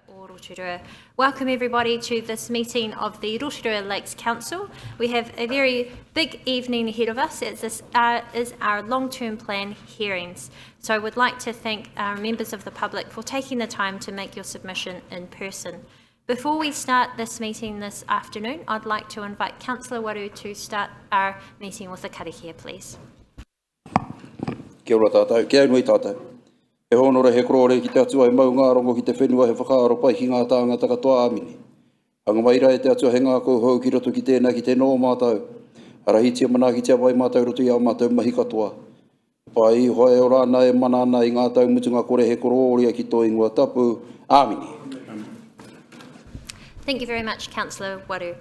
o Rotorua. Welcome everybody to this meeting of the Rotorua Lakes Council. We have a very big evening ahead of us as this is our long-term plan hearings. So I would like to thank our members of the public for taking the time to make your submission in person. Before we start this meeting this afternoon, I'd like to invite Councillor Waru to start our meeting with a karakia, please. Kia ora tātou, kia nui tātou. E honora he korore ki te atua e maunga rongo ki te whenua he whakaaro pai ki ngā tāngata katoa amini. Anga maira e te atua he ngā kou hau ki roto ki tēnā ki te nō mātou. Arahitia mana ki te awai mātou roto i au mātou mahi katoa. Pai hoa e orana e mana ana i ngā tau mutunga kore he korore ki tō ingoa tapu. Amini. Thank you very much, Councillor Waru.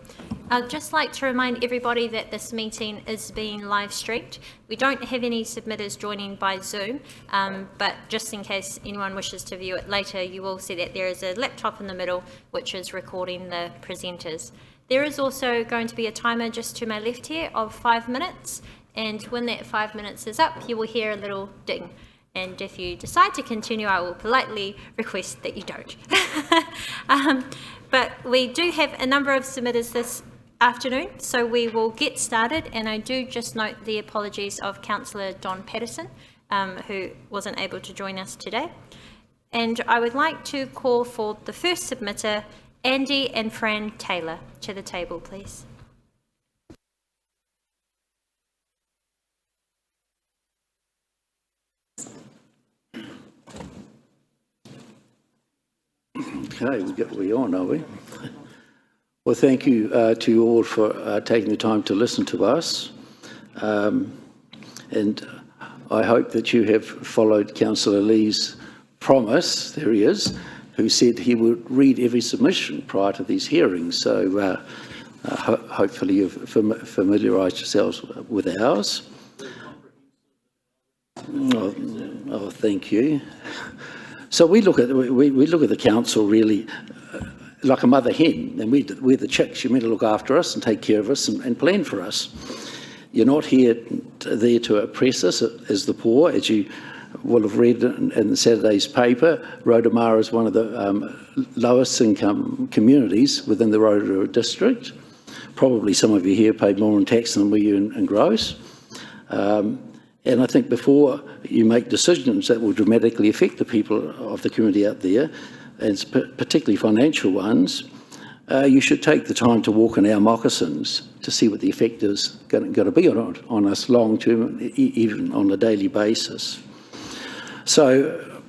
I'd just like to remind everybody that this meeting is being live streamed. We don't have any submitters joining by Zoom, but just in case anyone wishes to view it later, you will see that there is a laptop in the middle which is recording the presenters. There is also going to be a timer just to my left here of 5 minutes, and when that 5 minutes is up, you will hear a little ding. And if you decide to continue, I will politely request that you don't. But we do have a number of submitters this afternoon, so we will get started, and I do just note the apologies of Councillor Don Patterson, who wasn't able to join us today. And I would like to call for the first submitter, Andy and Fran Taylor, to the table, please. Okay, we're on, are we? Well, thank you to you all for taking the time to listen to us. And I hope that you have followed Councillor Lee's promise, there he is, who said he would read every submission prior to these hearings. So hopefully you've familiarised yourselves with ours. Oh, thank you. So we look at the council really like a mother hen, and we're the chicks. You're meant to look after us and take care of us and plan for us. You're not there to oppress us as the poor, as you will have read in Saturday's paper. Rotorua is one of the lowest income communities within the Rotorua district. Probably some of you here paid more in tax than we do in gross. And I think before you make decisions that will dramatically affect the people of the community out there, and particularly financial ones, you should take the time to walk in our moccasins to see what the effect is going to be on us long term, even on a daily basis. So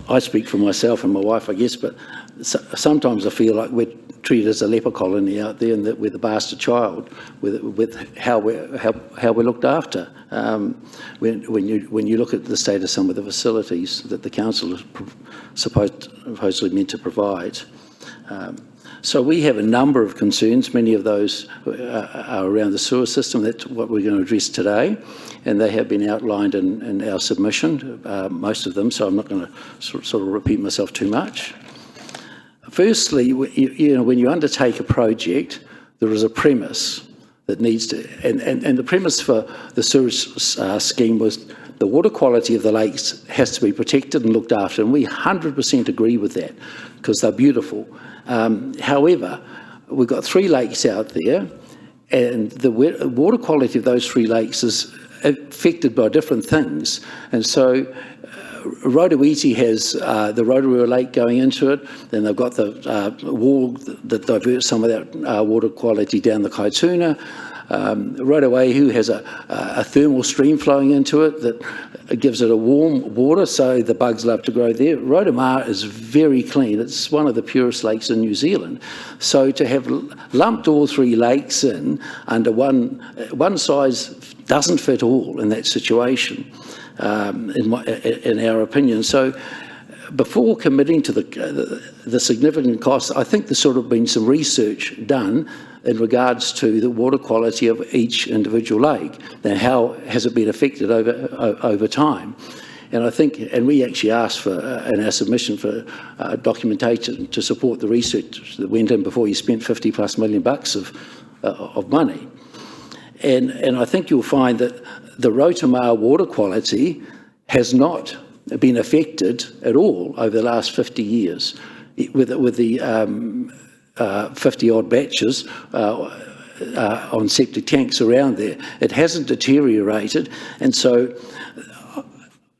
I speak for myself and my wife, I guess, but sometimes I feel like we're treated as a leper colony out there, and that we're the bastard child with how we're looked after. When you look at the state of some of the facilities that the council is supposedly meant to provide. So we have a number of concerns. Many of those are around the sewer system. That's what we're going to address today, and they have been outlined in our submission, most of them, so I'm not going to sort of repeat myself too much. Firstly, you know, when you undertake a project, there is a premise that needs to, and the premise for the sewage scheme was the water quality of the lakes has to be protected and looked after, and we 100% agree with that because they're beautiful. However, we've got 3 lakes out there, and the water quality of those 3 lakes is affected by different things, and so Rotorua has the Rotorua Lake going into it, then they've got the wall that diverts some of that water quality down the Kaituna. Rotorua has a thermal stream flowing into it that gives it a warm water, so the bugs love to grow there. Rotorua is very clean. It's one of the purest lakes in New Zealand. So to have lumped all 3 lakes in under one size doesn't fit all in that situation. In our opinion. So before committing to the significant costs, I think there's sort of been some research done in regards to the water quality of each individual lake. Now, how has it been affected over time? And I think, and we actually asked for, in our submission for documentation to support the research that went in before you spent $50+ million of money. And I think you'll find that the Rotorua water quality has not been affected at all over the last 50 years. with the 50-odd batches on septic tanks around there. It hasn't deteriorated, and so,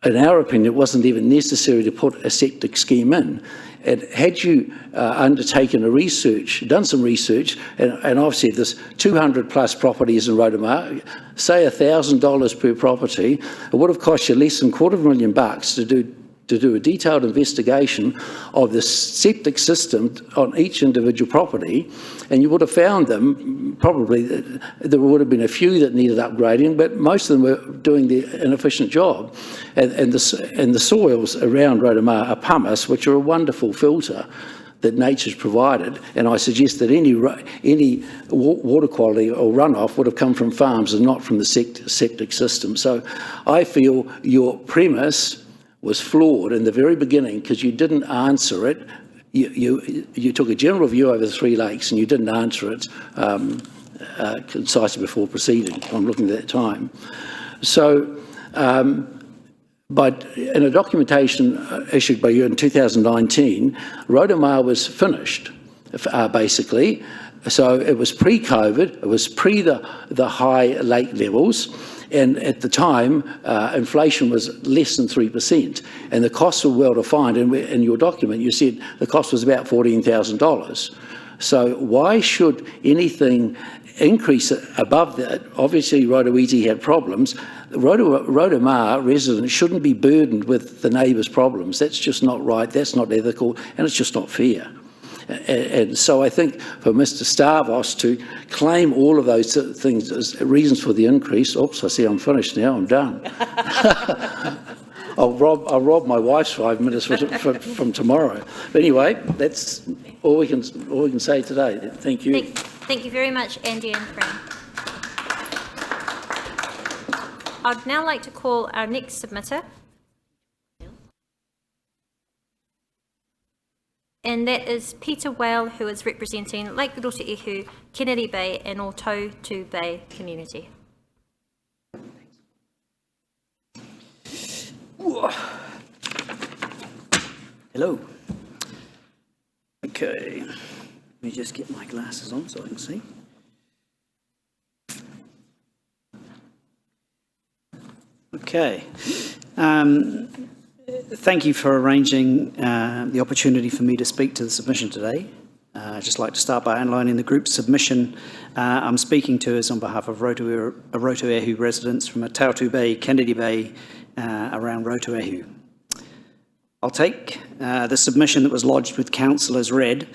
in our opinion, it wasn't even necessary to put a septic scheme in. And had you undertaken done some research, and obviously there's 200 plus properties in Rotorua, say $1,000 per property, it would have cost you less than $250,000 to do a detailed investigation of the septic system on each individual property, and you would have found them, probably there would have been a few that needed upgrading, but most of them were doing an inefficient job. And the soils around Rotorua are pumice, which are a wonderful filter that nature's provided, and I suggest that any water quality or runoff would have come from farms and not from the septic system. So I feel your premise was flawed in the very beginning because you didn't answer it. You took a general view over the 3 lakes and you didn't answer it concisely before proceeding. I'm looking at that time. So, but in a documentation issued by you in 2019, Rotorua was finished, basically. So it was pre-COVID, it was pre the high lake levels, and at the time, inflation was less than 3%, and the costs were well defined. And in your document, you said the cost was about $14,000. So why should anything increase above that? Obviously, Rotoiti had problems. Rotorua residents shouldn't be burdened with the neighbours' problems. That's just not right, that's not ethical, and it's just not fair. And so I think for Mr Stavros to claim all of those things as reasons for the increase, oops, I see I'm finished now, I'm done. I'll rob my wife's 5 minutes from tomorrow. But anyway, that's all we can say today. Thank you. Thank you very much, Andy and Fran. I'd now like to call our next submitter, and that is Peter Whale, who is representing Lake Rotorua, Kennedy Bay and Rotorua Bay community. Hello. Okay, let me just get my glasses on so I can see. Okay. Thank you for arranging the opportunity for me to speak to the submission today. I'd just like to start by outlining the group submission I'm speaking to is on behalf of Rotorua residents from Rotorua Bay, Kennedy Bay, around Rotorua. I'll take the submission that was lodged with Council as read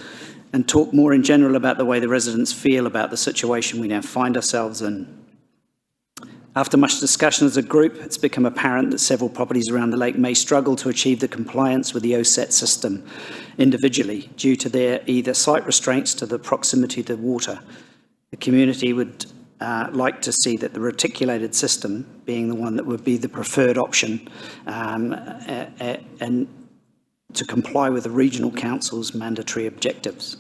and talk more in general about the way the residents feel about the situation we now find ourselves in. After much discussion as a group, it's become apparent that several properties around the lake may struggle to achieve the compliance with the OSET system individually due to their either site restraints to the proximity to the water. The community would like to see that the reticulated system being the one that would be the preferred option and to comply with the regional council's mandatory objectives.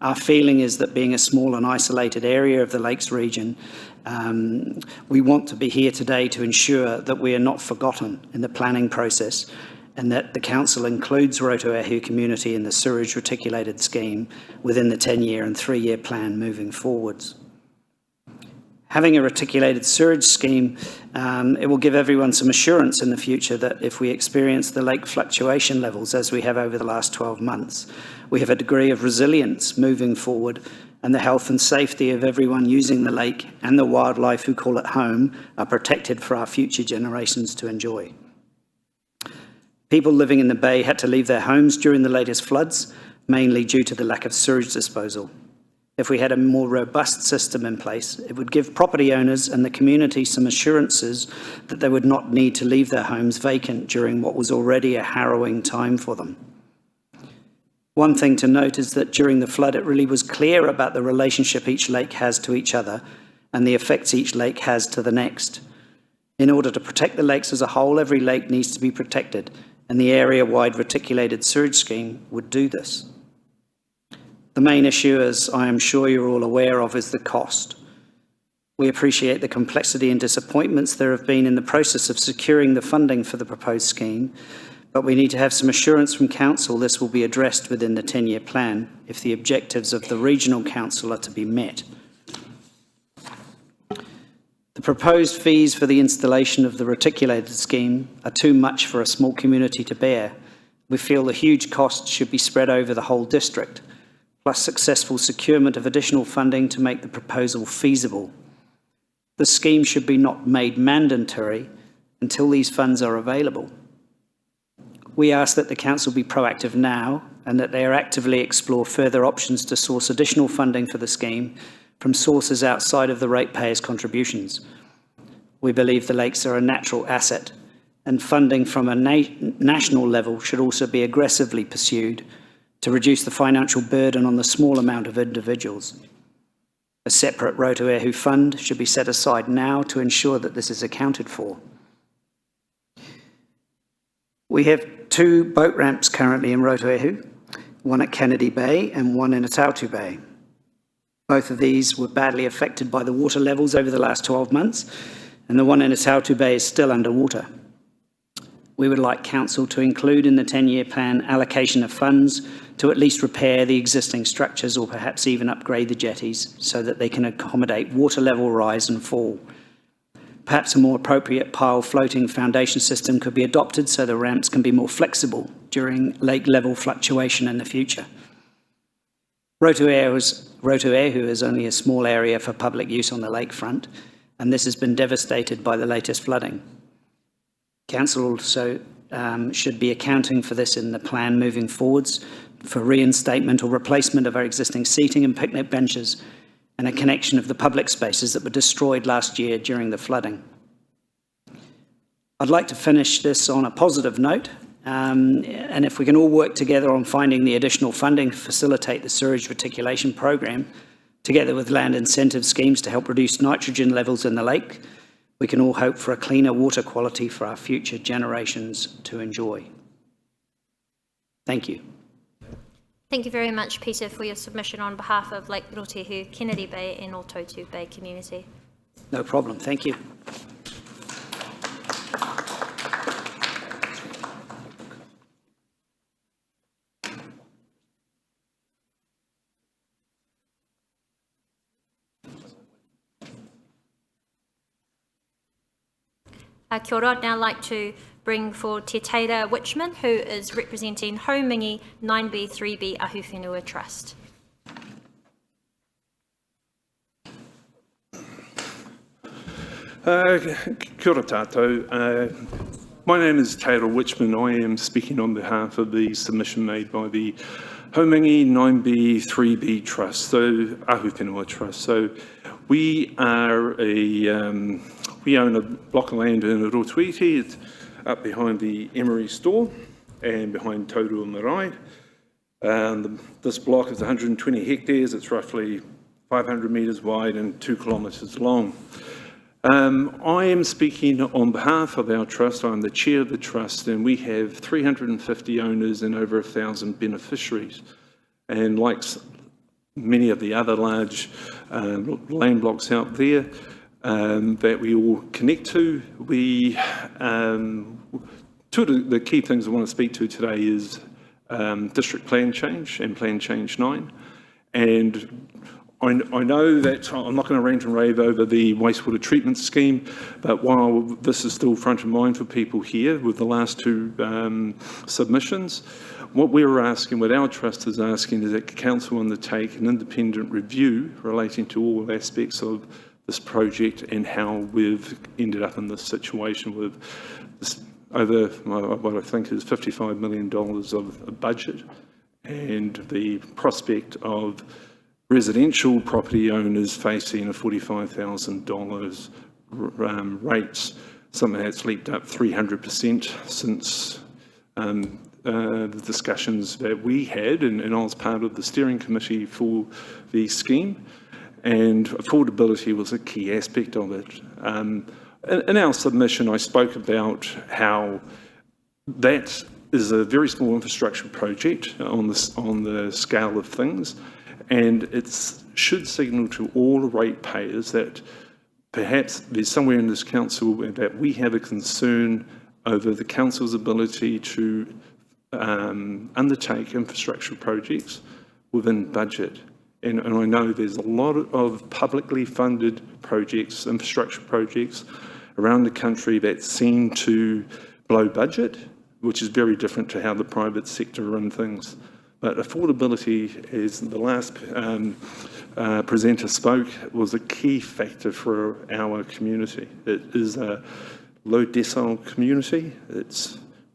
Our feeling is that being a small and isolated area of the Lakes region, we want to be here today to ensure that we are not forgotten in the planning process and that the council includes Rotorua community in the sewage reticulated scheme within the 10-year and 3-year plan moving forwards. Having a reticulated sewage scheme, it will give everyone some assurance in the future that if we experience the lake fluctuation levels as we have over the last 12 months, we have a degree of resilience moving forward, and the health and safety of everyone using the lake and the wildlife who call it home are protected for our future generations to enjoy. People living in the bay had to leave their homes during the latest floods, mainly due to the lack of sewage disposal. If we had a more robust system in place, it would give property owners and the community some assurances that they would not need to leave their homes vacant during what was already a harrowing time for them. One thing to note is that during the flood, it really was clear about the relationship each lake has to each other and the effects each lake has to the next. In order to protect the lakes as a whole, every lake needs to be protected, and the area-wide reticulated sewage scheme would do this. The main issue, as I am sure you're all aware of, is the cost. We appreciate the complexity and disappointments there have been in the process of securing the funding for the proposed scheme, But we need to have some assurance from Council this will be addressed within the 10-year plan if the objectives of the Regional Council are to be met. The proposed fees for the installation of the reticulated scheme are too much for a small community to bear. We feel the huge costs should be spread over the whole district, plus successful securement of additional funding to make the proposal feasible. The scheme should be not made mandatory until these funds are available. We ask that the Council be proactive now and that they actively explore further options to source additional funding for the scheme from sources outside of the ratepayers' contributions. We believe the lakes are a natural asset, and funding from a national level should also be aggressively pursued to reduce the financial burden on the small amount of individuals. A separate Rotorua fund should be set aside now to ensure that this is accounted for. We have 2 boat ramps currently in Rotorua, one at Kennedy Bay and one in Atautu Bay. Both of these were badly affected by the water levels over the last 12 months, and the one in Atautu Bay is still underwater. We would like Council to include in the 10-year plan allocation of funds to at least repair the existing structures or perhaps even upgrade the jetties so that they can accommodate water level rise and fall. Perhaps a more appropriate pile floating foundation system could be adopted so the ramps can be more flexible during lake level fluctuation in the future. Rotorua is only a small area for public use on the lakefront, and this has been devastated by the latest flooding. Council also should be accounting for this in the plan moving forwards for reinstatement or replacement of our existing seating and picnic benches and a connection of the public spaces that were destroyed last year during the flooding. I'd like to finish this on a positive note. And if we can all work together on finding the additional funding to facilitate the sewage reticulation program, together with land incentive schemes to help reduce nitrogen levels in the lake, we can all hope for a cleaner water quality for our future generations to enjoy. Thank you. Thank you very much, Peter, for your submission on behalf of Lake Rotorua, Kennedy Bay and Atautu Bay community. No problem. Thank you. Kia ora, I'd now like to bring forward Te Teira Witchman, who is representing Haumingi 9B 3B Ahuwhenua Trust. Kia ora tātou. My name is Teira Witchman. I am speaking on behalf of the submission made by the Haumingi 9B 3B Trust, so Ahuwhenua Trust. So we are we own a block of land in Rotorua. It's up behind the Emery store and behind Taurua Marae. This block is 120 hectares. It's roughly 500 metres wide and 2 kilometres long. I am speaking on behalf of our trust. I'm the chair of the trust, and we have 350 owners and over 1,000 beneficiaries. And like many of the other large land blocks out there that we all connect to, two of the key things I want to speak to today is district plan change and plan change 9. And I know that I'm not going to rant and rave over the wastewater treatment scheme, but while this is still front of mind for people here with the last 2 submissions, what we're asking, what our trust is asking, is that Council undertake an independent review relating to all aspects of this project and how we've ended up in this situation with this over what I think is $55 million of a budget and the prospect of residential property owners facing a $45,000 rates, something that's leaped up 300% since the discussions that we had, and I was part of the steering committee for the scheme, and affordability was a key aspect of it. In our submission, I spoke about how that is a very small infrastructure project on the scale of things, and it should signal to all ratepayers that perhaps there's somewhere in this council that we have a concern over the council's ability to undertake infrastructure projects within budget. And I know there's a lot of publicly funded projects, infrastructure projects around the country that seem to blow budget, which is very different to how the private sector run things. But affordability, as the last presenter spoke, was a key factor for our community. It is a low decile community.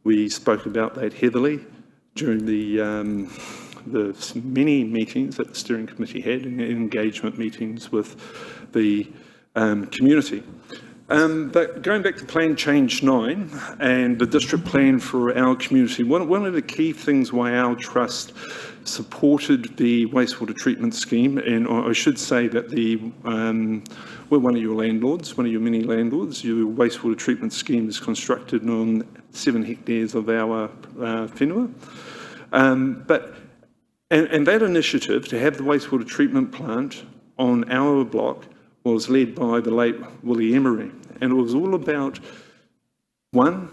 We spoke about that heavily during the many meetings that the steering committee had and engagement meetings with the community. But going back to Plan Change 9 and the district plan for our community, one of the key things why our trust supported the wastewater treatment scheme, and I should say that we're one of your landlords, one of your many landlords. Your wastewater treatment scheme is constructed on 7 hectares of our whenua. And that initiative to have the wastewater treatment plant on our block was led by the late Willie Emery. And it was all about, one,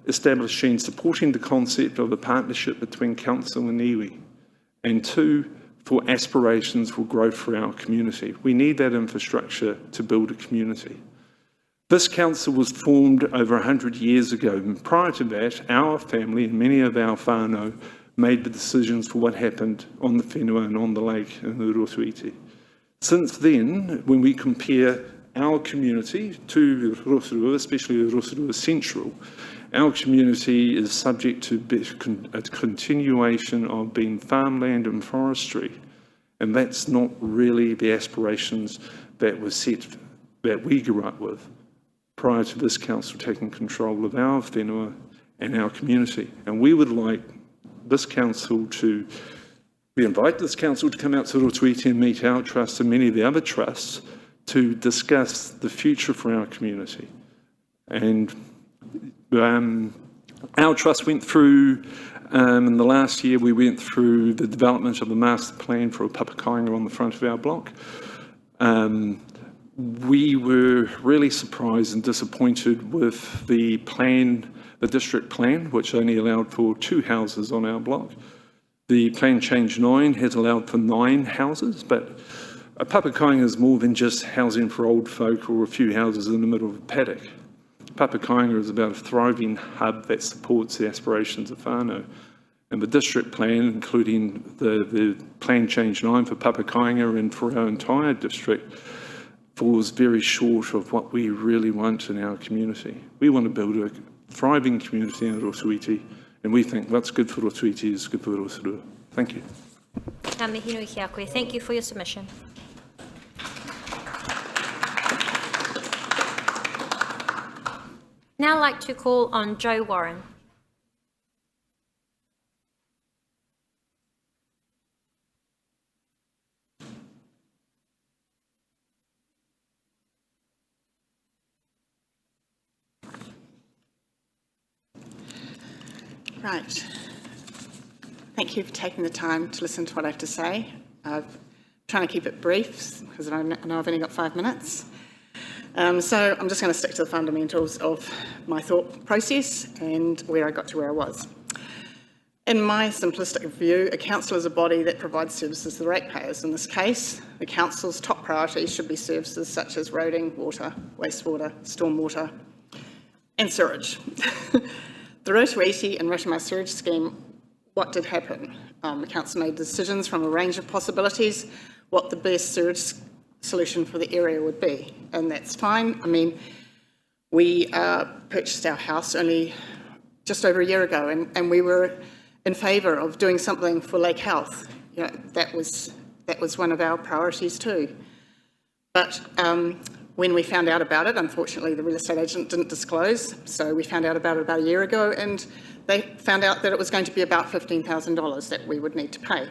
establishing, supporting the concept of a partnership between council and iwi, and two, for aspirations for growth for our community. We need that infrastructure to build a community. This council was formed over 100 years ago, and prior to that, our family and many of our whānau made the decisions for what happened on the whenua and on the lake in the Rotorua. Since then, when we compare our community to Rotorua, especially Rotorua Central, our community is subject to a continuation of being farmland and forestry, and that's not really the aspirations that were set, that we grew up with prior to this council taking control of our whenua and our community. And we would like this council to, we invite this council to come out to Rotorua and meet our trust and many of the other trusts to discuss the future for our community. And our trust went through, in the last year, we went through the development of the master plan for a papakainga on the front of our block. We were really surprised and disappointed with the plan, the district plan, which only allowed for 2 houses on our block. The Plan Change 9 has allowed for 9 houses, but a papakainga is more than just housing for old folk or a few houses in the middle of a paddock. Papakainga is about a thriving hub that supports the aspirations of whānau. And the district plan, including the Plan Change 9 for papakainga and for our entire district, falls very short of what we really want in our community. We want to build a thriving community in Rotorua, and we think what's good for Rotorua is good for Rotorua. Thank you. Ngā mihi nui ki a koe. Thank you for your submission. Now I'd like to call on Joe Warren. Right. Thank you for taking the time to listen to what I have to say. I'm trying to keep it brief because I know I've only got 5 minutes. So I'm just going to stick to the fundamentals of my thought process and where I got to where I was. In my simplistic view, a council is a body that provides services to the ratepayers. In this case, the council's top priorities should be services such as roading, water, wastewater, stormwater, and sewage. The Rotorua and Rotorua sewage scheme, what did happen? The council made decisions from a range of possibilities, what the best sewage solution for the area would be, and that's fine. I mean, we purchased our house only just over a year ago, and we were in favour of doing something for lake health. You know, that was one of our priorities too. But when we found out about it, unfortunately, the real estate agent didn't disclose, so we found out about it about a year ago, and they found out that it was going to be about $15,000 that we would need to pay.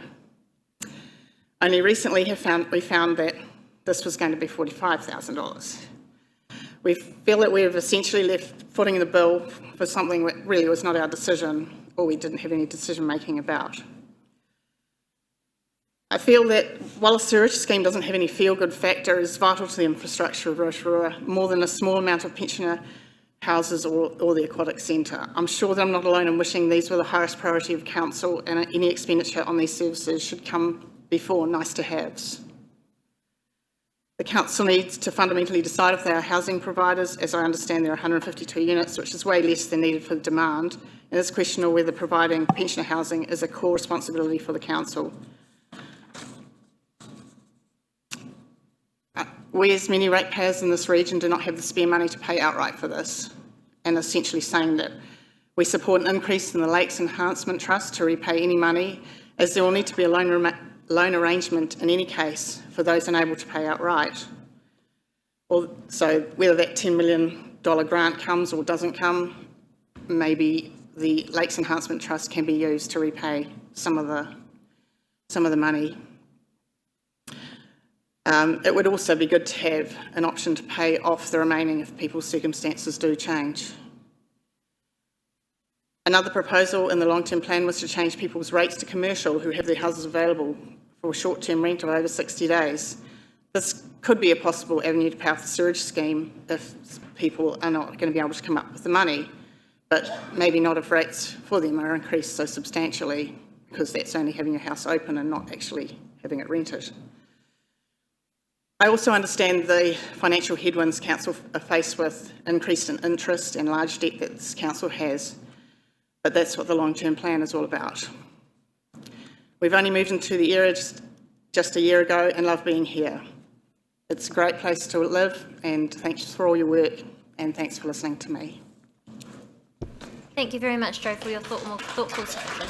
Only recently we found that this was going to be $45,000. We feel that we've essentially left footing the bill for something that really was not our decision, or we didn't have any decision making about. I feel that while a sewage scheme doesn't have any feel-good factor, it is vital to the infrastructure of Rotorua. More than a small amount of pensioner houses or the aquatic centre. I'm sure that I'm not alone in wishing these were the highest priority of council, and any expenditure on these services should come before nice to haves. The council needs to fundamentally decide if they are housing providers. As I understand, there are 152 units, which is way less than needed for the demand, and it's questionable whether providing pensioner housing is a core responsibility for the council. We, as many ratepayers in this region, do not have the spare money to pay outright for this, and essentially saying that we support an increase in the Lakes Enhancement Trust to repay any money, as there will need to be a loan arrangement in any case for those unable to pay outright. So whether that $10 million grant comes or doesn't come, maybe the Lakes Enhancement Trust can be used to repay some of the money. It would also be good to have an option to pay off the remaining if people's circumstances do change. Another proposal in the long-term plan was to change people's rates to commercial who have their houses available for a short-term rent of over 60 days. This could be a possible avenue to pay off the sewage scheme if people are not going to be able to come up with the money, but maybe not if rates for them are increased so substantially, because that's only having your house open and not actually having it rented. I also understand the financial headwinds council are faced with, increase in interest and large debt that this council has, but that's what the long-term plan is all about. We've only moved into the area just a year ago and love being here. It's a great place to live, and thanks for all your work, and thanks for listening to me. Thank you very much, Jo, for your thoughtful submission.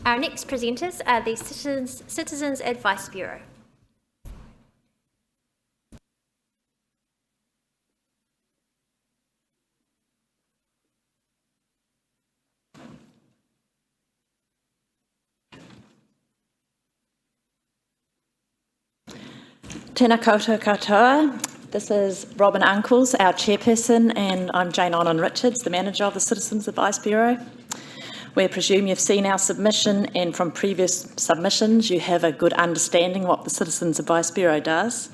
Our next presenters are the Citizens Advice Bureau. Tēnā koutou katoa. This is Robin Uncles, our chairperson, and I'm Jane Onan-Richards, the manager of the Citizens Advice Bureau. We presume you've seen our submission, and from previous submissions you have a good understanding what the Citizens Advice Bureau does.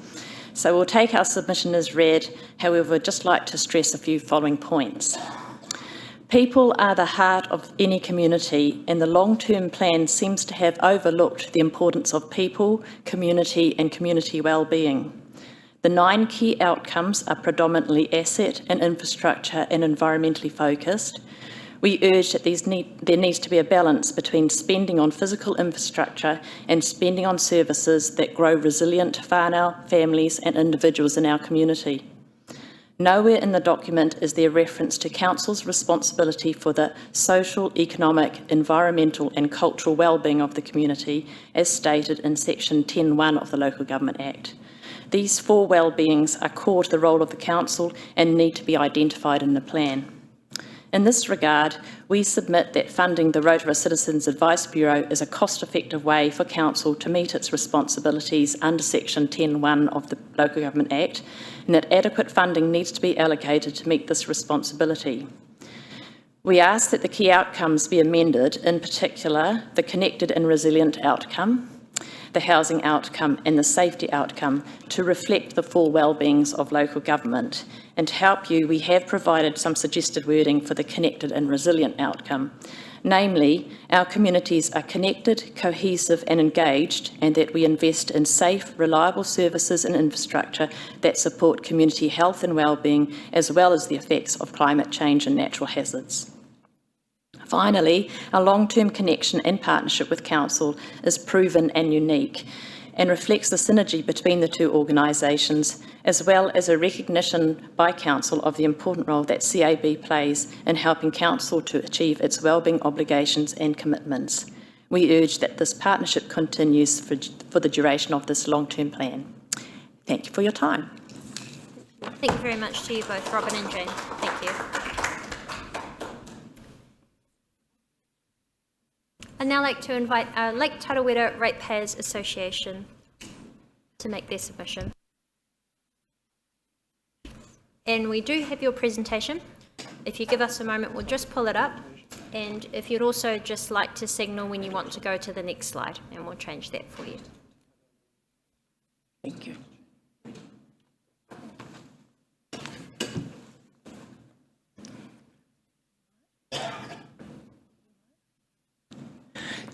So we'll take our submission as read, however, I'd just like to stress a few following points. People are the heart of any community, and the long-term plan seems to have overlooked the importance of people, community and community well-being. The 9 key outcomes are predominantly asset and infrastructure and environmentally focused. We urge that there needs to be a balance between spending on physical infrastructure and spending on services that grow resilient whānau, families and individuals in our community. Nowhere in the document is there reference to Council's responsibility for the social, economic, environmental and cultural wellbeing of the community, as stated in Section 10.1 of the Local Government Act. These 4 wellbeings are core to the role of the Council and need to be identified in the plan. In this regard, we submit that funding the Rotorua Citizens Advice Bureau is a cost-effective way for Council to meet its responsibilities under Section 10.1 of the Local Government Act, and that adequate funding needs to be allocated to meet this responsibility. We ask that the key outcomes be amended, in particular the connected and resilient outcome, the housing outcome and the safety outcome, to reflect the 4 wellbeings of local government. And to help you, we have provided some suggested wording for the connected and resilient outcome. Namely, our communities are connected, cohesive and engaged, and that we invest in safe, reliable services and infrastructure that support community health and wellbeing, as well as the effects of climate change and natural hazards. Finally, our long-term connection and partnership with Council is proven and unique, and reflects the synergy between the 2 organisations, as well as a recognition by Council of the important role that CAB plays in helping Council to achieve its wellbeing obligations and commitments. We urge that this partnership continues for the duration of this long-term plan. Thank you for your time. Thank you very much to you both, Robin and Jane. Thank you. I'd now like to invite our Lake Tarawera Ratepayers Association to make their submission. And we do have your presentation. If you give us a moment, we'll just pull it up. And if you'd also just like to signal when you want to go to the next slide, and we'll change that for you. Thank you.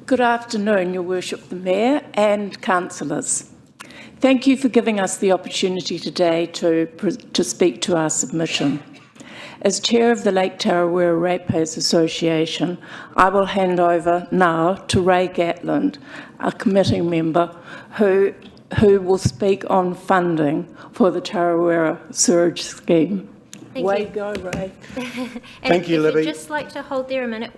Good afternoon, Your Worship the Mayor and councillors. Thank you for giving us the opportunity today to speak to our submission. As Chair of the Lake Tarawera Ratepayers Association, I will hand over now to Ray Gatland, a committee member who will speak on funding for the Tarawera Sewage Scheme. Way go, Ray. Thank you, Libby. If you'd just like to hold there a minute,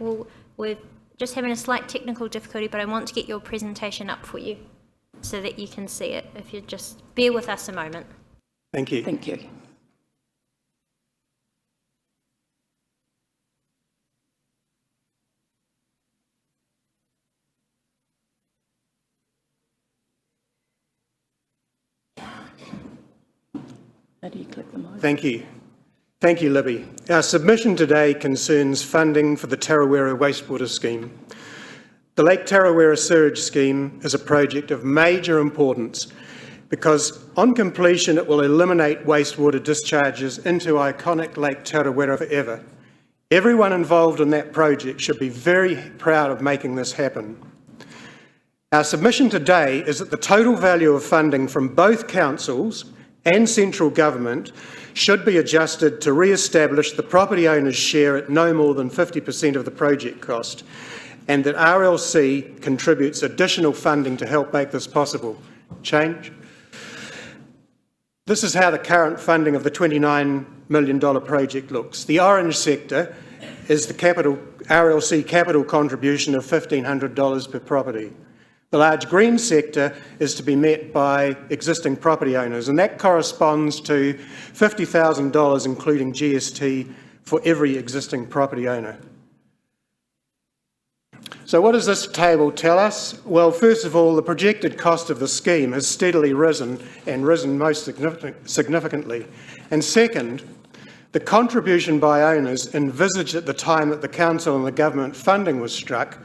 we're just having a slight technical difficulty, but I want to get your presentation up for you so that you can see it. If you just bear with us a moment. Thank you. Thank you. How do you click them over? Thank you. Thank you, Libby. Our submission today concerns funding for the Tarawera Wastewater Scheme. The Lake Tarawera Sewage Scheme is a project of major importance because on completion it will eliminate wastewater discharges into iconic Lake Tarawera forever. Everyone involved in that project should be very proud of making this happen. Our submission today is that the total value of funding from both councils and central government should be adjusted to re-establish the property owner's share at no more than 50% of the project cost, and that RLC contributes additional funding to help make this possible. Change. This is how the current funding of the $29 million project looks. The orange sector is the RLC capital contribution of $1,500 per property. The large green sector is to be met by existing property owners, and that corresponds to $50,000, including GST, for every existing property owner. So what does this table tell us? Well, first of all, the projected cost of the scheme has steadily risen, and risen most significantly. And second, the contribution by owners envisaged at the time that the council and the government funding was struck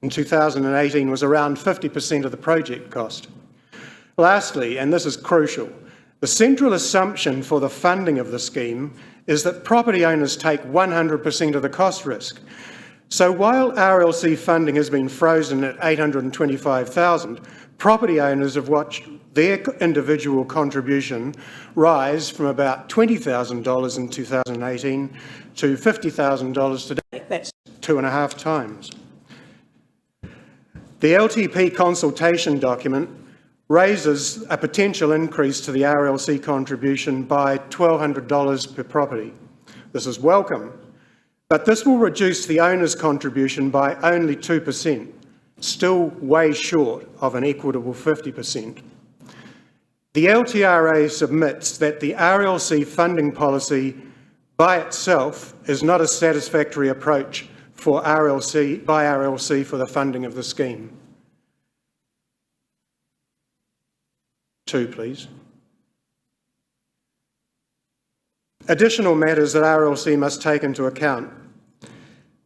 in 2018 was around 50% of the project cost. Lastly, and this is crucial, the central assumption for the funding of the scheme is that property owners take 100% of the cost risk. So while RLC funding has been frozen at $825,000, property owners have watched their individual contribution rise from about $20,000 in 2018 to $50,000 today. That's 2.5 times. The LTP consultation document raises a potential increase to the RLC contribution by $1,200 per property. This is welcome, but this will reduce the owner's contribution by only 2%, still way short of an equitable 50%. The LTRA submits that the RLC funding policy by itself is not a satisfactory approach for RLC for the funding of the scheme. 2, please. Additional matters that RLC must take into account.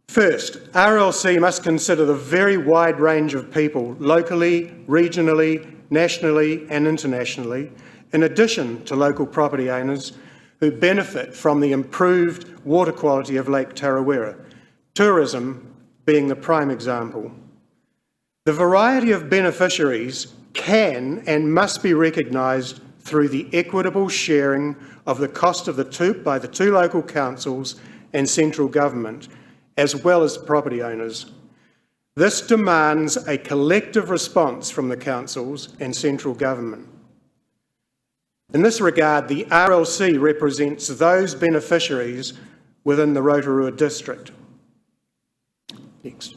First, RLC must consider the very wide range of people, locally, regionally, nationally and internationally, in addition to local property owners who benefit from the improved water quality of Lake Tarawera, tourism being the prime example. The variety of beneficiaries can and must be recognised through the equitable sharing of the cost of by the two local councils and central government, as well as property owners. This demands a collective response from the councils and central government. In this regard, the RLC represents those beneficiaries within the Rotorua district. Next.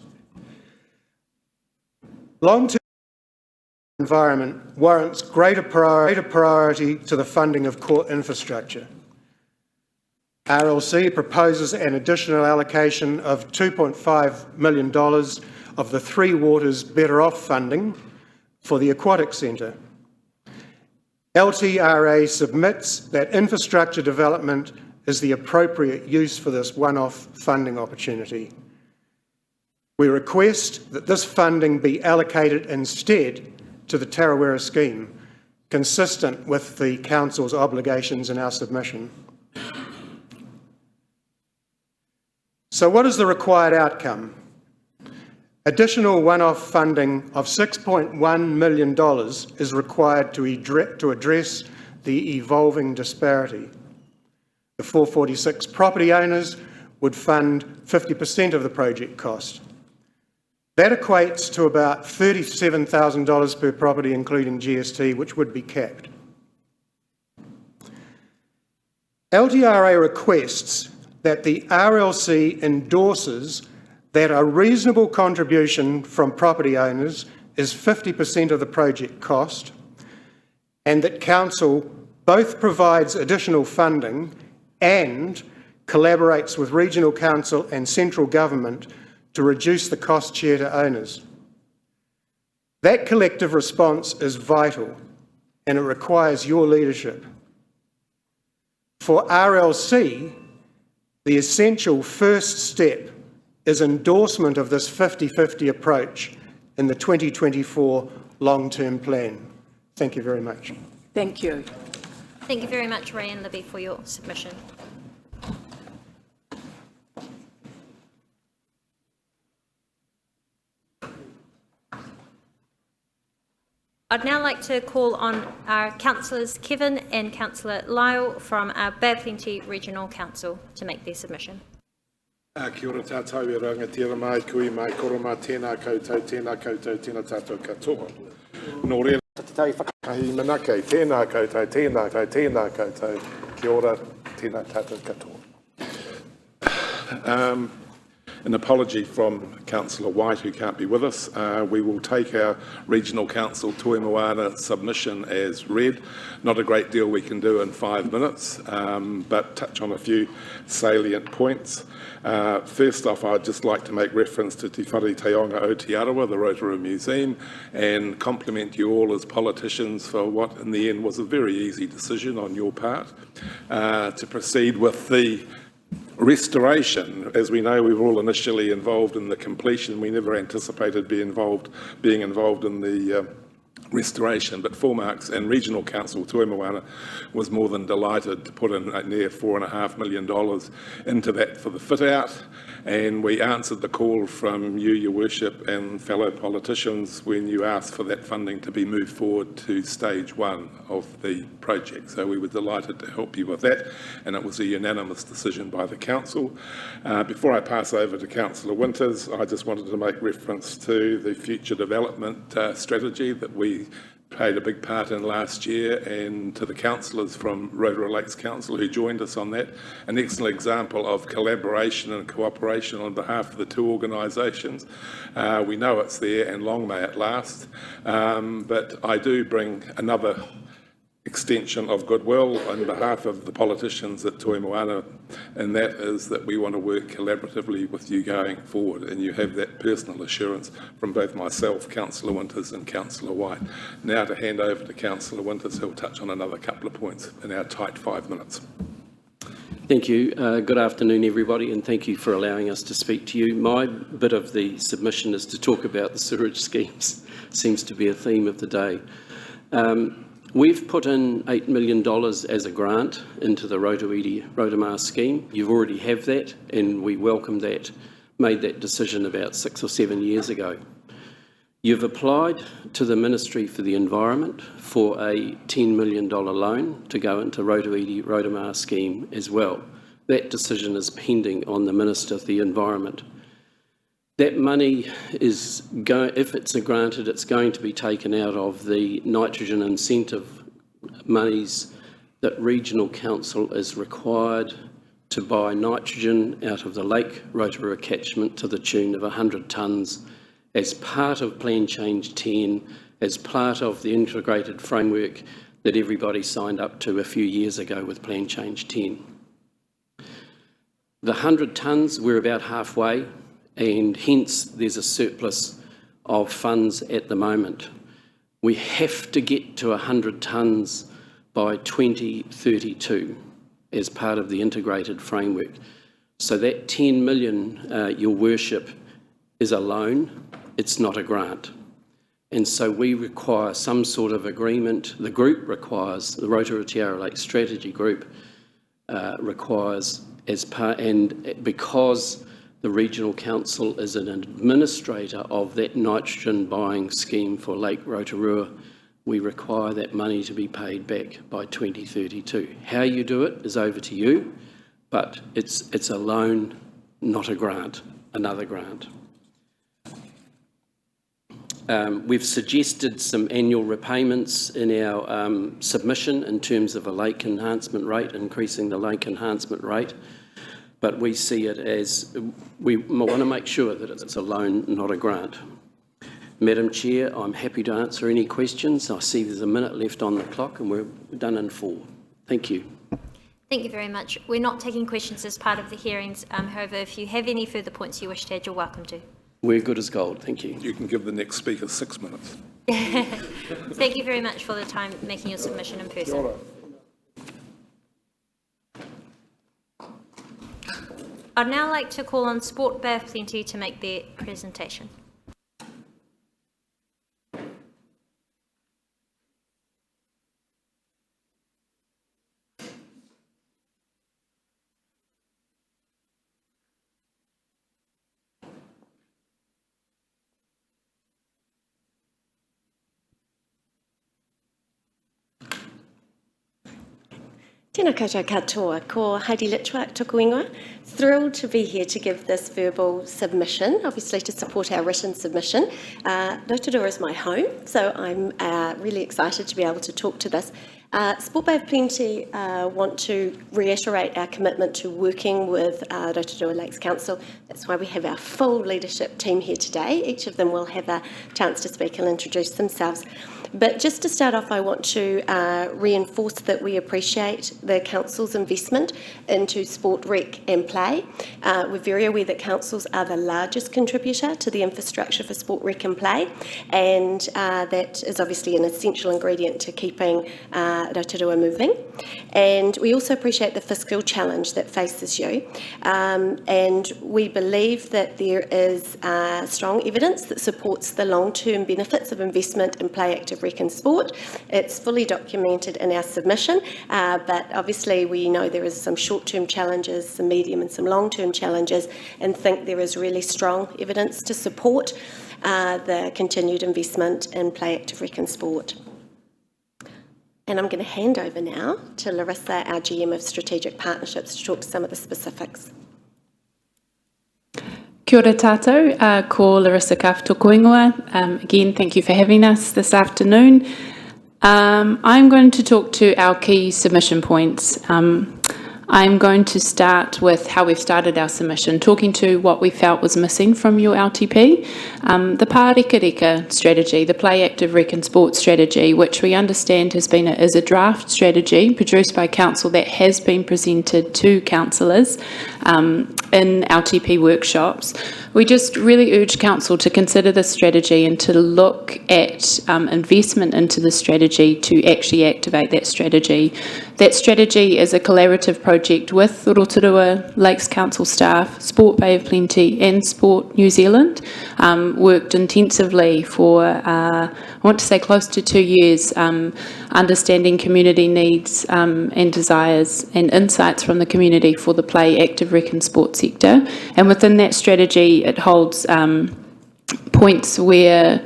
Long-term environment warrants greater priority to the funding of core infrastructure. RLC proposes an additional allocation of $2.5 million of the Three Waters Better Off funding for the Aquatic Centre. LTRA submits that infrastructure development is the appropriate use for this one-off funding opportunity. We request that this funding be allocated instead to the Tarawera scheme, consistent with the Council's obligations in our submission. So what is the required outcome? Additional one-off funding of $6.1 million is required to address the evolving disparity. The 446 property owners would fund 50% of the project cost. That equates to about $37,000 per property, including GST, which would be capped. LTRA requests that the RLC endorses that a reasonable contribution from property owners is 50% of the project cost, and that Council both provides additional funding and collaborates with Regional Council and Central Government to reduce the cost share to owners. That collective response is vital, and it requires your leadership. For RLC, the essential first step is endorsement of this 50-50 approach in the 2024 long-term plan. Thank you very much. Thank you. Thank you very much, Ray and Libby, for your submission. I'd now like to call on our councillors Kevin and Councillor Lyle from our Bay of Plenty Regional Council to make their submission. Kia ora tātou e rangatira mai, kui mai koroma tēnā koutou tēnā tātou katoa. Nō reira tatei whakahi manake, tēnā koutou, kia ora tēnā tātou katoa. An apology from Councillor White, who can't be with us. We will take our Regional Council Toi Moana submission as read. Not a great deal we can do in 5 minutes, but touch on a few salient points. First off, I'd just like to make reference to Te Whare Taonga o Te Arawa, the Rotorua Museum, and compliment you all as politicians for what in the end was a very easy decision on your part to proceed with the restoration. As we know, we were all initially involved in the completion. We never anticipated being involved in the restoration, but Formarks and Regional Council Toi Moana was more than delighted to put in near $4.5 million into that for the fit out, and we answered the call from you, Your Worship, and fellow politicians when you asked for that funding to be moved forward to stage 1 of the project. So we were delighted to help you with that, and it was a unanimous decision by the Council. Before I pass over to Councillor Winters, I just wanted to make reference to the future development strategy that we played a big part in last year, and to the councillors from Rotorua Lakes Council who joined us on that. An excellent example of collaboration and cooperation on behalf of the two organisations. We know it's there, and long may it last, but I do bring another extension of goodwill on behalf of the politicians at Toi Moana, and that is that we want to work collaboratively with you going forward, and you have that personal assurance from both myself, Councillor Winters and Councillor White. Now to hand over to Councillor Winters, who'll touch on another couple of points in our tight 5 minutes. Thank you. Good afternoon, everybody, and thank you for allowing us to speak to you. My bit of the submission is to talk about the sewerage schemes. Seems to be a theme of the day. We've put in $8 million as a grant into the Rotorua scheme. You already have that, and we welcome that, made that decision about 6 or 7 years ago. You've applied to the Ministry for the Environment for a $10 million loan to go into Rotorua scheme as well. That decision is pending on the Minister for the Environment. That money is if it's granted, it's going to be taken out of the nitrogen incentive monies that Regional Council is required to buy nitrogen out of the Lake Rotorua catchment to the tune of 100 tonnes as part of Plan Change 10, as part of the integrated framework that everybody signed up to a few years ago with Plan Change 10. The 100 tonnes, we're about halfway, and hence there's a surplus of funds at the moment. We have to get to 100 tonnes by 2032 as part of the integrated framework. So that 10 million, Your Worship, is a loan, it's not a grant. And so we require some sort of agreement. The group requires, the Rotorua Lakes Strategy Group requires as part, and because The Regional Council is an administrator of that nitrogen buying scheme for Lake Rotorua. We require that money to be paid back by 2032. How you do it is over to you, but it's a loan, not a grant, another grant. We've suggested some annual repayments in our submission in terms of a lake enhancement rate, increasing the lake enhancement rate, but we see it as, we want to make sure that it's a loan, not a grant. Madam Chair, I'm happy to answer any questions. I see there's a minute left on the clock and we're done in 4. Thank you. Thank you very much. We're not taking questions as part of the hearings. However, if you have any further points you wish to add, you're welcome to. We're good as gold. Thank you. You can give the next speaker 6 minutes. Thank you very much for the time making your submission in person. I'd now like to call on Sport Bay of Plenty to make their presentation. Tēnā koutou katoa, ko Heidi Litchwa tōku ingoa. Thrilled to be here to give this verbal submission, obviously to support our written submission. Rotorua is my home, so I'm really excited to be able to talk to this. Sport Bay of Plenty want to reiterate our commitment to working with Rotorua Lakes Council. That's why we have our full leadership team here today. Each of them will have a chance to speak and introduce themselves. But just to start off, I want to reinforce that we appreciate the Council's investment into sport, rec and play. We're very aware that councils are the largest contributor to the infrastructure for sport, rec and play, and that is obviously an essential ingredient to keeping Rotorua moving. And we also appreciate the fiscal challenge that faces you. And we believe that there is strong evidence that supports the long-term benefits of investment in play, active rec and sport. It's fully documented in our submission, but obviously we know there is some short-term challenges, some medium and some long-term challenges, and think there is really strong evidence to support the continued investment in play, active rec and sport. And I'm going to hand over now to Larissa, our GM of Strategic Partnerships, to talk to some of the specifics. Kia ora tātou, ko Larissa Kaff tōku ingoa. Again, thank you for having us this afternoon. I'm going to talk to our key submission points. I'm going to start with how we've started our submission, talking to what we felt was missing from your LTP, the Pārekareka strategy, the Play, Active, Rec and Sport strategy, which we understand is a draft strategy produced by Council that has been presented to councillors in LTP workshops. We just really urge Council to consider this strategy and to look at investment into the strategy to actually activate that strategy. That strategy is a collaborative project with the Rotorua Lakes Council staff, Sport Bay of Plenty and Sport New Zealand. Worked intensively for, I want to say close to 2 years, understanding community needs and desires and insights from the community for the play, active, rec and sport sector. And within that strategy, it holds points where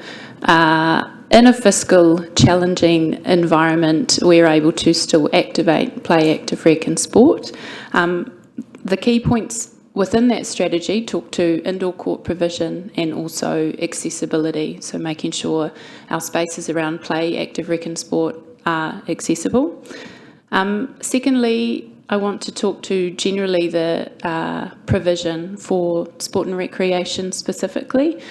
in a fiscal challenging environment, we're able to still activate play, active, rec and sport. The key points within that strategy talk to indoor court provision and also accessibility, so making sure our spaces around play, active, rec and sport are accessible. Secondly, I want to talk to generally the provision for sport and recreation specifically,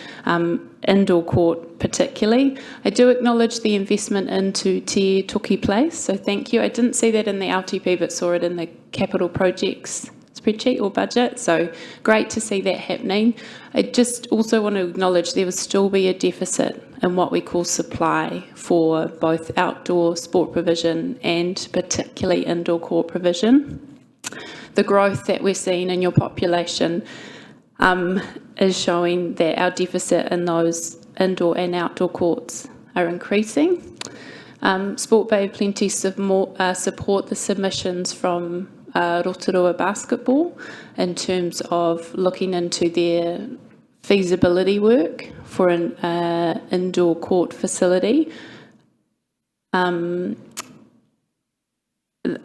indoor court particularly. I do acknowledge the investment into Te Toki Place, so thank you. I didn't see that in the LTP but saw it in the capital projects spreadsheet or budget, so great to see that happening. I just also want to acknowledge there will still be a deficit in what we call supply for both outdoor sport provision and particularly indoor court provision. The growth that we're seeing in your population is showing that our deficit in those indoor and outdoor courts are increasing. Sport Bay of Plenty support the submissions from Rotorua Basketball in terms of looking into their feasibility work for an indoor court facility.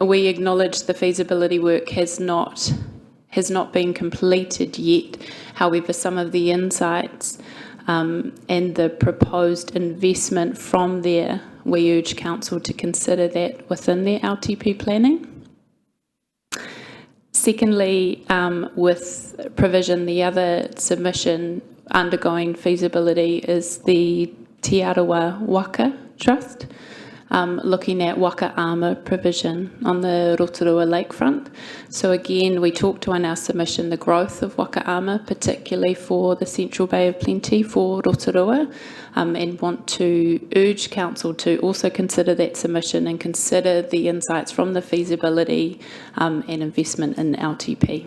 We acknowledge the feasibility work has not been completed yet. However, some of the insights and the proposed investment from there, we urge Council to consider that within their LTP planning. Secondly, with provision, the other submission undergoing feasibility is the Te Arawa Waka Trust, looking at waka armour provision on the Rotorua lakefront. So again, we talked on our submission the growth of waka armour, particularly for the Central Bay of Plenty for Rotorua, and want to urge Council to also consider that submission and consider the insights from the feasibility and investment in LTP.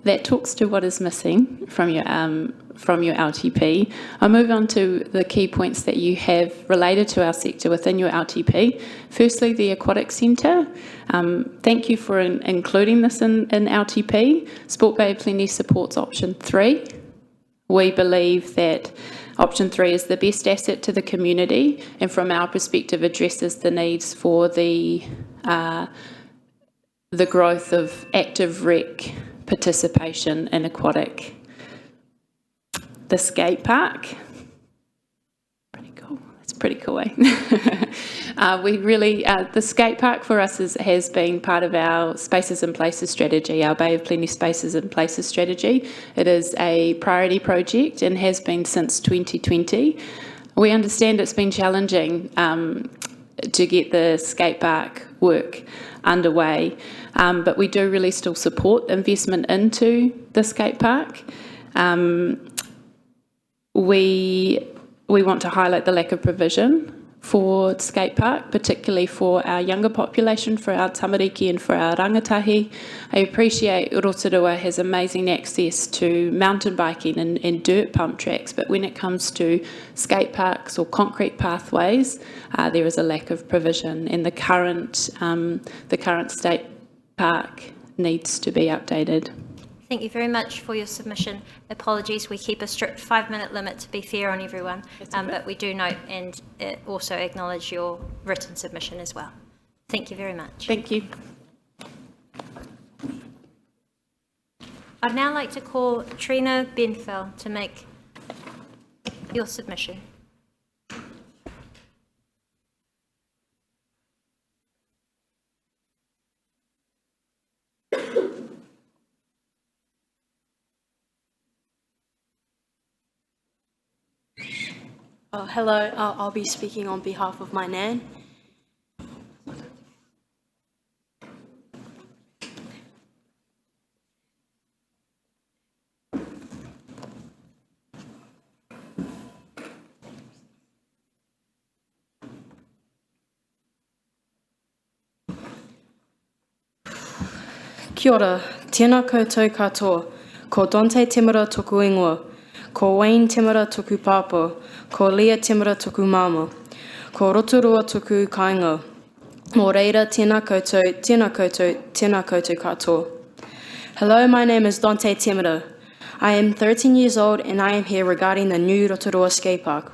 That talks to what is missing from your LTP. I'll move on to the key points that you have related to our sector within your LTP. Firstly, the Aquatic Centre. Thank you for including this in LTP. Sport Bay of Plenty supports option 3. We believe that option 3 is the best asset to the community and from our perspective addresses the needs for the growth of active rec participation in aquatic. The skate park, pretty cool. It's pretty cool, eh? The skate park for us has been part of our Spaces and Places strategy, our Bay of Plenty Spaces and Places strategy. It is a priority project and has been since 2020. We understand it's been challenging to get the skate park work underway, but we do really still support investment into the skate park. We want to highlight the lack of provision for skate park, particularly for our younger population, for our tamariki and for our rangatahi. I appreciate Rotorua has amazing access to mountain biking and dirt pump tracks, but when it comes to skate parks or concrete pathways, there is a lack of provision, and the current state park needs to be updated. Thank you very much for your submission. Apologies, we keep a strict 5-minute limit to be fair on everyone, but we do note and also acknowledge your written submission as well. Thank you very much. Thank you. I'd now like to call Trina Benfell to make your submission. Hello, I'll be speaking on behalf of my nan. Kia ora, tēnā koutou katoa, ko Dante Temura toku ingoa, ko Wayne Temura toku pāpō, ko Leah Temura toku māma, ko Rotorua toku kāinga. Mō reira, tēnā koutou, tēnā koutou, tēnā koutou katoa. Hello, my name is Dante Temura. I am 13 years old and I am here regarding the new Rotorua skate park.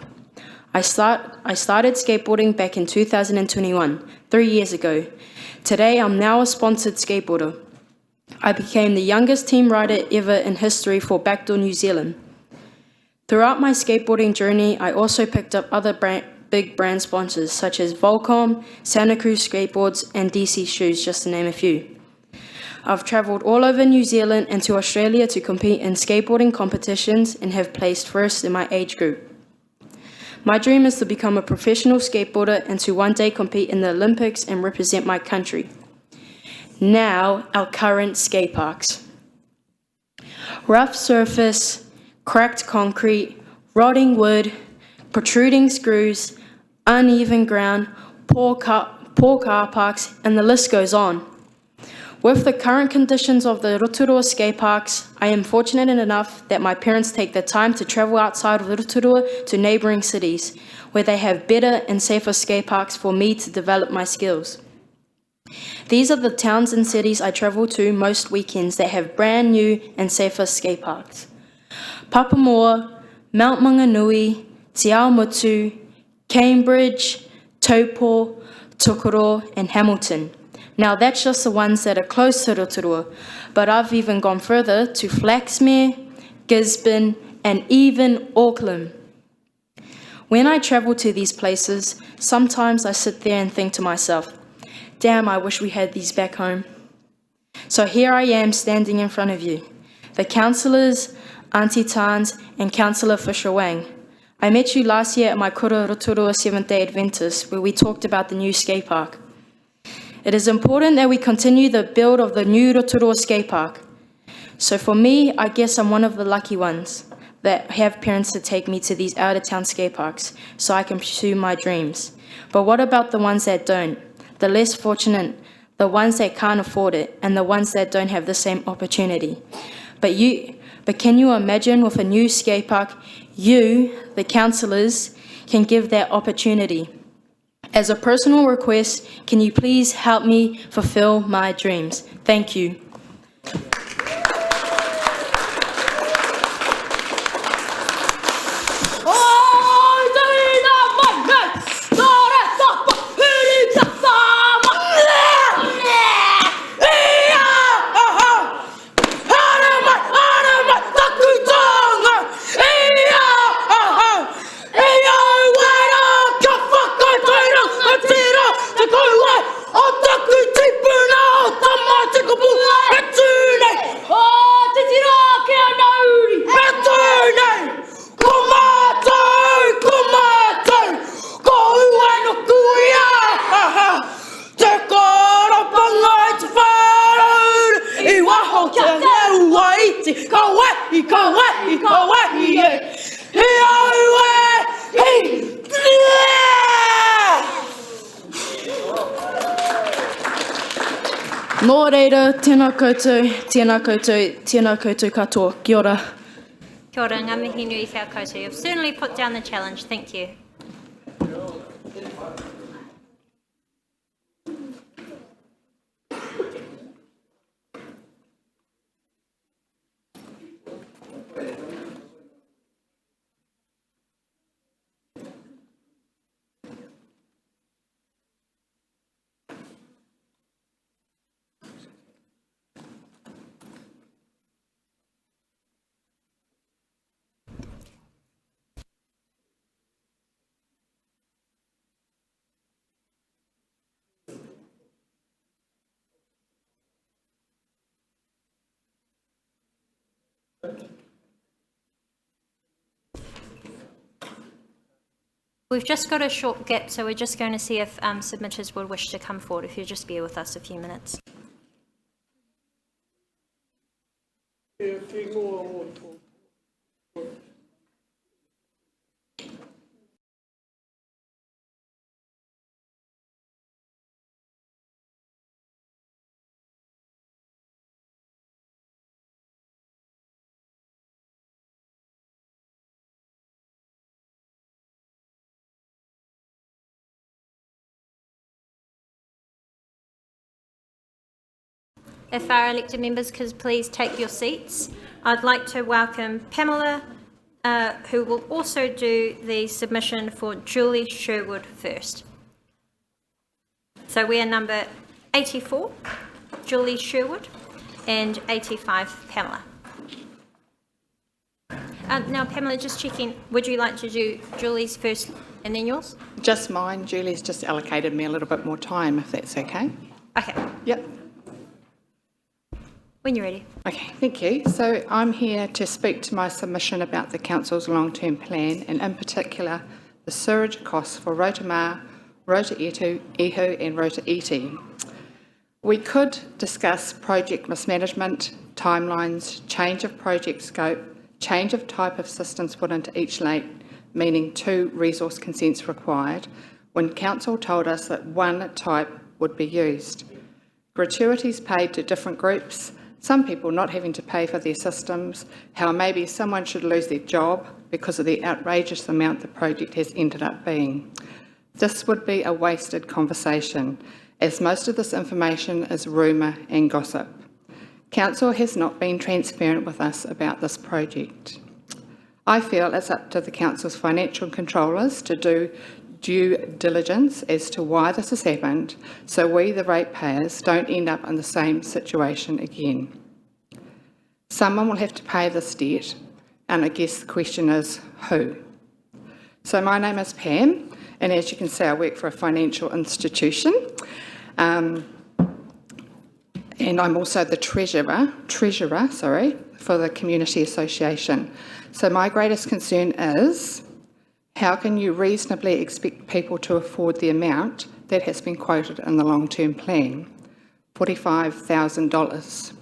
I started skateboarding back in 2021, 3 years ago. Today, I'm now a sponsored skateboarder. I became the youngest team rider ever in history for Backdoor New Zealand. Throughout my skateboarding journey, I also picked up other big brand sponsors such as Volcom, Santa Cruz Skateboards, and DC Shoes, just to name a few. I've travelled all over New Zealand and to Australia to compete in skateboarding competitions and have placed first in my age group. My dream is to become a professional skateboarder and to one day compete in the Olympics and represent my country. Now, our current skate parks. Rough surface, cracked concrete, rotting wood, protruding screws, uneven ground, poor car parks, and the list goes on. With the current conditions of the Rotorua skate parks, I am fortunate enough that my parents take the time to travel outside of Rotorua to neighbouring cities, where they have better and safer skate parks for me to develop my skills. These are the towns and cities I travel to most weekends that have brand new and safer skate parks. Papamoa, Mount Maunganui, Te Aomutu, Cambridge, Taupo, Tokoro and Hamilton. Now that's just the ones that are close to Rotorua, but I've even gone further to Flaxmere, Gisborne and even Auckland. When I travel to these places, sometimes I sit there and think to myself, damn, I wish we had these back home. So here I am standing in front of you, the councillors, Auntie Tans and Councillor Fisher-Wang. I met you last year at my kura Rotorua Seventh-day Adventist, where we talked about the new skate park. It is important that we continue the build of the new Rotorua skate park. So for me, I guess I'm one of the lucky ones that have parents to take me to these out-of-town skate parks so I can pursue my dreams. But what about the ones that don't? The less fortunate, the ones that can't afford it, and the ones that don't have the same opportunity. But can you imagine with a new skate park, you, the councillors, can give that opportunity? As a personal request, can you please help me fulfill my dreams? Thank you. Nō reira, tēnā koutou, tēnā koutou, tēnā koutou katoa. Kia ora. Kia ora, ngā mihi nui whia koutou. You've certainly put down the challenge. Thank you. We've just got a short gap, so we're just going to see if submitters would wish to come forward, if you'll just bear with us a few minutes. If our elected members could please take your seats. I'd like to welcome Pamela, who will also do the submission for Julie Sherwood first. So we are number 84, Julie Sherwood, and 85, Pamela. Now, Pamela, just checking, would you like to do Julie's first and then yours? Just mine. Julie's just allocated me a little bit more time, if that's okay. Okay. Yep. When you're ready. Okay, thank you. So I'm here to speak to my submission about the Council's long-term plan, and in particular, the sewerage costs for Rotorua, Rotorua and Rotorua. We could discuss project mismanagement, timelines, change of project scope, change of type of systems put into each lake, meaning 2 resource consents required, when Council told us that 1 type would be used. Gratuities paid to different groups, some people not having to pay for their systems, how maybe someone should lose their job because of the outrageous amount the project has ended up being. This would be a wasted conversation, as most of this information is rumour and gossip. Council has not been transparent with us about this project. I feel it's up to the Council's financial controllers to do due diligence as to why this has happened, so we, the ratepayers, don't end up in the same situation again. Someone will have to pay this debt, and I guess the question is who? So my name is Pam, and as you can see, I work for a financial institution. And I'm also the treasurer, for the Community Association. So my greatest concern is, how can you reasonably expect people to afford the amount that has been quoted in the long-term plan, $45,000,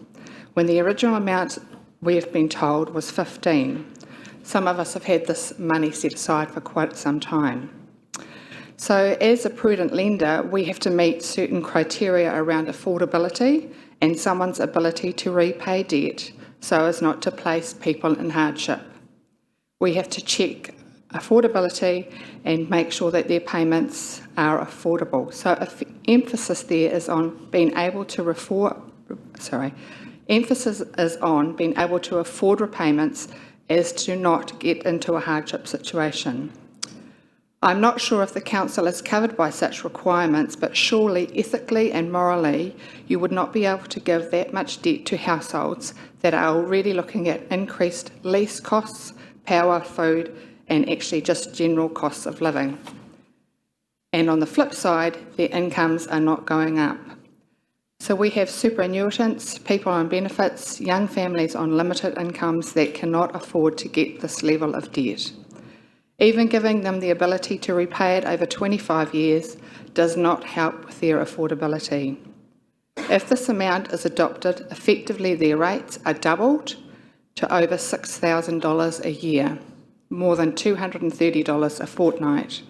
when the original amount we have been told was $15,000. Some of us have had this money set aside for quite some time. So as a prudent lender, we have to meet certain criteria around affordability and someone's ability to repay debt so as not to place people in hardship. We have to check affordability and make sure that their payments are affordable. So emphasis there is on being able to afford repayments as to not get into a hardship situation. I'm not sure if the Council is covered by such requirements, but surely ethically and morally you would not be able to give that much debt to households that are already looking at increased lease costs, power, food, and actually just general costs of living. And on the flip side, their incomes are not going up. So we have superannuitants, people on benefits, young families on limited incomes that cannot afford to get this level of debt. Even giving them the ability to repay it over 25 years does not help with their affordability. If this amount is adopted, effectively their rates are doubled to over $6,000 a year, more than $230 a fortnight,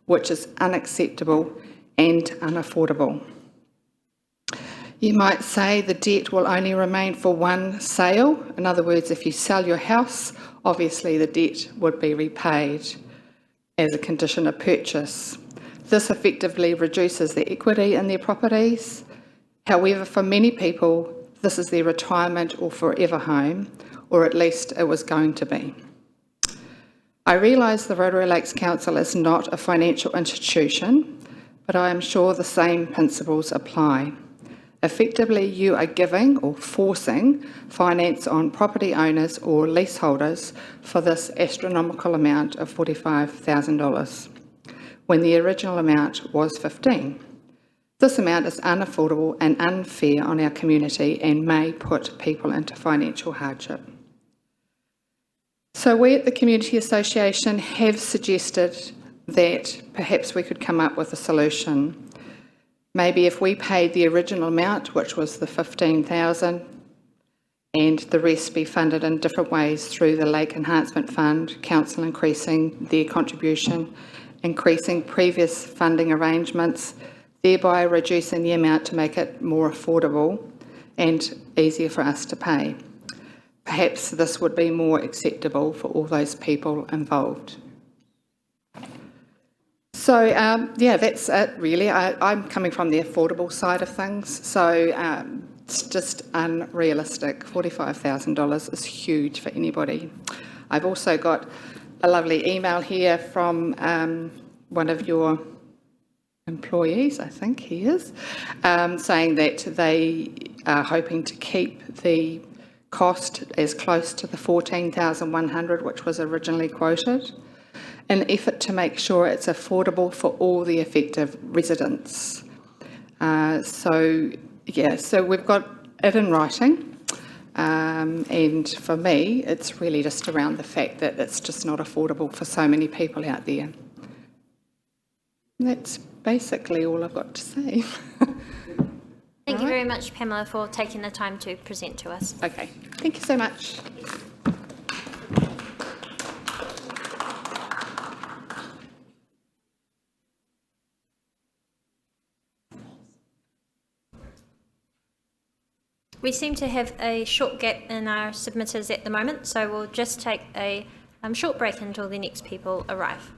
which is unacceptable and unaffordable. You might say the debt will only remain for one sale. In other words, if you sell your house, obviously the debt would be repaid as a condition of purchase. This effectively reduces the equity in their properties. However, for many people, this is their retirement or forever home, or at least it was going to be. I realise the Rotorua Lakes Council is not a financial institution, but I am sure the same principles apply. Effectively, you are giving or forcing finance on property owners or leaseholders for this astronomical amount of $45,000, when the original amount was $15,000. This amount is unaffordable and unfair on our community and may put people into financial hardship. So we at the Community Association have suggested that perhaps we could come up with a solution. Maybe if we paid the original amount, which was the $15,000, and the rest be funded in different ways through the Lake Enhancement Fund, Council increasing their contribution, increasing previous funding arrangements, thereby reducing the amount to make it more affordable and easier for us to pay. Perhaps this would be more acceptable for all those people involved. So, yeah, that's it really. I'm coming from the affordable side of things, so it's just unrealistic. $45,000 is huge for anybody. I've also got a lovely email here from one of your employees, I think he is, saying that they are hoping to keep the cost as close to the $14,100, which was originally quoted, in an effort to make sure it's affordable for all the affected residents. So we've got it in writing, and for me, it's really just around the fact that it's just not affordable for so many people out there. And that's basically all I've got to say. Thank you very much, Pamela, for taking the time to present to us. Okay, thank you so much. We seem to have a short gap in our submitters at the moment, so we'll just take a short break until the next people arrive.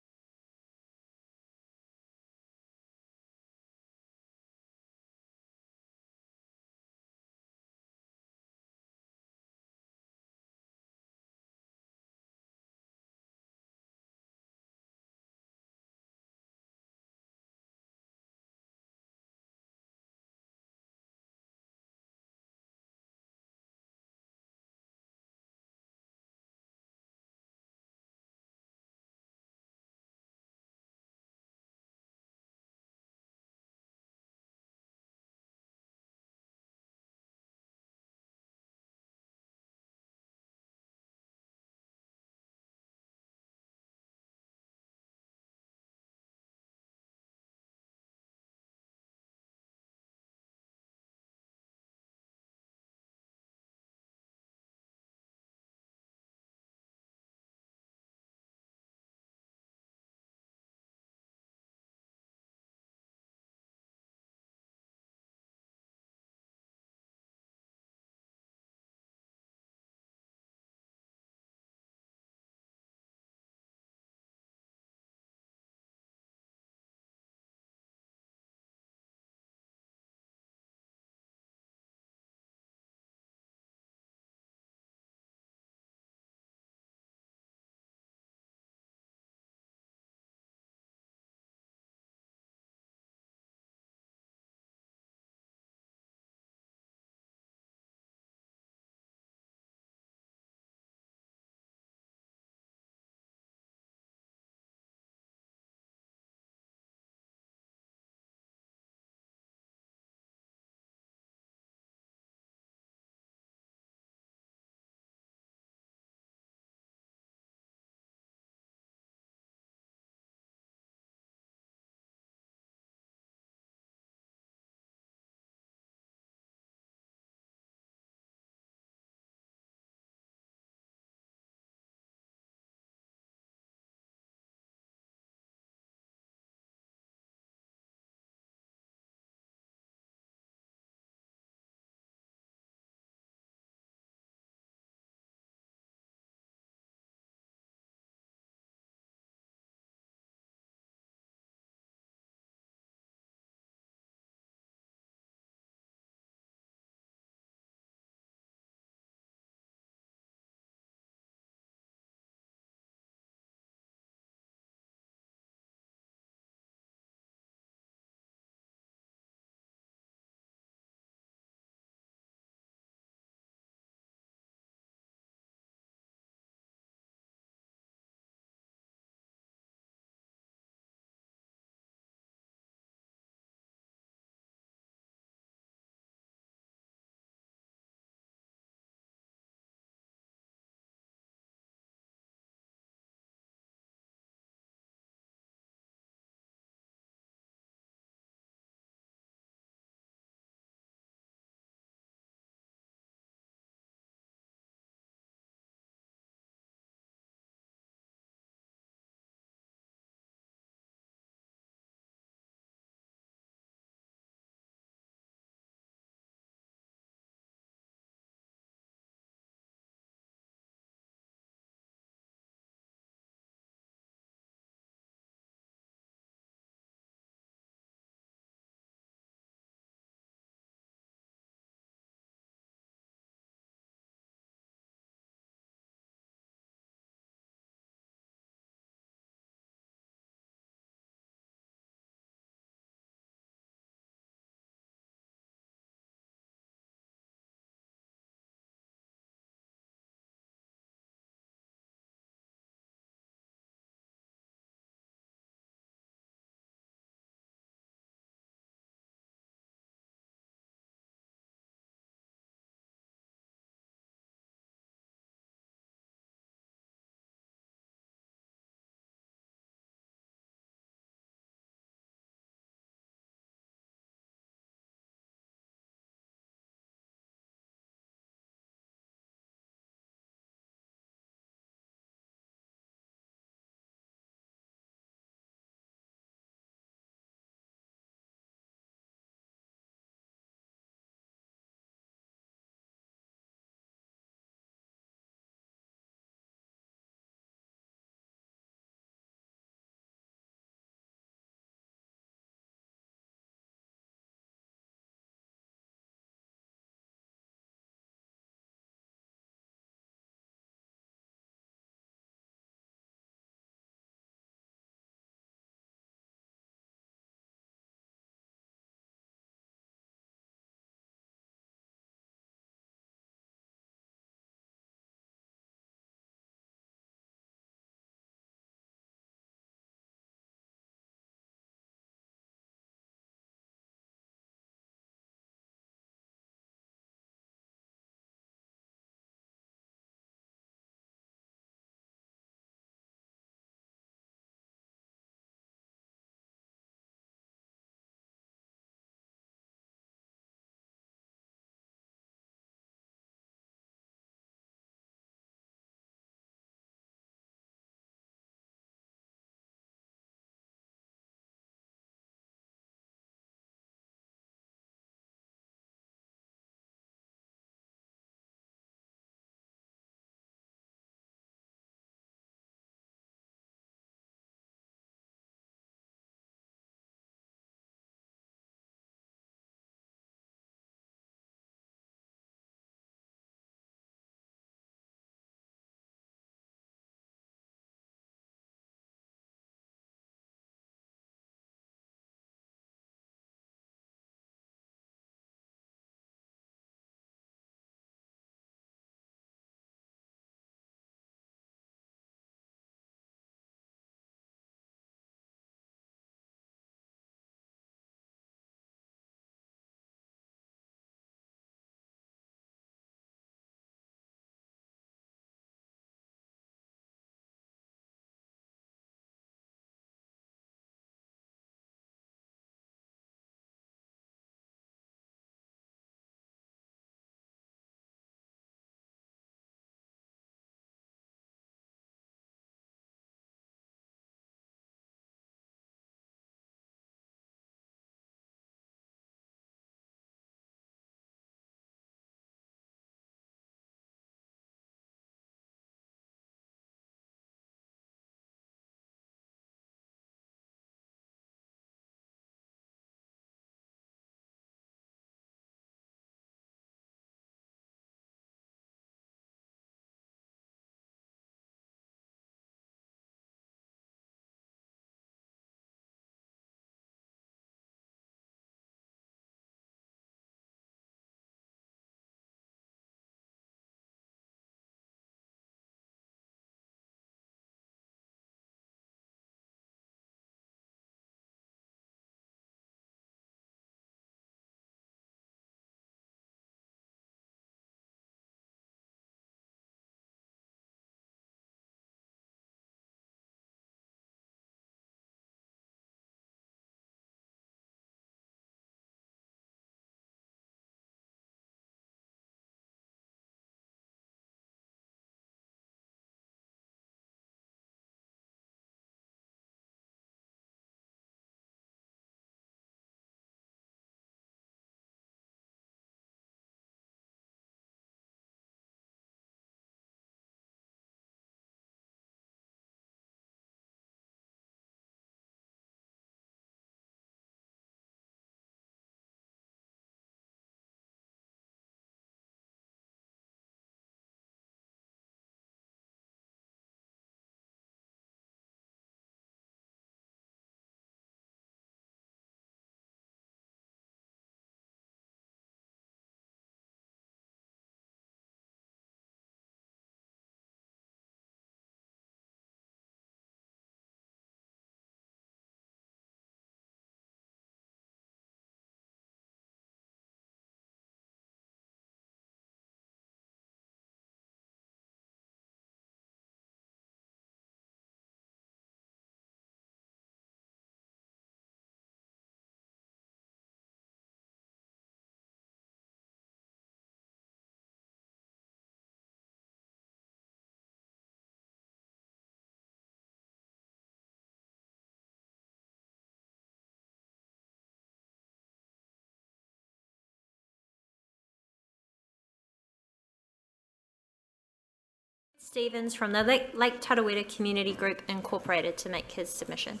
Stevens from the Lake Tarawera Community Group Incorporated to make his submission.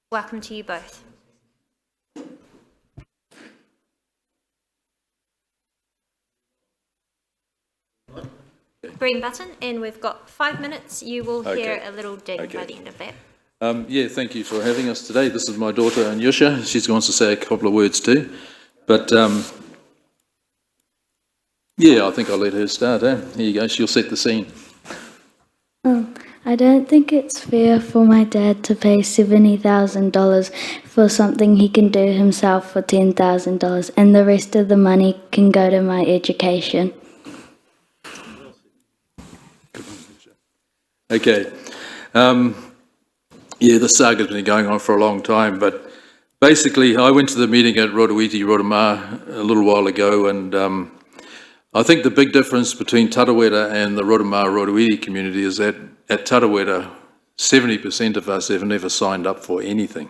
Welcome to you both. Green button, and we've got 5 minutes. You will hear a little ding by the end of that. Yeah, thank you for having us today. This is my daughter, Anyusha. She wants to say a couple of words too. But, yeah, I think I'll let her start. Here you go. She'll set the scene. I don't think it's fair for my dad to pay $70,000 for something he can do himself for $10,000, and the rest of the money can go to my education. Okay. Yeah, the saga's been going on for a long time, but basically I went to the meeting at Rotorua a little while ago, and I think the big difference between Tarawera and the Rotorua community is that at Tarawera, 70% of us have never signed up for anything.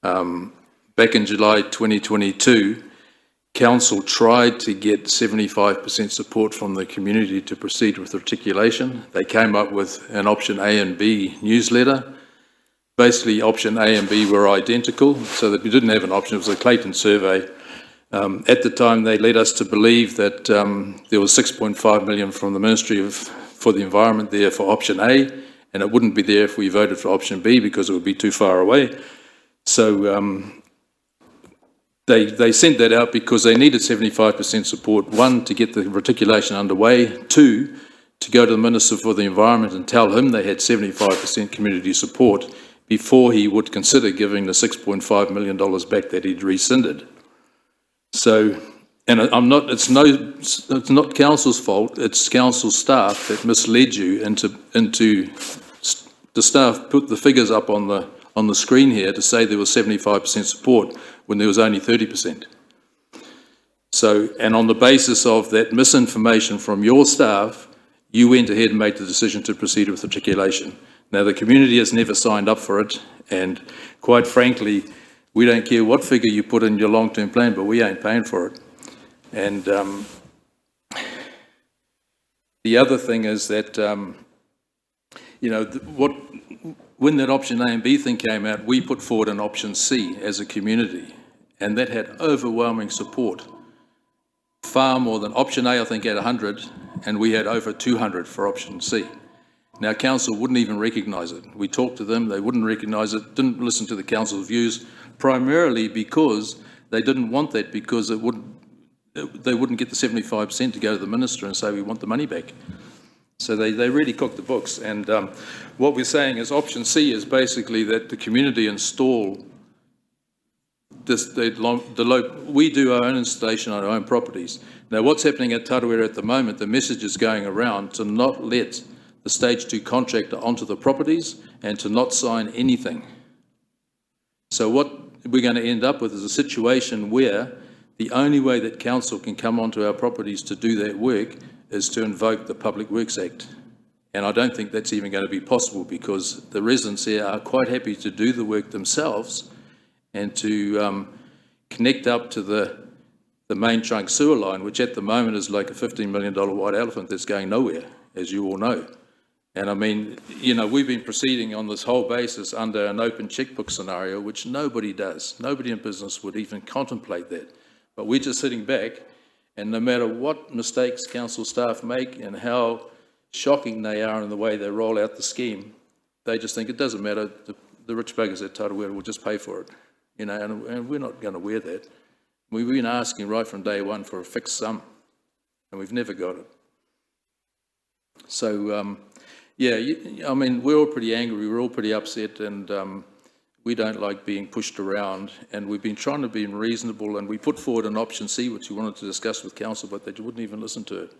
Back in July 2022, Council tried to get 75% support from the community to proceed with reticulation. They came up with an option A and B newsletter. Basically, option A and B were identical, so that we didn't have an option. It was a Clayton survey. At the time, they led us to believe that there was 6.5 million from the Ministry for the Environment there for option A, and it wouldn't be there if we voted for option B because it would be too far away. So they sent that out because they needed 75% support, one, to get the reticulation underway, two, to go to the Minister for the Environment and tell him they had 75% community support before he would consider giving the $6.5 million back that he'd rescinded. So, and it's not Council's fault, it's Council staff that misled you into the staff put the figures up on the screen here to say there was 75% support when there was only 30%. So, and on the basis of that misinformation from your staff, you went ahead and made the decision to proceed with reticulation. Now, the community has never signed up for it, and quite frankly, we don't care what figure you put in your long-term plan, but we ain't paying for it. And the other thing is that, you know, when that option A and B thing came out, we put forward an option C as a community, and that had overwhelming support. Far more than option A, I think, had 100, and we had over 200 for option C. Now, Council wouldn't even recognise it. We talked to them, they wouldn't recognise it, didn't listen to the Council's views, primarily because they didn't want that, because they wouldn't get the 75% to go to the Minister and say, we want the money back. So they really cooked the books. And what we're saying is option C is basically that the community install this, we do our own installation on our own properties. Now, what's happening at Tarawera at the moment, the message is going around to not let the Stage 2 contractor onto the properties and to not sign anything. So what we're going to end up with is a situation where the only way that Council can come onto our properties to do that work is to invoke the Public Works Act. And I don't think that's even going to be possible, because the residents here are quite happy to do the work themselves and to connect up to the main trunk sewer line, which at the moment is like a $15 million white elephant that's going nowhere, as you all know. And I mean, you know, we've been proceeding on this whole basis under an open checkbook scenario, which nobody does. Nobody in business would even contemplate that. But we're just sitting back, and no matter what mistakes Council staff make and how shocking they are in the way they roll out the scheme, they just think it doesn't matter. The rich buggers at Tarawera will just pay for it, you know, and we're not going to wear that. We've been asking right from day one for a fixed sum, and we've never got it. So, yeah, I mean, we're all pretty angry, we're all pretty upset, and we don't like being pushed around, and we've been trying to be reasonable, and we put forward an option C, which we wanted to discuss with Council, but they wouldn't even listen to it.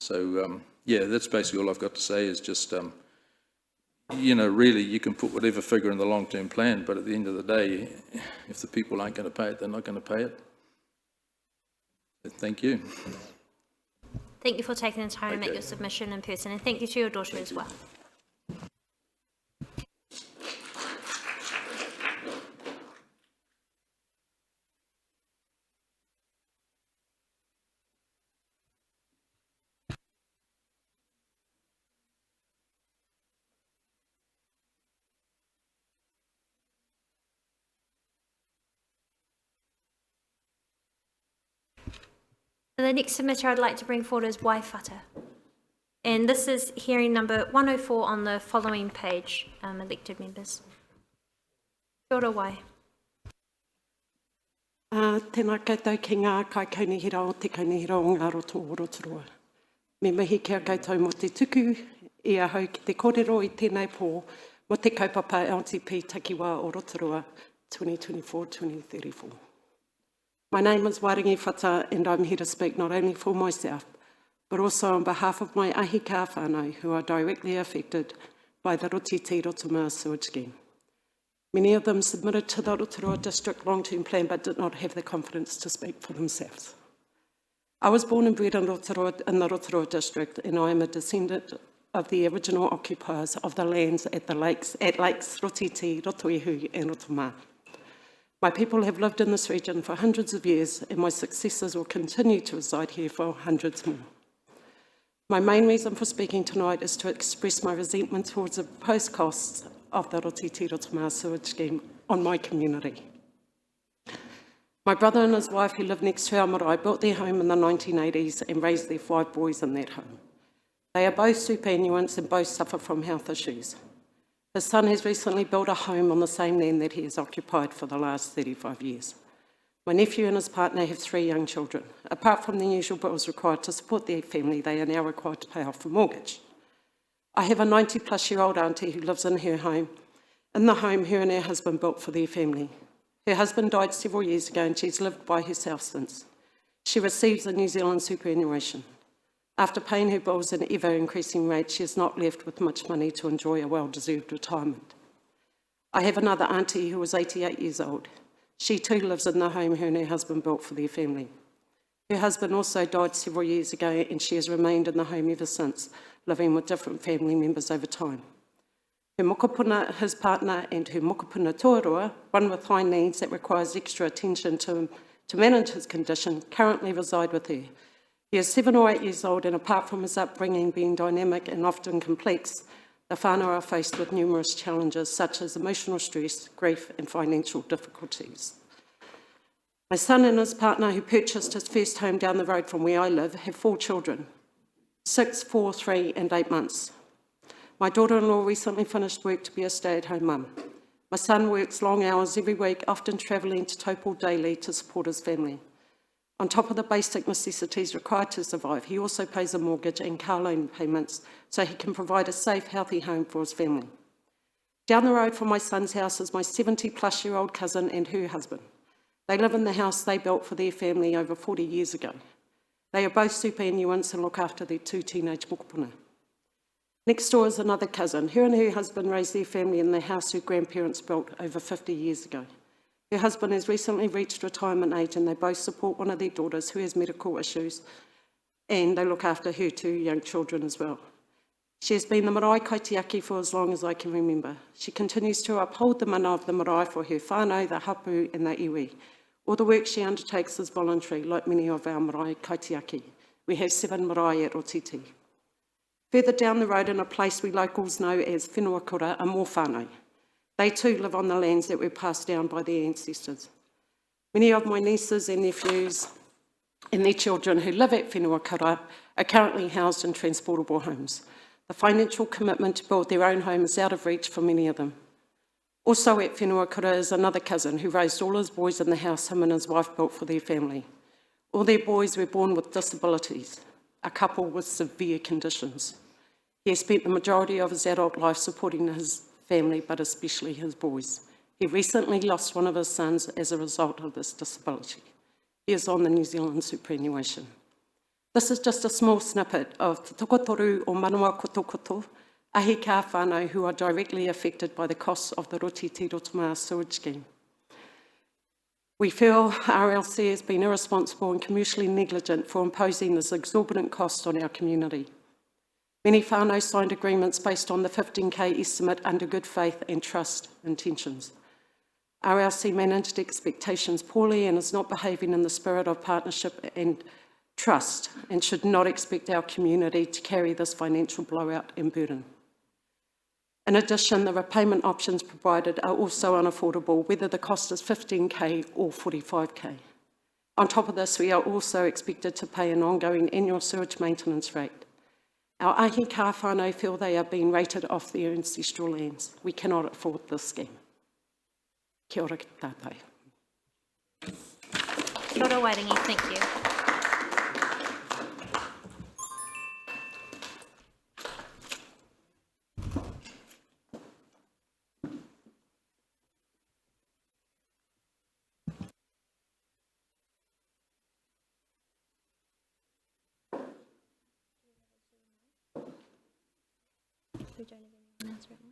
So, yeah, that's basically all I've got to say, is just, you know, really, you can put whatever figure in the long-term plan, but at the end of the day, if the people aren't going to pay it, they're not going to pay it. But thank you. Thank you for taking the time to make your submission in person, and thank you to your daughter as well. The next submitter I'd like to bring forward is Waifata. And this is hearing number 104 on the following page, elected members. Kia ora wai. Tēnā koutou ki ngā kai kaunihira o te kaunihira o ngā roto o Rotorua. Me mihi kia koutou mo te tuku, i ahau ki te kōrero i tēnei pō, mo te kaupapa LTP Takiwā o Rotorua 2024-2034. My name is Waringi Whata, and I'm here to speak not only for myself, but also on behalf of my ahi ka whānau who are directly affected by the Rotiti Rotorua sewage scheme. Many of them submitted to the Rotorua District Long-Term Plan but did not have the confidence to speak for themselves. I was born and bred in the Rotorua District, and I am a descendant of the original occupiers of the lands at Lakes Rotiti, Rotoihu and Rotomā. My people have lived in this region for hundreds of years, and my successors will continue to reside here for hundreds more. My main reason for speaking tonight is to express my resentment towards the proposed costs of the Rotiti Rotomā sewage scheme on my community. My brother and his wife, who live next to our marae, built their home in the 1980s and raised their 5 boys in that home. They are both superannuants and both suffer from health issues. His son has recently built a home on the same land that he has occupied for the last 35 years. My nephew and his partner have 3 young children. Apart from the usual bills required to support their family, they are now required to pay off the mortgage. I have a 90-plus-year-old auntie who lives in her home, in the home her and her husband built for their family. Her husband died several years ago and she's lived by herself since. She receives a New Zealand superannuation. After paying her bills at an ever-increasing rate, she is not left with much money to enjoy a well-deserved retirement. I have another auntie who is 88 years old. She too lives in the home her and her husband built for their family. Her husband also died several years ago and she has remained in the home ever since, living with different family members over time. Her mokopuna, his partner, and her mokopuna tōrua, one with high needs that requires extra attention to manage his condition, currently reside with her. He is 7 or 8 years old, and apart from his upbringing being dynamic and often complex, the whānau are faced with numerous challenges such as emotional stress, grief, and financial difficulties. My son and his partner, who purchased his first home down the road from where I live, have 4 children, 6, 4, 3, and 8 months. My daughter-in-law recently finished work to be a stay-at-home mum. My son works long hours every week, often travelling to Taupo daily to support his family. On top of the basic necessities required to survive, he also pays a mortgage and car loan payments so he can provide a safe, healthy home for his family. Down the road from my son's house is my 70-plus-year-old cousin and her husband. They live in the house they built for their family over 40 years ago. They are both superannuants and look after their 2 teenage mokopuna. Next door is another cousin. Her and her husband raised their family in the house her grandparents built over 50 years ago. Her husband has recently reached retirement age and they both support one of their daughters who has medical issues, and they look after her 2 young children as well. She has been the marae kaitiaki for as long as I can remember. She continues to uphold the mana of the marae for her whānau, the hapu and the iwi. All the work she undertakes is voluntary, like many of our marae kaitiaki. We have 7 marae at Rotiti. Further down the road in a place we locals know as Whenua Kura are more whānau. They too live on the lands that were passed down by their ancestors. Many of my nieces and nephews and their children who live at Whenua Kura are currently housed in transportable homes. The financial commitment to build their own home is out of reach for many of them. Also at Whenua Kura is another cousin who raised all his boys in the house him and his wife built for their family. All their boys were born with disabilities, a couple with severe conditions. He has spent the majority of his adult life supporting his family, but especially his boys. He recently lost one of his sons as a result of this disability. He is on the New Zealand superannuation. This is just a small snippet of Te Tokotoru o Manawa Kotokoto, ahi ka whānau who are directly affected by the costs of the Rotiti Rotomā sewage scheme. We feel RLC has been irresponsible and commercially negligent for imposing this exorbitant cost on our community. Many whānau signed agreements based on the 15K estimate under good faith and trust intentions. RLC managed expectations poorly and is not behaving in the spirit of partnership and trust, and should not expect our community to carry this financial blowout and burden. In addition, the repayment options provided are also unaffordable, whether the cost is 15K or 45K. On top of this, we are also expected to pay an ongoing annual sewage maintenance rate. Our ahi ka whānau feel they are being rated off their ancestral lands. We cannot afford this scheme. Kia ora ki tātou. Kia ora Wairangi, thank you. We don't have anyone else right now.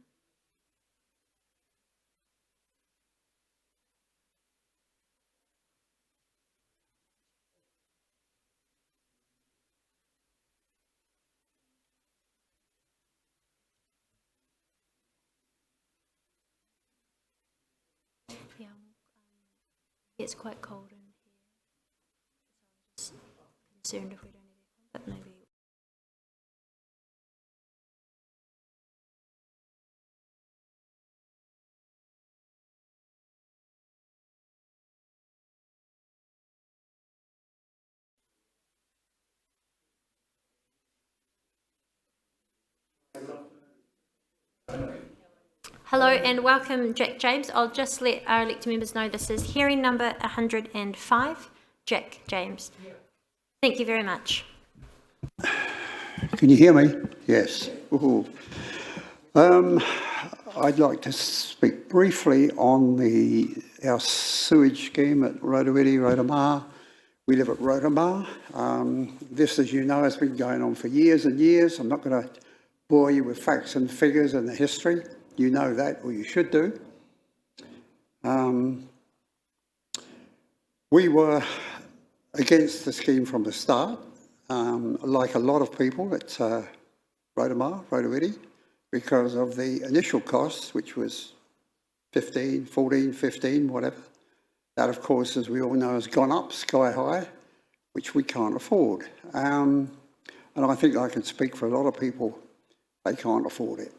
Yeah, it's quite cold in here. So I'm just concerned if we don't have aircon, but maybe. Hello and welcome, Jack James. I'll just let our elected members know this is hearing number 105. Jack James. Thank you very much. Can you hear me? Yes. I'd like to speak briefly on our sewage scheme at Rotorua. We live at Rotorua. This, as you know, has been going on for years and years. I'm not going to bore you with facts and figures and the history. You know that, or you should do. We were against the scheme from the start, like a lot of people at Rotorua, because of the initial costs, which was 15, whatever. That, of course, as we all know, has gone up sky high, which we can't afford. And I think I can speak for a lot of people, they can't afford it.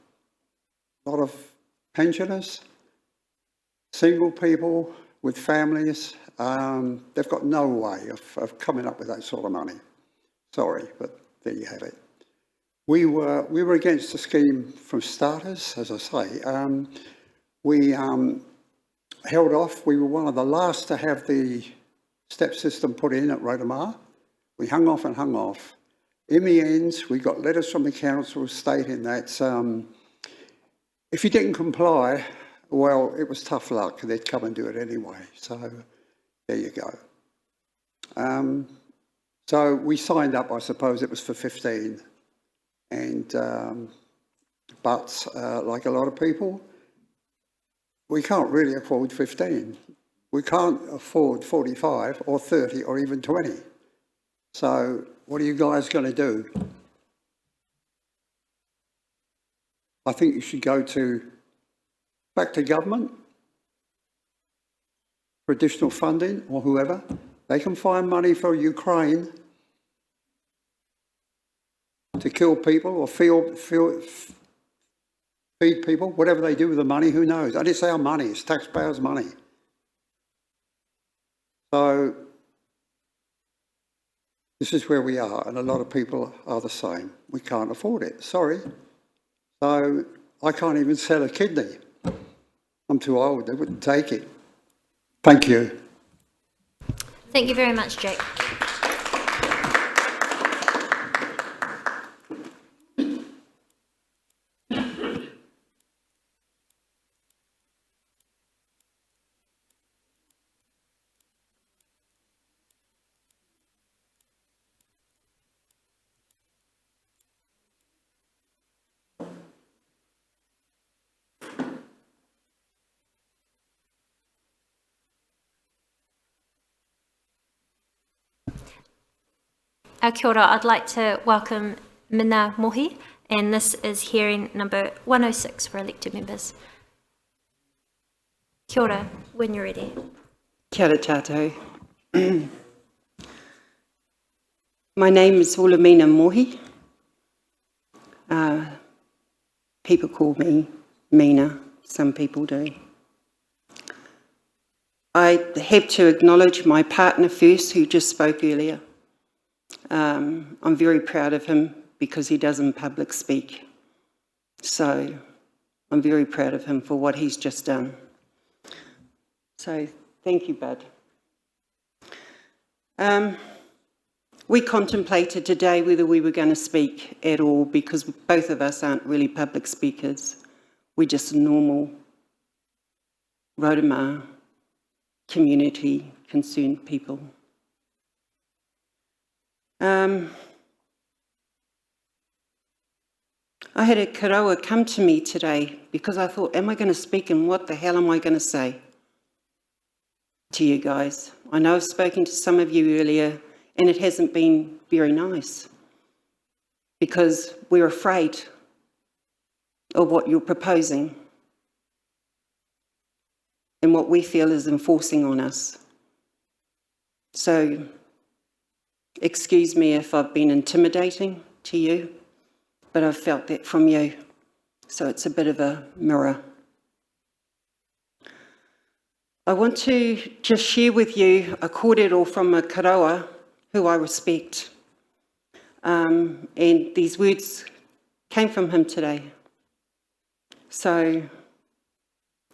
A lot of pensioners, single people with families, they've got no way of coming up with that sort of money. Sorry, but there you have it. We were against the scheme from starters, as I say. We held off. We were one of the last to have the step system put in at Rotorua. We hung off and hung off. In the end, we got letters from the council stating that if you didn't comply, well, it was tough luck. They'd come and do it anyway. So there you go. So we signed up, I suppose it was for 15. And, but like a lot of people, we can't really afford 15. We can't afford 45 or 30 or even 20. So what are you guys going to do? I think you should go back to government for additional funding or whoever. They can find money for Ukraine to kill people or feed people, whatever they do with the money, who knows? And it's our money, it's taxpayers' money. So this is where we are, and a lot of people are the same. We can't afford it, sorry. So I can't even sell a kidney. I'm too old, they wouldn't take it. Thank you. Thank you very much, Jack. Kia ora, I'd like to welcome Mina Mohi, and this is hearing number 106 for elected members. Kia ora, when you're ready. Kia ora tātou. My name is Olamina Mohi. People call me Mina, some people do. I have to acknowledge my partner first, who just spoke earlier. I'm very proud of him because he doesn't public speak. So I'm very proud of him for what he's just done. So thank you, Bud. We contemplated today whether we were going to speak at all because both of us aren't really public speakers. We're just normal Rotorua community concerned people. I had a karaua come to me today because I thought, am I going to speak and what the hell am I going to say to you guys? I know I've spoken to some of you earlier and it hasn't been very nice because we're afraid of what you're proposing and what we feel is enforcing on us. So, excuse me if I've been intimidating to you, but I've felt that from you. So it's a bit of a mirror. I want to just share with you a kōrero from a karaua who I respect. And these words came from him today. So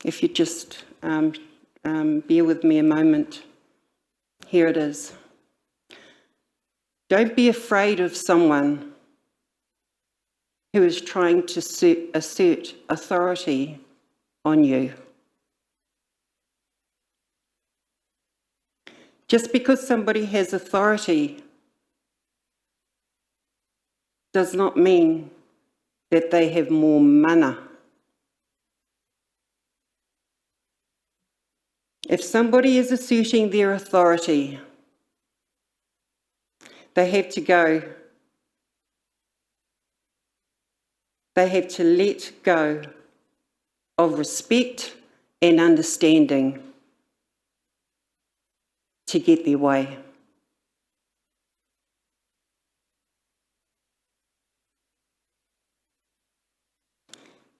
if you just bear with me a moment, here it is. Don't be afraid of someone who is trying to assert authority on you. Just because somebody has authority does not mean that they have more mana. If somebody is asserting their authority, they have to go. They have to let go of respect and understanding to get their way.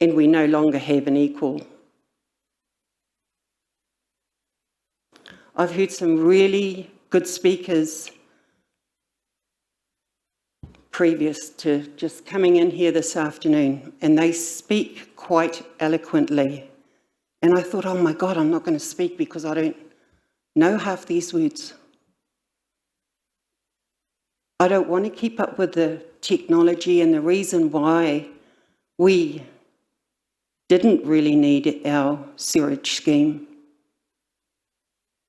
And we no longer have an equal. I've heard some really good speakers previous to just coming in here this afternoon, and they speak quite eloquently. And I thought, oh my God, I'm not going to speak because I don't know half these words. I don't want to keep up with the technology, and the reason why we didn't really need our sewerage scheme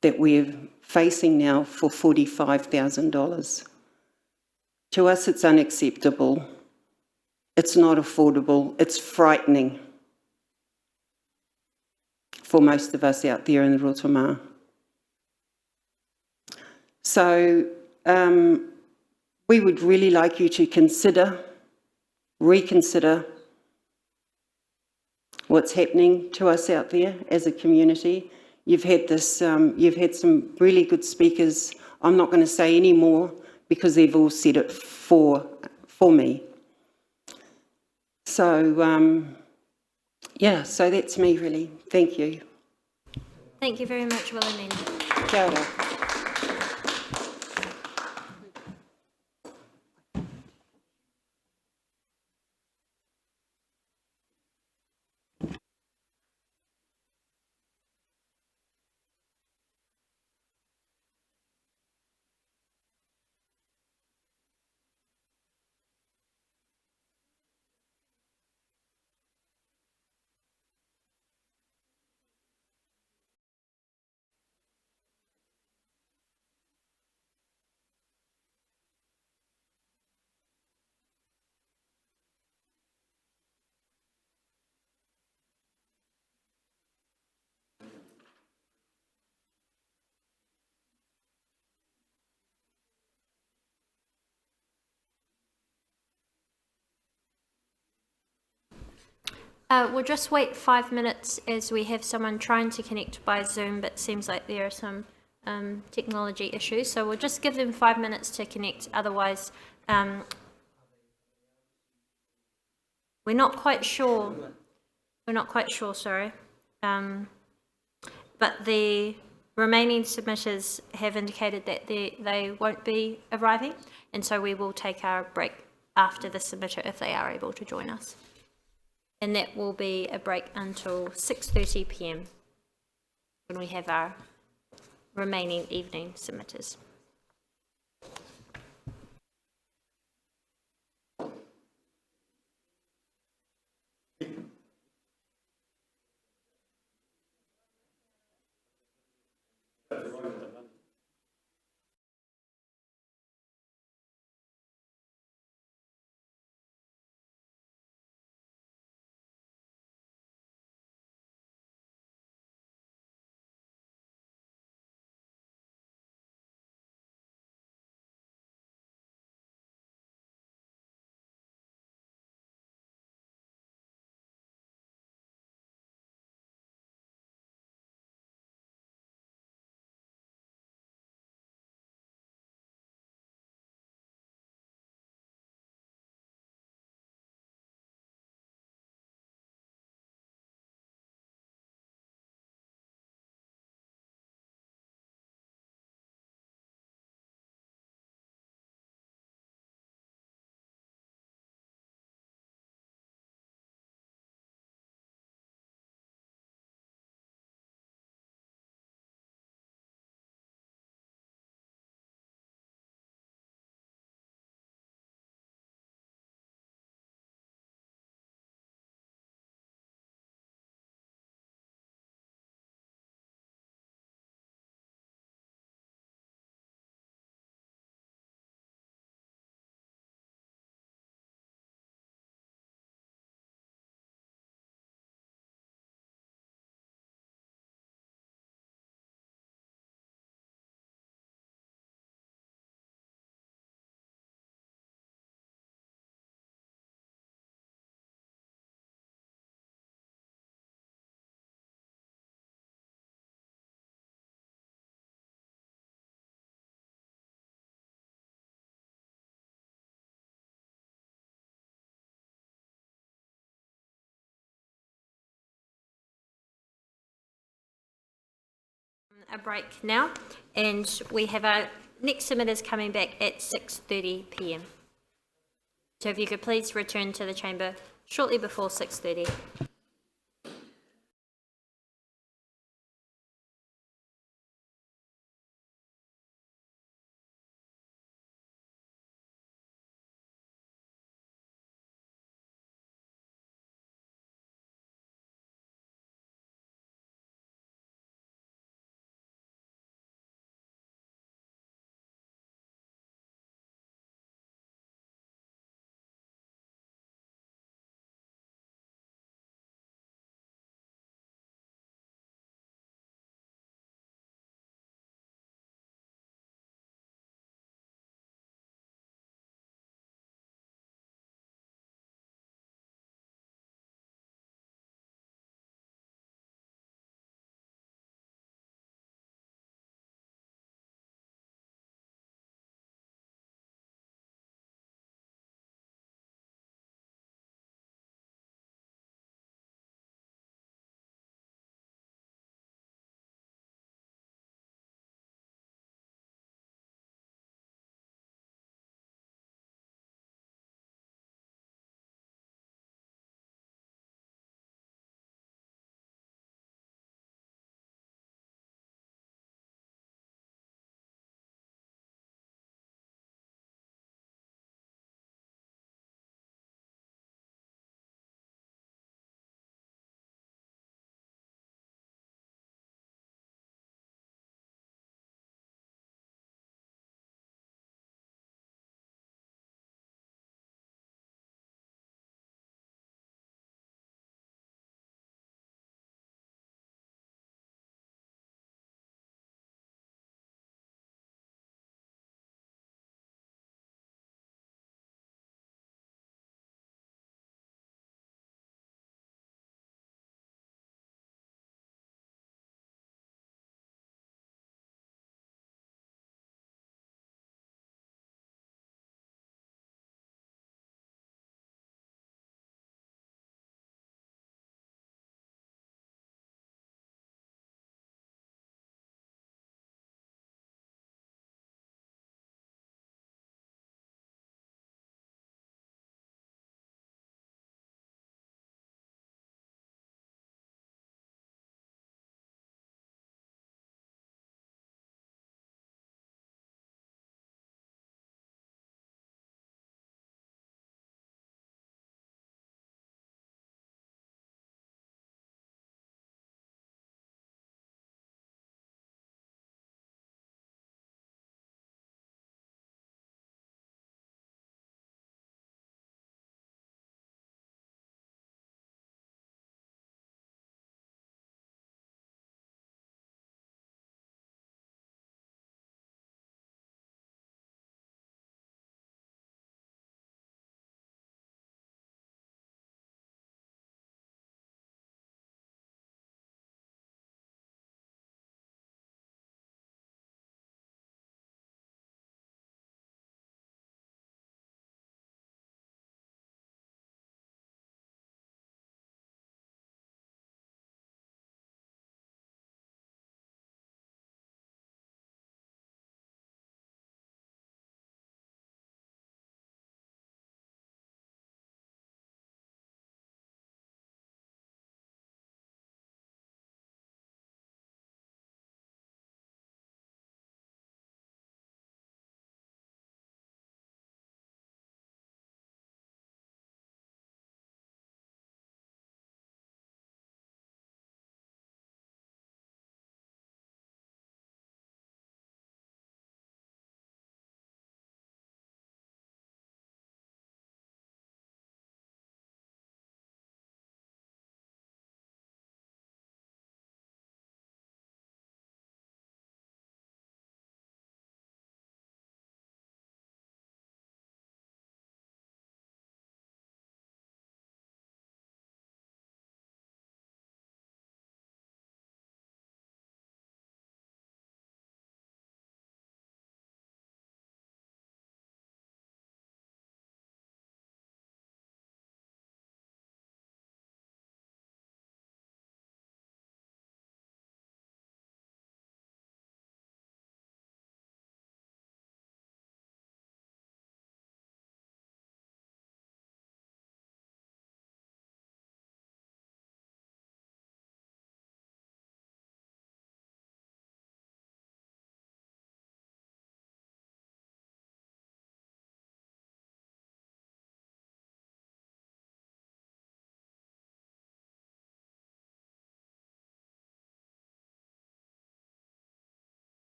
that we're facing now for $45,000. To us, it's unacceptable. It's not affordable. It's frightening for most of us out there in the Rotorua. So we would really like you to reconsider what's happening to us out there as a community. You've had some really good speakers. I'm not going to say any more because they've all said it for me. So, yeah, so that's me really. Thank you. Thank you very much, Wilhelmina. Kia ora. We'll just wait 5 minutes as we have someone trying to connect by Zoom, but it seems like there are some technology issues. So we'll just give them 5 minutes to connect. Otherwise, we're not quite sure. We're not quite sure, sorry. But the remaining submitters have indicated that they won't be arriving, and so we will take our break after the submitter if they are able to join us. And that will be a break until 6:30 p.m. when we have our remaining evening submitters. A break now, and we have our next submitters coming back at 6:30 p.m. So if you could please return to the chamber shortly before 6:30.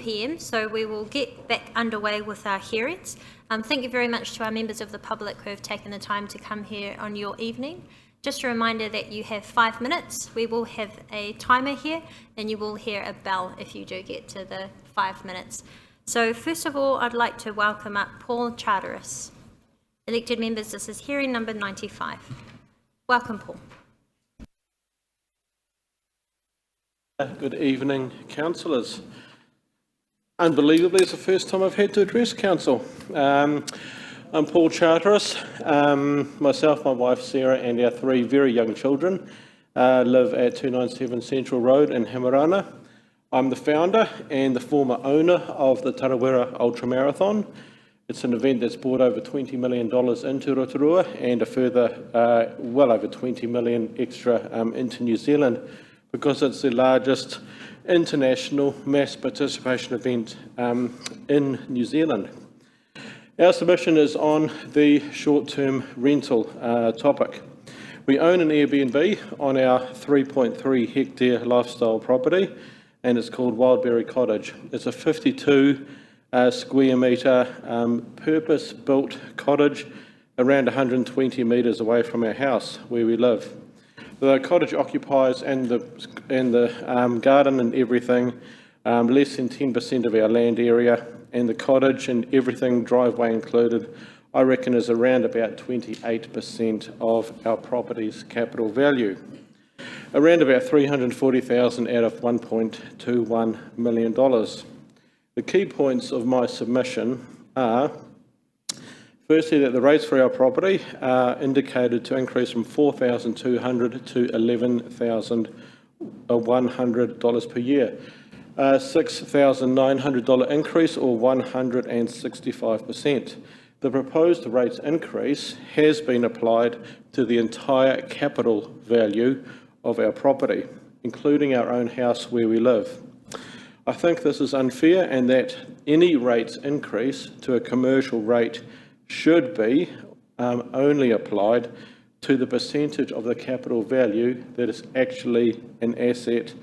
p.m, so we will get back underway with our hearings. Thank you very much to our members of the public who have taken the time to come here on your evening. Just a reminder that you have 5 minutes. We will have a timer here, and you will hear a bell if you do get to the 5 minutes. So first of all, I'd like to welcome up Paul Charteris. Elected members, this is hearing number 95. Welcome, Paul. Good evening, councillors. Unbelievably, it's the first time I've had to address council. I'm Paul Charteris. Myself, my wife Sarah, and our 3 very young children live at 297 Central Road in Hamarana. I'm the founder and the former owner of the Tarawera Ultramarathon. It's an event that's brought over $20 million into Rotorua and a further well over 20 million extra into New Zealand, because it's the largest international mass participation event in New Zealand. Our submission is on the short-term rental topic. We own an Airbnb on our 3.3 hectare lifestyle property, and it's called Wildberry Cottage. It's a 52 square metre purpose-built cottage around 120 metres away from our house where we live. The cottage occupies, and the garden and everything, less than 10% of our land area, and the cottage and everything, driveway included, I reckon is around about 28% of our property's capital value. Around about $340,000 out of $1.21 million. The key points of my submission are, firstly, that the rates for our property are indicated to increase from $4,200 to $11,100 per year. $6,900 increase, or 165%. The proposed rates increase has been applied to the entire capital value of our property, including our own house where we live. I think this is unfair, and that any rates increase to a commercial rate should be only applied to the percentage of the capital value that is actually an asset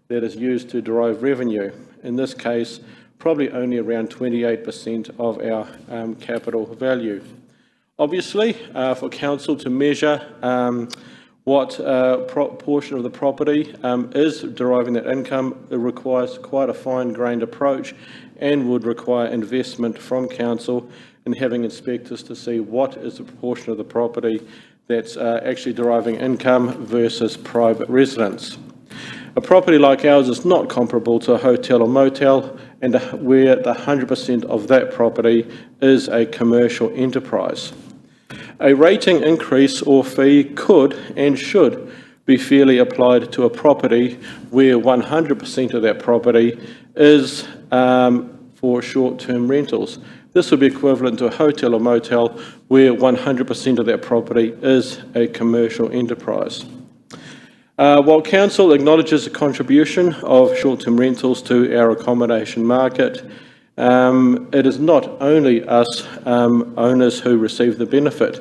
that is used to derive revenue. In this case, probably only around 28% of our capital value. Obviously, for council to measure what portion of the property is deriving that income, it requires quite a fine-grained approach and would require investment from council in having inspectors to see what is the proportion of the property that's actually deriving income versus private residence. A property like ours is not comparable to a hotel or motel, and where the 100% of that property is a commercial enterprise. A rating increase or fee could and should be fairly applied to a property where 100% of that property is for short-term rentals. This would be equivalent to a hotel or motel where 100% of that property is a commercial enterprise. While council acknowledges the contribution of short-term rentals to our accommodation market, it is not only us owners who receive the benefit.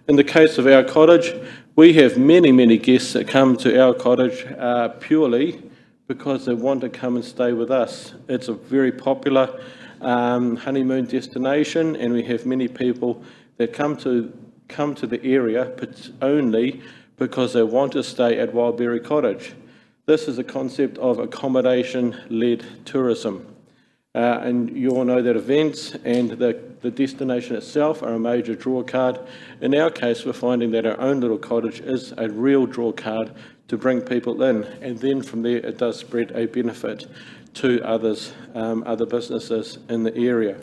In the case of our cottage, we have many guests that come to our cottage purely because they want to come and stay with us. It's a very popular honeymoon destination, and we have many people that come to the area only because they want to stay at Wildberry Cottage. This is a concept of accommodation-led tourism. And you all know that events and the destination itself are a major draw card. In our case, we're finding that our own little cottage is a real draw card to bring people in, and then from there it does spread a benefit to others, other businesses in the area.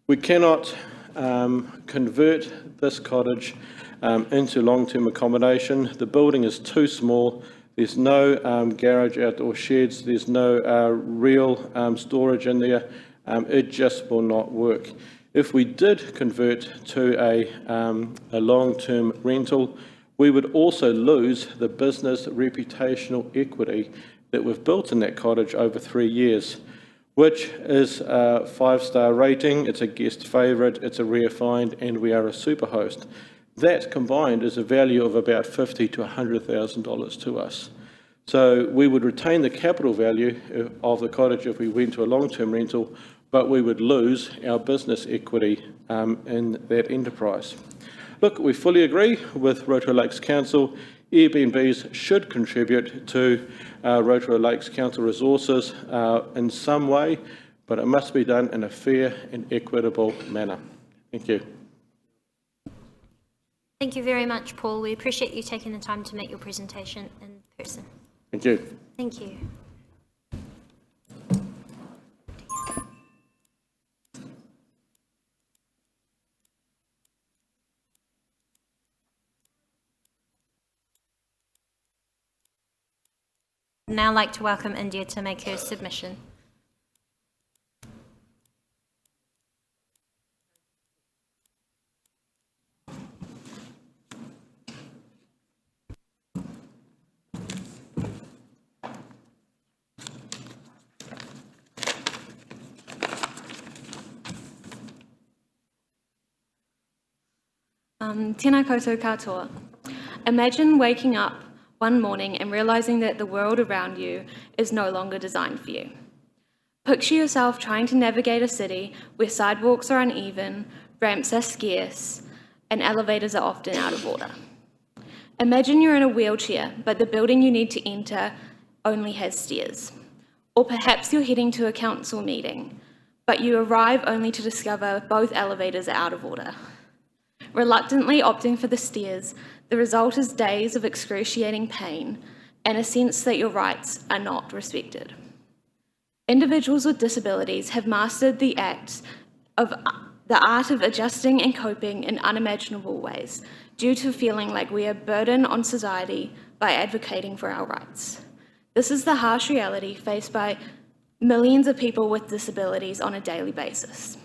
We cannot convert this cottage into long-term accommodation. The building is too small. There's no garage outdoor sheds. There's no real storage in there. It just will not work. If we did convert to a long-term rental, we would also lose the business reputational equity that we've built in that cottage over 3 years, which is a 5-star rating. It's a guest favourite, it's a rare find, and we are a super host. That combined is a value of about $50,000 to $100,000 to us. So we would retain the capital value of the cottage if we went to a long-term rental, but we would lose our business equity in that enterprise. Look, we fully agree with Rotorua Lakes Council. Airbnbs should contribute to Rotorua Lakes Council resources in some way, but it must be done in a fair and equitable manner. Thank you. Thank you very much, Paul. We appreciate you taking the time to make your presentation in person. Thank you. Thank you. I'd now like to welcome India to make her submission. Tēnā koutou katoa. Imagine waking up one morning and realising that the world around you is no longer designed for you. Picture yourself trying to navigate a city where sidewalks are uneven, ramps are scarce, and elevators are often out of order. Imagine you're in a wheelchair, but the building you need to enter only has stairs. Or perhaps you're heading to a council meeting, but you arrive only to discover both elevators are out of order. Reluctantly opting for the stairs, the result is days of excruciating pain and a sense that your rights are not respected. Individuals with disabilities have mastered the art of adjusting and coping in unimaginable ways due to feeling like we are burdened on society by advocating for our rights. This is the harsh reality faced by millions of people with disabilities on a daily basis.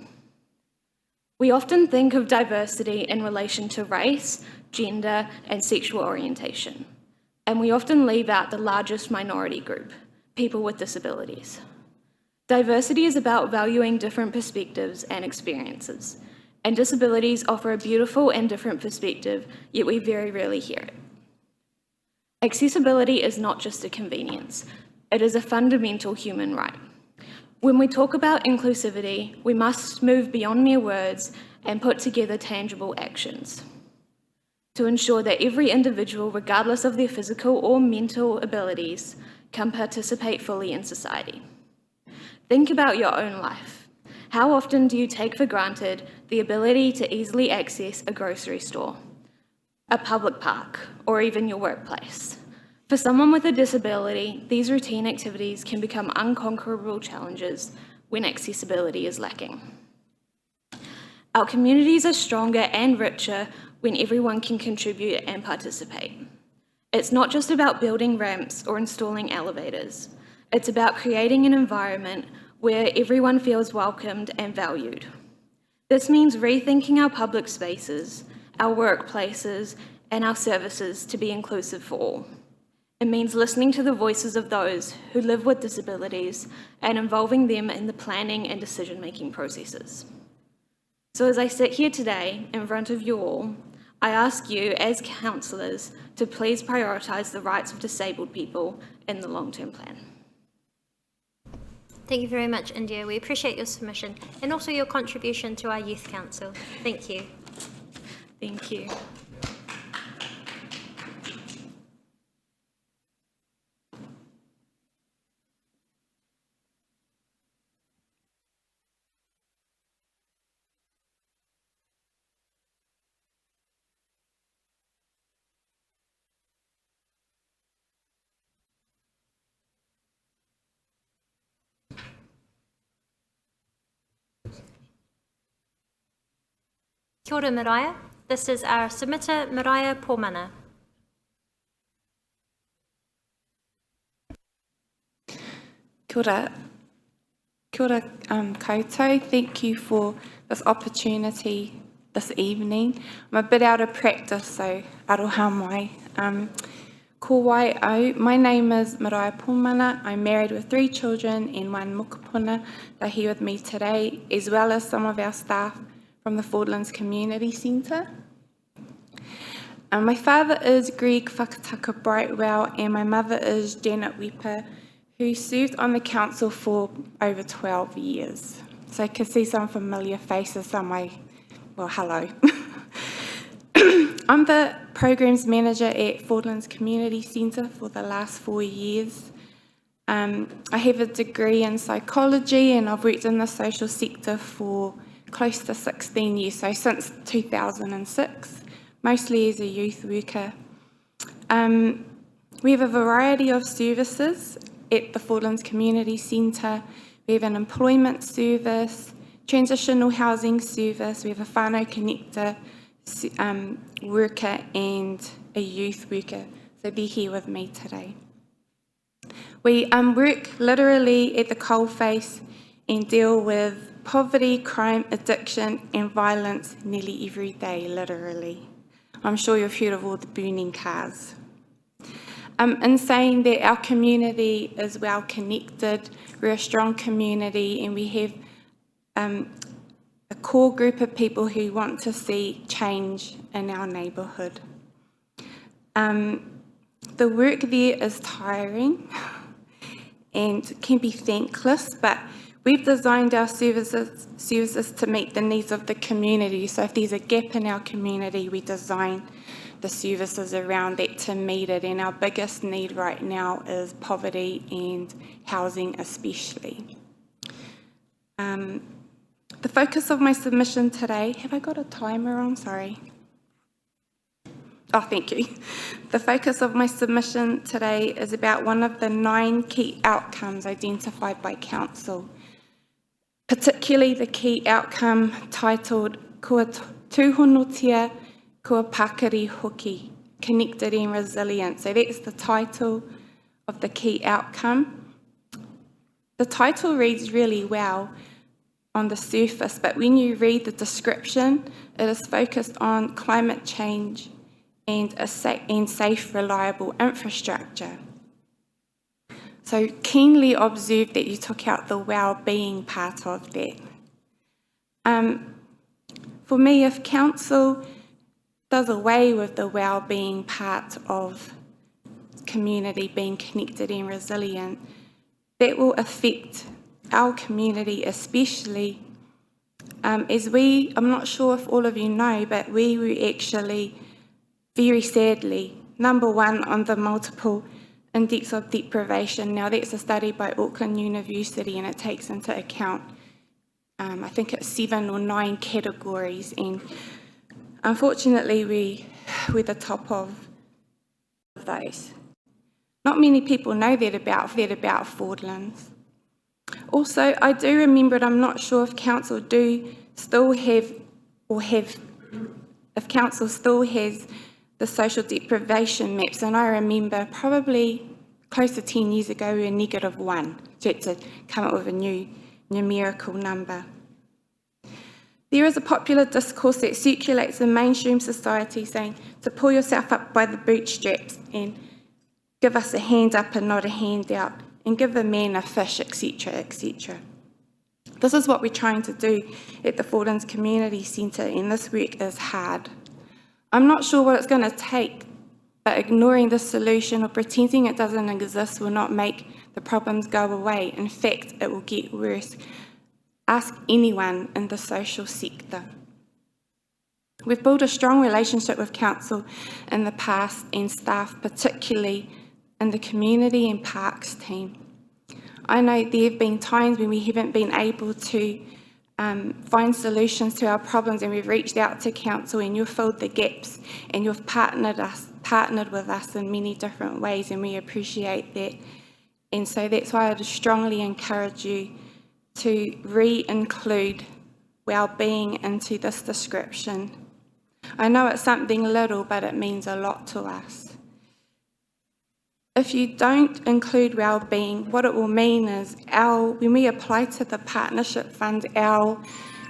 We often think of diversity in relation to race, gender, and sexual orientation, and we often leave out the largest minority group, people with disabilities. Diversity is about valuing different perspectives and experiences, and disabilities offer a beautiful and different perspective, yet we very rarely hear it. Accessibility is not just a convenience, it is a fundamental human right. When we talk about inclusivity, we must move beyond mere words and put together tangible actions to ensure that every individual, regardless of their physical or mental abilities, can participate fully in society. Think about your own life. How often do you take for granted the ability to easily access a grocery store, a public park, or even your workplace? For someone with a disability, these routine activities can become unconquerable challenges when accessibility is lacking. Our communities are stronger and richer when everyone can contribute and participate. It's not just about building ramps or installing elevators. It's about creating an environment where everyone feels welcomed and valued. This means rethinking our public spaces, our workplaces, and our services to be inclusive for all. It means listening to the voices of those who live with disabilities and involving them in the planning and decision-making processes. So as I sit here today in front of you all, I ask you as councillors to please prioritise the rights of disabled people in the long-term plan. Thank you very much, India. We appreciate your submission and also your contribution to our Youth Council. Thank you. Thank you. Kia ora, Mariah. This is our submitter, Mariah Pormana. Kia ora. Kia ora koutou. Thank you for this opportunity this evening. I'm a bit out of practice, so aroha mai. Ko wai au. My name is Mariah Pormana. I'm married with 3 children and 1 mokopuna. They're here with me today, as well as some of our staff from the Fordlands Community Centre. My father is Greg Whakataka Brightwell and my mother is Janet Weeper, who served on the council for over 12 years. So I can see some familiar faces, some well, hello. I'm the Programs Manager at Fordlands Community Centre for the last 4 years. I have a degree in psychology and I've worked in the social sector for close to 16 years, so since 2006, mostly as a youth worker. We have a variety of services at the Fordlands Community Centre. We have an employment service, transitional housing service, we have a whānau connector worker and a youth worker. So they're here with me today. We work literally at the coalface and deal with poverty, crime, addiction and violence nearly every day, literally. I'm sure you've heard of all the burning cars. In saying that our community is well connected, we're a strong community and we have a core group of people who want to see change in our neighbourhood. The work there is tiring and can be thankless, but we've designed our services to meet the needs of the community. So if there's a gap in our community, we design the services around that to meet it. And our biggest need right now is poverty and housing especially. The focus of my submission today, have I got a timer on? Sorry. Oh, thank you. The focus of my submission today is about one of the 9 key outcomes identified by Council, particularly the key outcome titled Kua Tūhonotia Kua Pakari Hoki, Connected and Resilient. So that's the title of the key outcome. The title reads really well on the surface, but when you read the description, it is focused on climate change and safe, reliable infrastructure. So keenly observe that you took out the well-being part of that. For me, if Council does away with the well-being part of community being connected and resilient, that will affect our community especially, as I'm not sure if all of you know, but we were actually, very sadly, #1 on the multiple index of deprivation. Now that's a study by Auckland University and it takes into account, I think it's 7 or 9 categories, and unfortunately we're the top of those. Not many people know that about Fordlands. Also, I do remember, I'm not sure if Council if Council still has the social deprivation maps, and I remember probably close to 10 years ago we were -1, so had to come up with a new numerical number. There is a popular discourse that circulates in mainstream society saying to pull yourself up by the bootstraps and give us a hand up and not a handout, and give a man a fish, etc., etc. This is what we're trying to do at the Fordlands Community Centre, and this work is hard. I'm not sure what it's going to take, but ignoring the solution or pretending it doesn't exist will not make the problems go away. In fact, it will get worse. Ask anyone in the social sector. We've built a strong relationship with Council in the past and staff, particularly in the community and parks team. I know there have been times when we haven't been able to find solutions to our problems, and we've reached out to Council and you've filled the gaps and you've partnered with us in many different ways, and we appreciate that. And so that's why I would strongly encourage you to re-include well-being into this description. I know it's something little, but it means a lot to us. If you don't include well-being, what it will mean is when we apply to the partnership fund,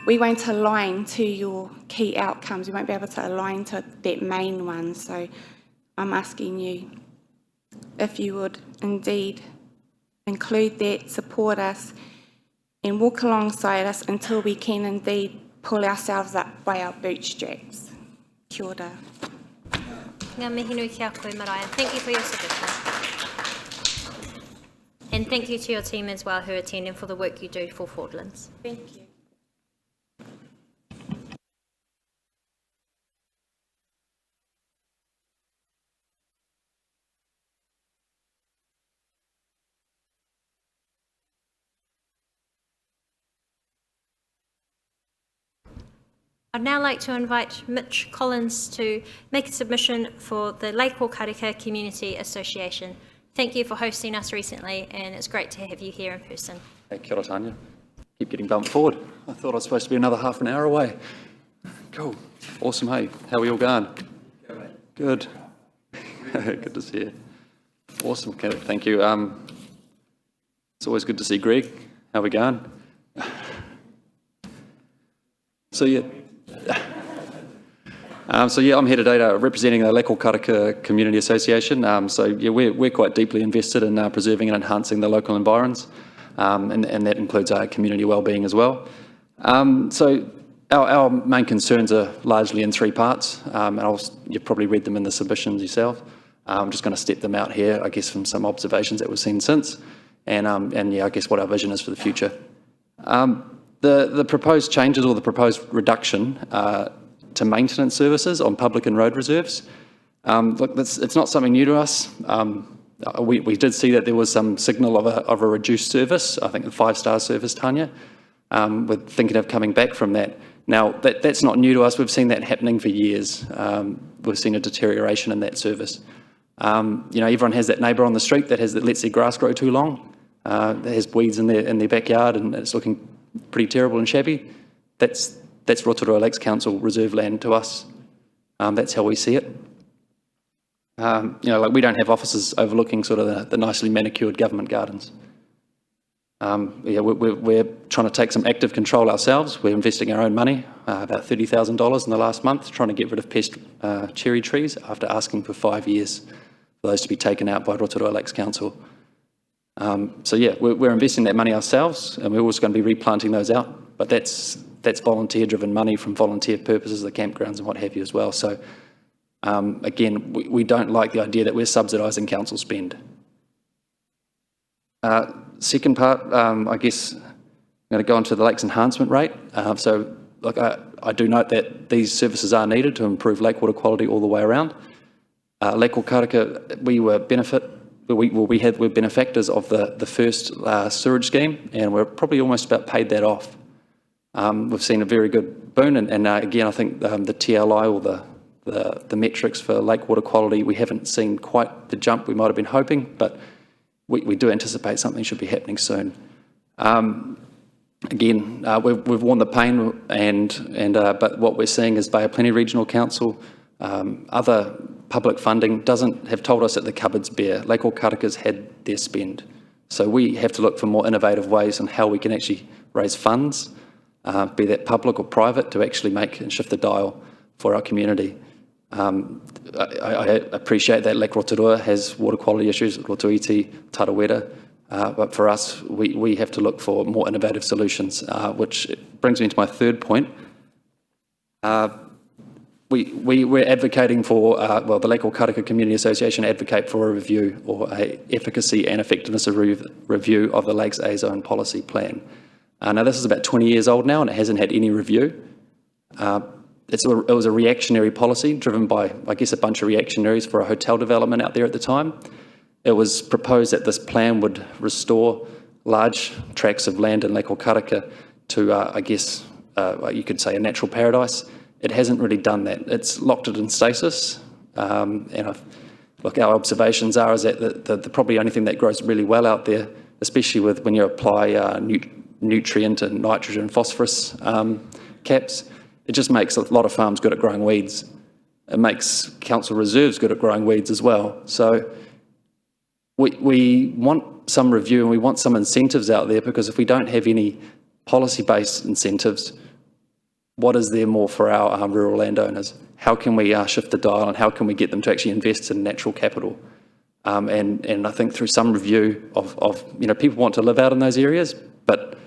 we won't align to your key outcomes. We won't be able to align to that main one. So I'm asking you if you would indeed include that, support us, and walk alongside us until we can indeed pull ourselves up by our bootstraps. Kia ora. Ngā mihi nui ki a koe marae, and thank you for your submission. And thank you to your team as well who are attending for the work you do for Fordlands. Thank you. I'd now like to invite Mitch Collins to make a submission for the Lake Okarika Community Association. Thank you for hosting us recently, and it's great to have you here in person. Hey, kia ora, Tanya. Keep getting bumped forward. I thought I was supposed to be another half an hour away. Cool. Awesome, hey. How are we all going? Good. Good to see you. Awesome, okay, thank you. It's always good to see Greg. How are we going? So yeah, I'm here today representing the Lake Okarika Community Association. We're quite deeply invested in preserving and enhancing the local environs, and that includes our community wellbeing as well. Our main concerns are largely in three parts, and you've probably read them in the submissions yourself. I'm just going to step them out here, I guess, from some observations that we've seen since, and I guess what our vision is for the future. The proposed changes or the proposed reduction to maintenance services on public and road reserves, look, it's not something new to us. We did see that there was some signal of a reduced service, I think the 5-star service, Tanya. We're thinking of coming back from that. Now, that's not new to us. We've seen that happening for years. We've seen a deterioration in that service. Everyone has that neighbour on the street that lets their grass grow too long, that has weeds in their backyard and it's looking pretty terrible and shabby. That's Rotorua Lakes Council reserve land to us. That's how we see it. We don't have offices overlooking sort of the nicely manicured government gardens. We're trying to take some active control ourselves. We're investing our own money, about $30,000 in the last month, trying to get rid of pest cherry trees after asking for 5 years for those to be taken out by Rotorua Lakes Council. We're investing that money ourselves, and we're also going to be replanting those out. But that's volunteer-driven money from volunteer purposes, the campgrounds and what have you as well. So again, we don't like the idea that we're subsidising council spend. Second part, I guess I'm going to go on to the lakes enhancement rate. I do note that these services are needed to improve lake water quality all the way around. Lake Okarika, we're benefactors of the first sewerage scheme, and we're probably almost about paid that off. We've seen a very good boon, and again, I think the TLI or the metrics for lake water quality, we haven't seen quite the jump we might have been hoping, but we do anticipate something should be happening soon. Again, we've worn the pain, but what we're seeing is Bay of Plenty Regional Council, other public funding have told us that the cupboard's bare. Lake Okarika's had their spend. So we have to look for more innovative ways on how we can actually raise funds, be that public or private, to actually make and shift the dial for our community. I appreciate that Lake Rotorua has water quality issues, Rotoiti, Tarawera, but for us, we have to look for more innovative solutions, which brings me to my third point. We're advocating for, the Lake Okarika Community Association advocate for a review or a efficacy and effectiveness review of the Lakes A-Zone policy plan. Now this is about 20 years old now and it hasn't had any review. It was a reactionary policy driven by, I guess, a bunch of reactionaries for a hotel development out there at the time. It was proposed that this plan would restore large tracts of land in Lake Okarika to, you could say, a natural paradise. It hasn't really done that. It's locked it in stasis. Our observations are is that the probably only thing that grows really well out there, especially when you apply nutrient and nitrogen and phosphorus caps, it just makes a lot of farms good at growing weeds. It makes council reserves good at growing weeds as well. So we want some review and we want some incentives out there, because if we don't have any policy-based incentives, what is there more for our rural landowners? How can we shift the dial, and how can we get them to actually invest in natural capital? And I think through some review of people want to live out in those areas, but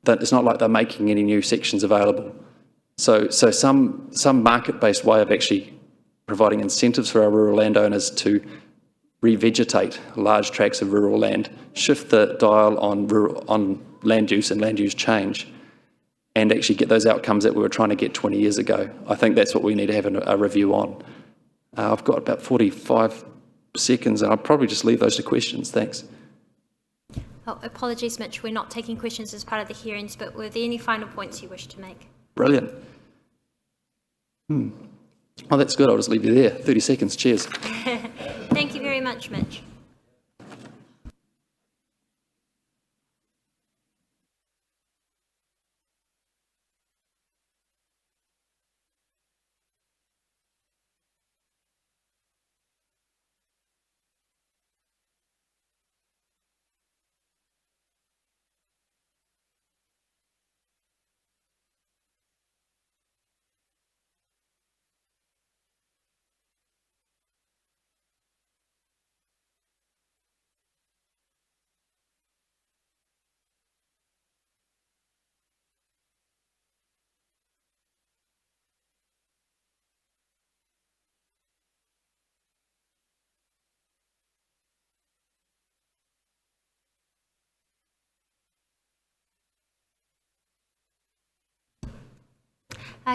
it's not like they're making any new sections available. So some market-based way of actually providing incentives for our rural landowners to revegetate large tracts of rural land, shift the dial on land use and land use change, and actually get those outcomes that we were trying to get 20 years ago. I think that's what we need to have a review on. I've got about 45 seconds, and I'll probably just leave those to questions. Thanks. Oh, apologies, Mitch, we're not taking questions as part of the hearings, but were there any final points you wish to make? Brilliant. Oh, that's good. I'll just leave you there. 30 seconds. Cheers. Thank you very much, Mitch.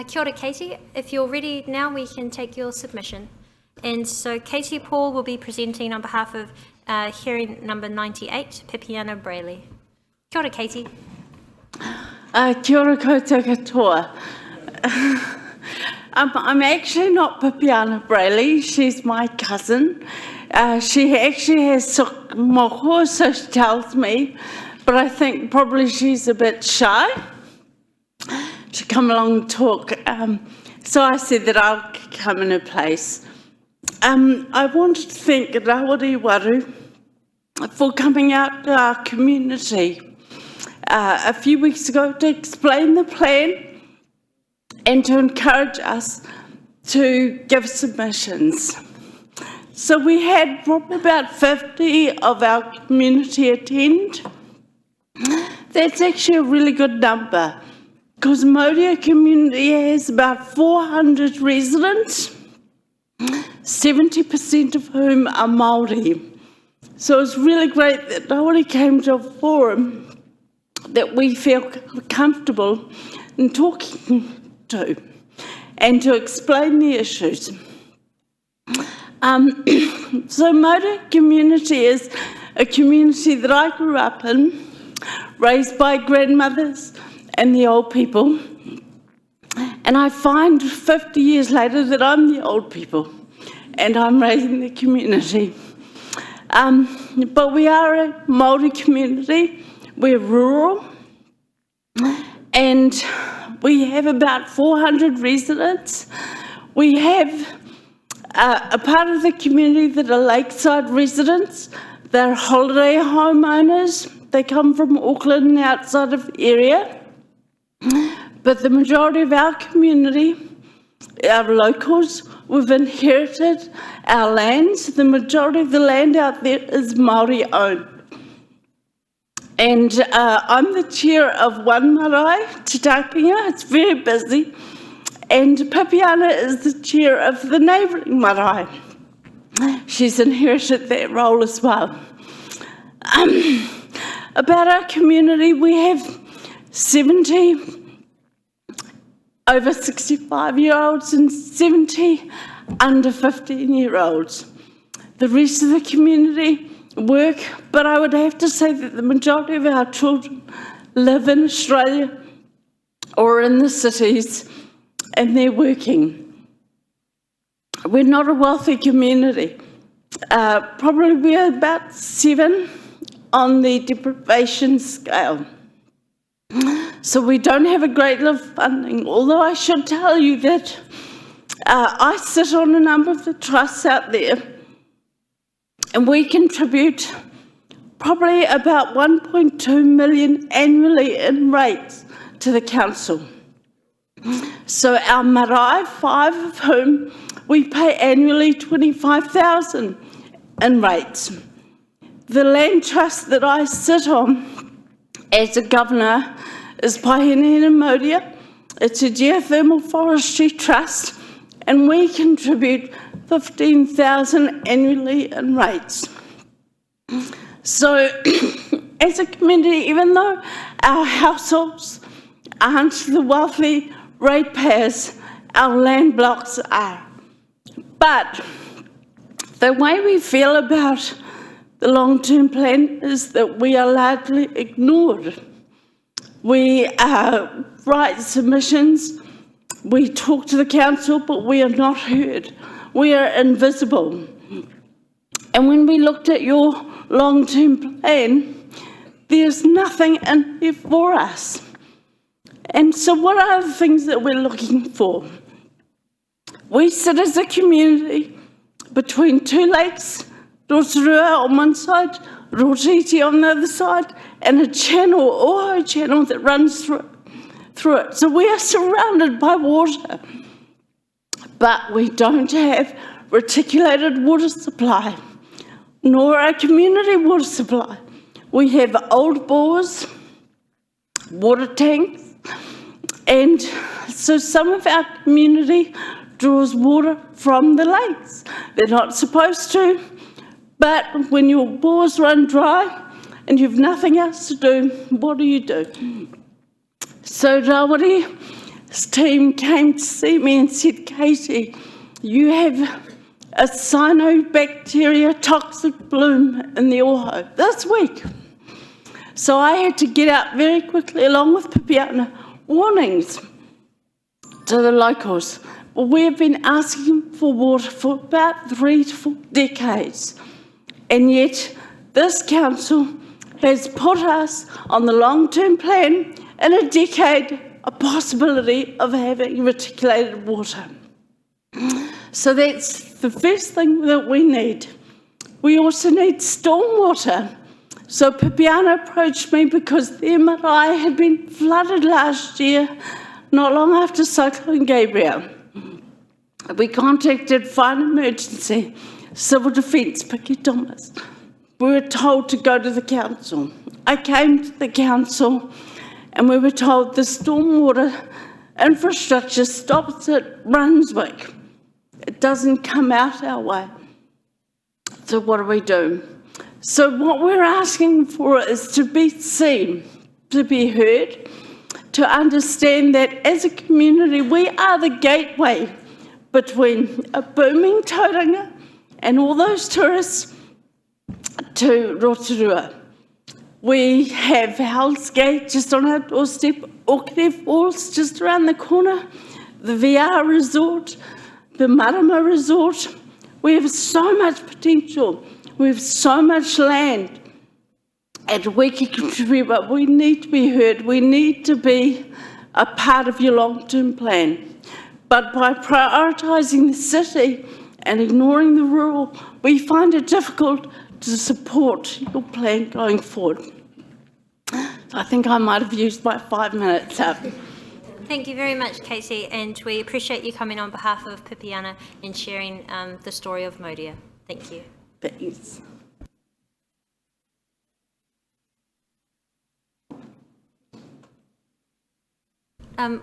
Kia ora, Katie. If you're ready now, we can take your submission. And so Katie Paul will be presenting on behalf of hearing number 98, Pepiana Brayley. Kia ora, Katie. Kia ora koutou katoa. I'm actually not Pepiana Brayley, she's my cousin. She actually has moho, so she tells me, but I think probably she's a bit shy to come along and talk. So I said that I'll come in her place. I wanted to thank Rawari Waru for coming out to our community a few weeks ago to explain the plan and to encourage us to give submissions. So we had probably about 50 of our community attend. That's actually a really good number, because Mauria community has about 400 residents, 70% of whom are Māori. So it's really great that nobody came to a forum that we feel comfortable in talking to and to explain the issues. So Mauria community is a community that I grew up in, raised by grandmothers and the old people, and I find 50 years later that I'm the old people and I'm raising the community. But we are a Māori community, we're rural, and we have about 400 residents. We have a part of the community that are lakeside residents, they're holiday homeowners, they come from Auckland and outside of the area. But the majority of our community are locals. We've inherited our lands. The majority of the land out there is Māori owned. And I'm the chair of one marae, Te Takinga. It's very busy. And Pepiana is the chair of the neighbouring marae. She's inherited that role as well. About our community, we have 70 over 65-year-olds and 70 under 15-year-olds. The rest of the community work, but I would have to say that the majority of our children live in Australia or in the cities, and they're working. We're not a wealthy community. Probably we're about 7 on the deprivation scale. So we don't have a great deal of funding, although I should tell you that I sit on a number of the trusts out there, and we contribute probably about 1.2 million annually in rates to the council. So our marae, 5 of whom we pay annually 25,000 in rates. The land trust that I sit on as a governor is Pahenehene Mauria. It's a geothermal forestry trust, and we contribute $15,000 annually in rates. So as a community, even though our households aren't the wealthy ratepayers, our land blocks are. But the way we feel about the long-term plan is that we are largely ignored. We write submissions, we talk to the council, but we are not heard. We are invisible. And when we looked at your long-term plan, there's nothing in there for us. And so what are the things that we're looking for? We sit as a community between two lakes, Rotorua on one side, Rotiti on the other side, and a channel, Oho channel that runs through it. So we are surrounded by water, but we don't have reticulated water supply, nor a community water supply. We have old bores, water tanks, and so some of our community draws water from the lakes. They're not supposed to, but when your bores run dry and you've nothing else to do, what do? So Rawari's team came to see me and said, Katie, you have a cyanobacteria toxic bloom in the Oho this week. So I had to get out very quickly, along with Pipiana, warnings to the locals. Well, we've been asking for water for about 3 to 4 decades, and yet this council has put us on the long-term plan in a decade, a possibility of having reticulated water. So that's the first thing that we need. We also need stormwater. So Pipiana approached me because their marae had been flooded last year, not long after Cyclone Gabriel. We contacted Fire Emergency, Civil Defence, Piki Thomas. We were told to go to the council. I came to the council and we were told the stormwater infrastructure stops at Brunswick. It doesn't come out our way. So what do? So what we're asking for is to be seen, to be heard, to understand that as a community we are the gateway between a booming tauranga and all those tourists to Rotorua. We have Hell's Gate just on our doorstep, Orkney Falls just around the corner, the VR resort, the Marama resort. We have so much potential. We have so much land, and we can contribute, but we need to be heard. We need to be a part of your long-term plan. But by prioritising the city and ignoring the rural, we find it difficult to support your plan going forward. I think I might have used my 5 minutes up. Thank you very much, Casey, and we appreciate you coming on behalf of Pipiana and sharing the story of Modia. Thank you. Thanks.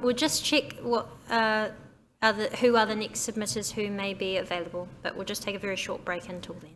We'll just check what who are the next submitters who may be available, but we'll just take a very short break until then.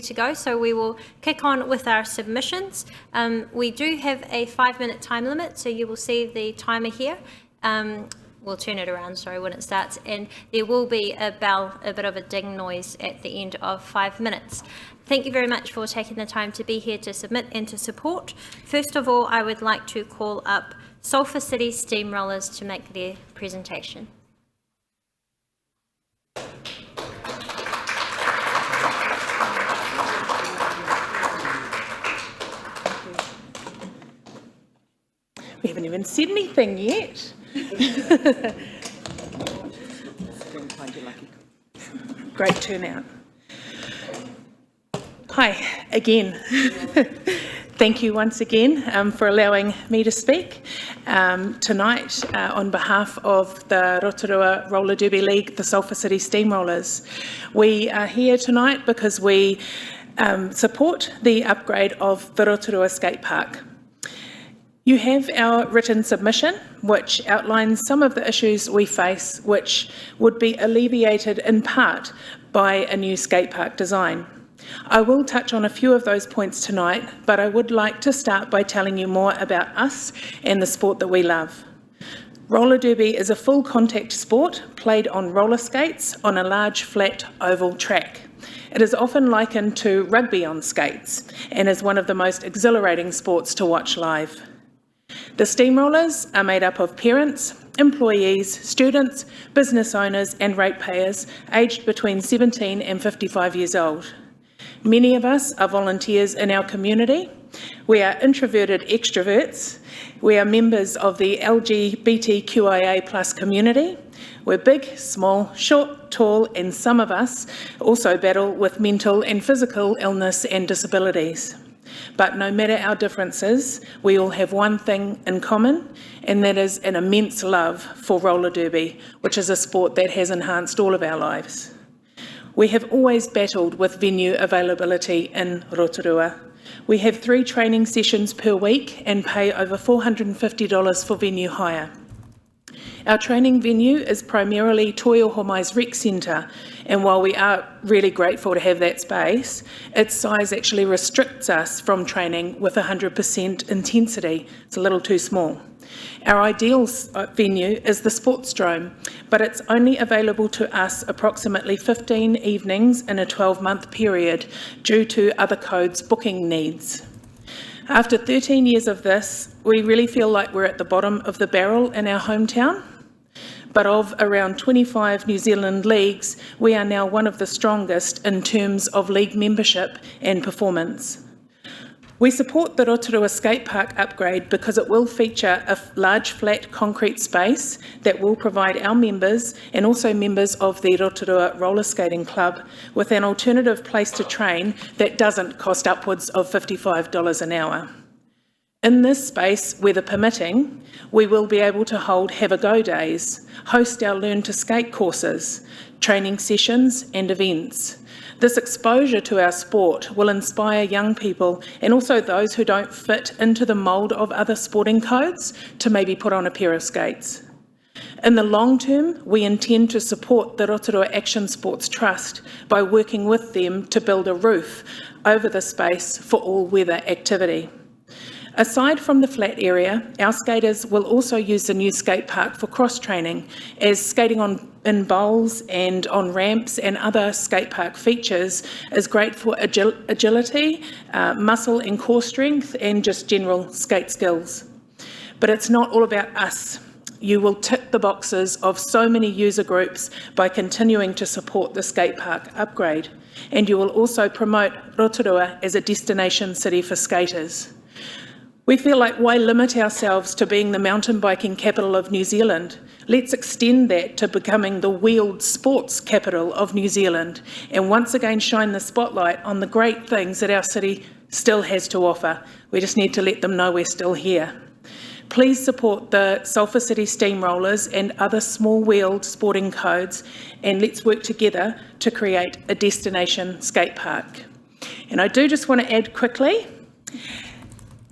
to go, so we will kick on with our submissions. We do have a 5-minute time limit, so you will see the timer here. We'll turn it around, sorry, when it starts, and there will be a bell, a bit of a ding noise at the end of 5 minutes. Thank you very much for taking the time to be here to submit and to support. First of all, I would like to call up Sulphur City Steamrollers to make their presentation. We haven't even said anything yet. Great turnout. Hi, again. Thank you once again for allowing me to speak tonight on behalf of the Rotorua Roller Derby League, the Sulphur City Steamrollers. We are here tonight because we support the upgrade of the Rotorua Skate Park. You have our written submission, which outlines some of the issues we face, which would be alleviated in part by a new skate park design. I will touch on a few of those points tonight, but I would like to start by telling you more about us and the sport that we love. Roller derby is a full contact sport played on roller skates on a large flat oval track. It is often likened to rugby on skates and is one of the most exhilarating sports to watch live. The steamrollers are made up of parents, employees, students, business owners and ratepayers aged between 17 and 55 years old. Many of us are volunteers in our community. We are introverted extroverts. We are members of the LGBTQIA+ community. We're big, small, short, tall, and some of us also battle with mental and physical illness and disabilities. But no matter our differences, we all have one thing in common, and that is an immense love for roller derby, which is a sport that has enhanced all of our lives. We have always battled with venue availability in Rotorua. We have 3 training sessions per week and pay over $450 for venue hire. Our training venue is primarily Toiōhomai's Rec Centre, and while we are really grateful to have that space, its size actually restricts us from training with 100% intensity. It's a little too small. Our ideal venue is the Sportsdrome, but it's only available to us approximately 15 evenings in a 12-month period due to other codes' booking needs. After 13 years of this, we really feel like we're at the bottom of the barrel in our hometown. But of around 25 New Zealand leagues, we are now one of the strongest in terms of league membership and performance. We support the Rotorua Skate Park upgrade because it will feature a large flat concrete space that will provide our members and also members of the Rotorua Roller Skating Club with an alternative place to train that doesn't cost upwards of $55 an hour. In this space, weather permitting, we will be able to hold have-a-go days, host our Learn to Skate courses, training sessions and events. This exposure to our sport will inspire young people and also those who don't fit into the mould of other sporting codes to maybe put on a pair of skates. In the long term, we intend to support the Rotorua Action Sports Trust by working with them to build a roof over the space for all weather activity. Aside from the flat area, our skaters will also use the new skate park for cross-training, as skating in bowls and on ramps and other skate park features is great for agility, muscle and core strength, and just general skate skills. But it's not all about us. You will tick the boxes of so many user groups by continuing to support the skate park upgrade, and you will also promote Rotorua as a destination city for skaters. We feel like, why limit ourselves to being the mountain biking capital of New Zealand? Let's extend that to becoming the wheeled sports capital of New Zealand and once again shine the spotlight on the great things that our city still has to offer. We just need to let them know we're still here. Please support the Sulphur City Steamrollers and other small-wheeled sporting codes, and let's work together to create a destination skate park. And I do just want to add quickly,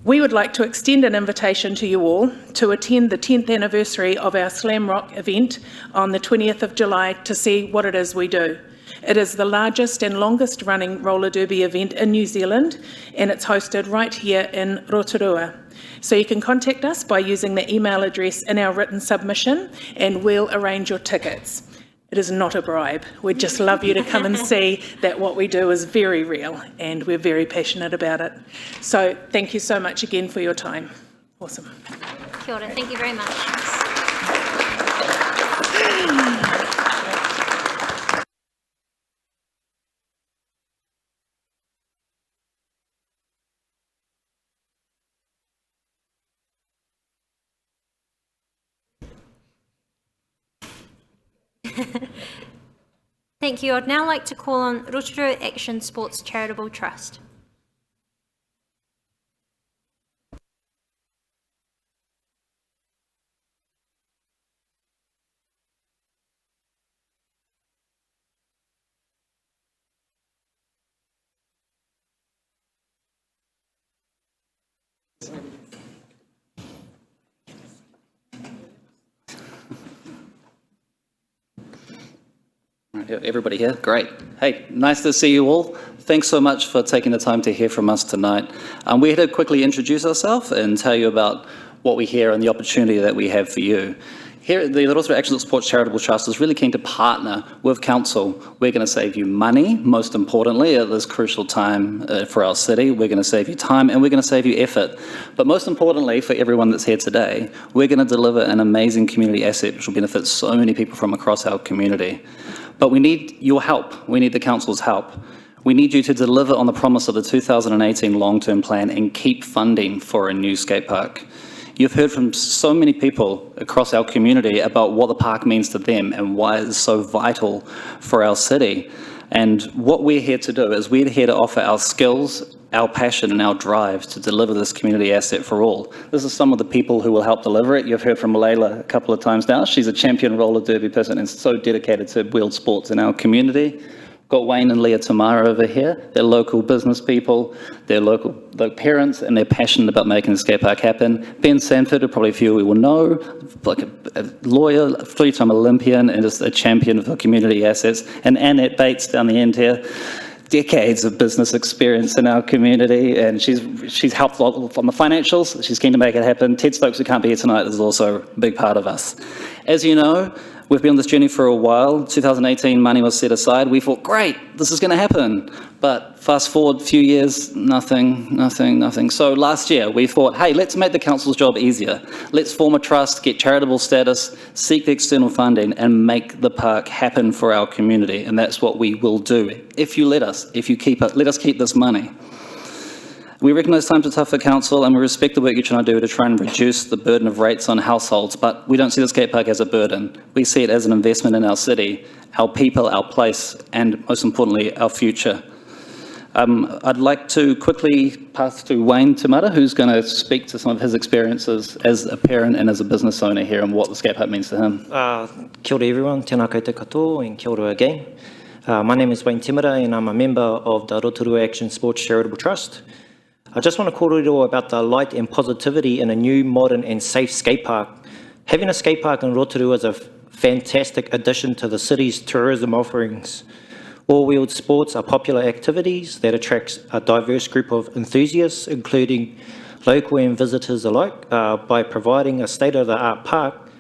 we would like to extend an invitation to you all to attend the 10th anniversary of our Slam Rock event on the 20th of July to see what it is we do. It is the largest and longest running roller derby event in New Zealand, and it's hosted right here in Rotorua. So you can contact us by using the email address in our written submission, and we'll arrange your tickets. It is not a bribe. We'd just love you to come and see that what we do is very real, and we're very passionate about it. So thank you so much again for your time. Awesome. Kia ora, thank you very much. Thank you. I'd now like to call on Rotorua Action Sports Charitable Trust. Everybody here? Great. Hey, nice to see you all. Thanks so much for taking the time to hear from us tonight. We're here to quickly introduce ourselves and tell you about what we hear and the opportunity that we have for you. Here, the Rotorua Action Sports Charitable Trust is really keen to partner with Council. We're going to save you money, most importantly, at this crucial time for our city. We're going to save you time and we're going to save you effort. But most importantly, for everyone that's here today, we're going to deliver an amazing community asset which will benefit so many people from across our community. But we need your help. We need the Council's help. We need you to deliver on the promise of the 2018 long-term plan and keep funding for a new skate park. You've heard from so many people across our community about what the park means to them and why it's so vital for our city. And what we're here to do is we're here to offer our skills, our passion and our drive to deliver this community asset for all. This is some of the people who will help deliver it. You've heard from Layla a couple of times now. She's a champion roller derby person and so dedicated to wheeled sports in our community. Got Wayne and Leah Tamara over here. They're local business people, they're local parents, and they're passionate about making the skate park happen. Ben Sanford, who probably a few of you will know, like a lawyer, three-time Olympian, and just a champion for community assets. And Annette Bates down the end here, decades of business experience in our community, and she's helped a lot on the financials. She's keen to make it happen. Ted Stokes, who can't be here tonight, is also a big part of us. As you know, we've been on this journey for a while. 2018 money was set aside. We thought, great, this is going to happen. But fast forward a few years, nothing. So last year we thought, hey, let's make the Council's job easier. Let's form a trust, get charitable status, seek the external funding and make the park happen for our community. And that's what we will do if you let us, let us keep this money. We recognise times are tough for Council and we respect the work you're trying to do to try and reduce the burden of rates on households, but we don't see the skate park as a burden. We see it as an investment in our city, our people, our place, and most importantly, our future. I'd like to quickly pass to Wayne Tamara, who's going to speak to some of his experiences as a parent and as a business owner here and what the skate park means to him. Kia ora everyone, tēnā koutou katoa and kia ora again. My name is Wayne Tamara and I'm a member of the Rotorua Action Sports Charitable Trust. I just want to kōrero about the light and positivity in a new, modern and safe skate park. Having a skate park in Rotorua is a fantastic addition to the city's tourism offerings. All-wheeled sports are popular activities that attract a diverse group of enthusiasts, including local and visitors alike. By providing a state-of-the-art park,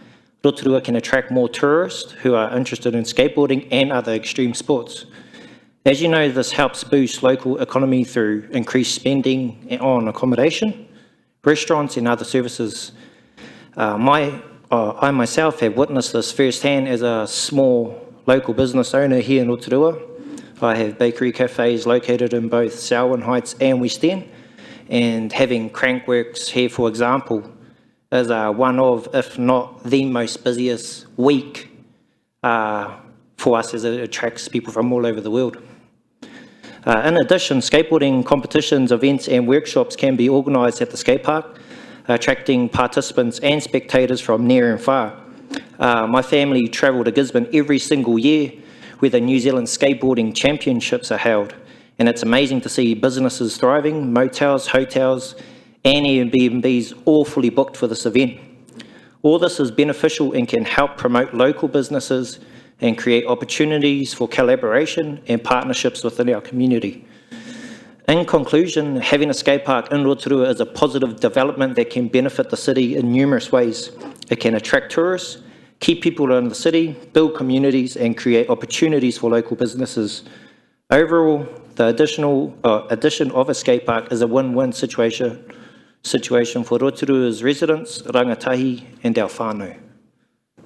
Rotorua can attract more tourists who are interested in skateboarding and other extreme sports. As you know, this helps boost local economy through increased spending on accommodation, restaurants and other services. I myself have witnessed this firsthand as a small local business owner here in Rotorua. I have bakery cafes located in both Selwyn Heights and West End, and having Crankworks here, for example, is one of, if not the most busiest week for us as it attracts people from all over the world. In addition, skateboarding competitions, events and workshops can be organised at the skate park, attracting participants and spectators from near and far. My family travel to Gisborne every single year where the New Zealand Skateboarding Championships are held, and it's amazing to see businesses thriving, motels, hotels and Airbnbs all fully booked for this event. All this is beneficial and can help promote local businesses and create opportunities for collaboration and partnerships within our community. In conclusion, having a skate park in Rotorua is a positive development that can benefit the city in numerous ways. It can attract tourists, keep people in the city, build communities, and create opportunities for local businesses. Overall, the addition of a skate park is a win-win situation for Rotorua's residents, rangatahi, and our whānau.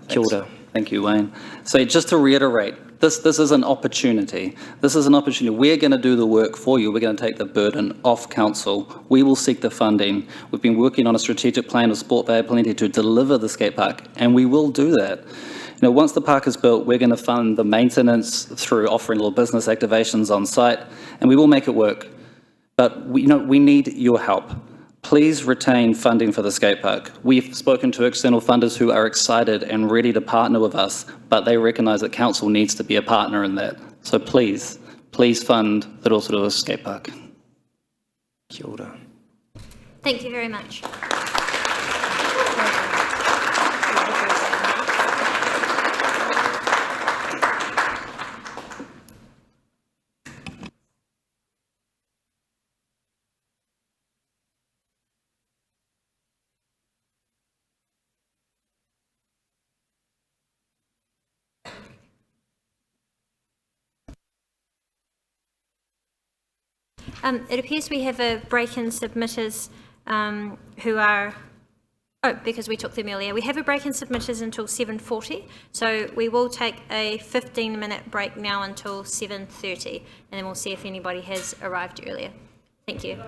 Kia ora. Thank you, Wayne. So just to reiterate, this is an opportunity. This is an opportunity. We're going to do the work for you. We're going to take the burden off council. We will seek the funding. We've been working on a strategic plan of Sport Bay Plenty to deliver the skate park, and we will do that. You know, once the park is built, we're going to fund the maintenance through offering little business activations on site, and we will make it work. But we need your help. Please retain funding for the skate park. We've spoken to external funders who are excited and ready to partner with us, but they recognise that council needs to be a partner in that. So please fund the Rotorua skate park. Kia ora. Thank you very much. It appears we have a break in submitters who are, because we took them earlier. We have a break in submitters until 7:40, so we will take a 15-minute break now until 7:30, and then we'll see if anybody has arrived earlier. Thank you.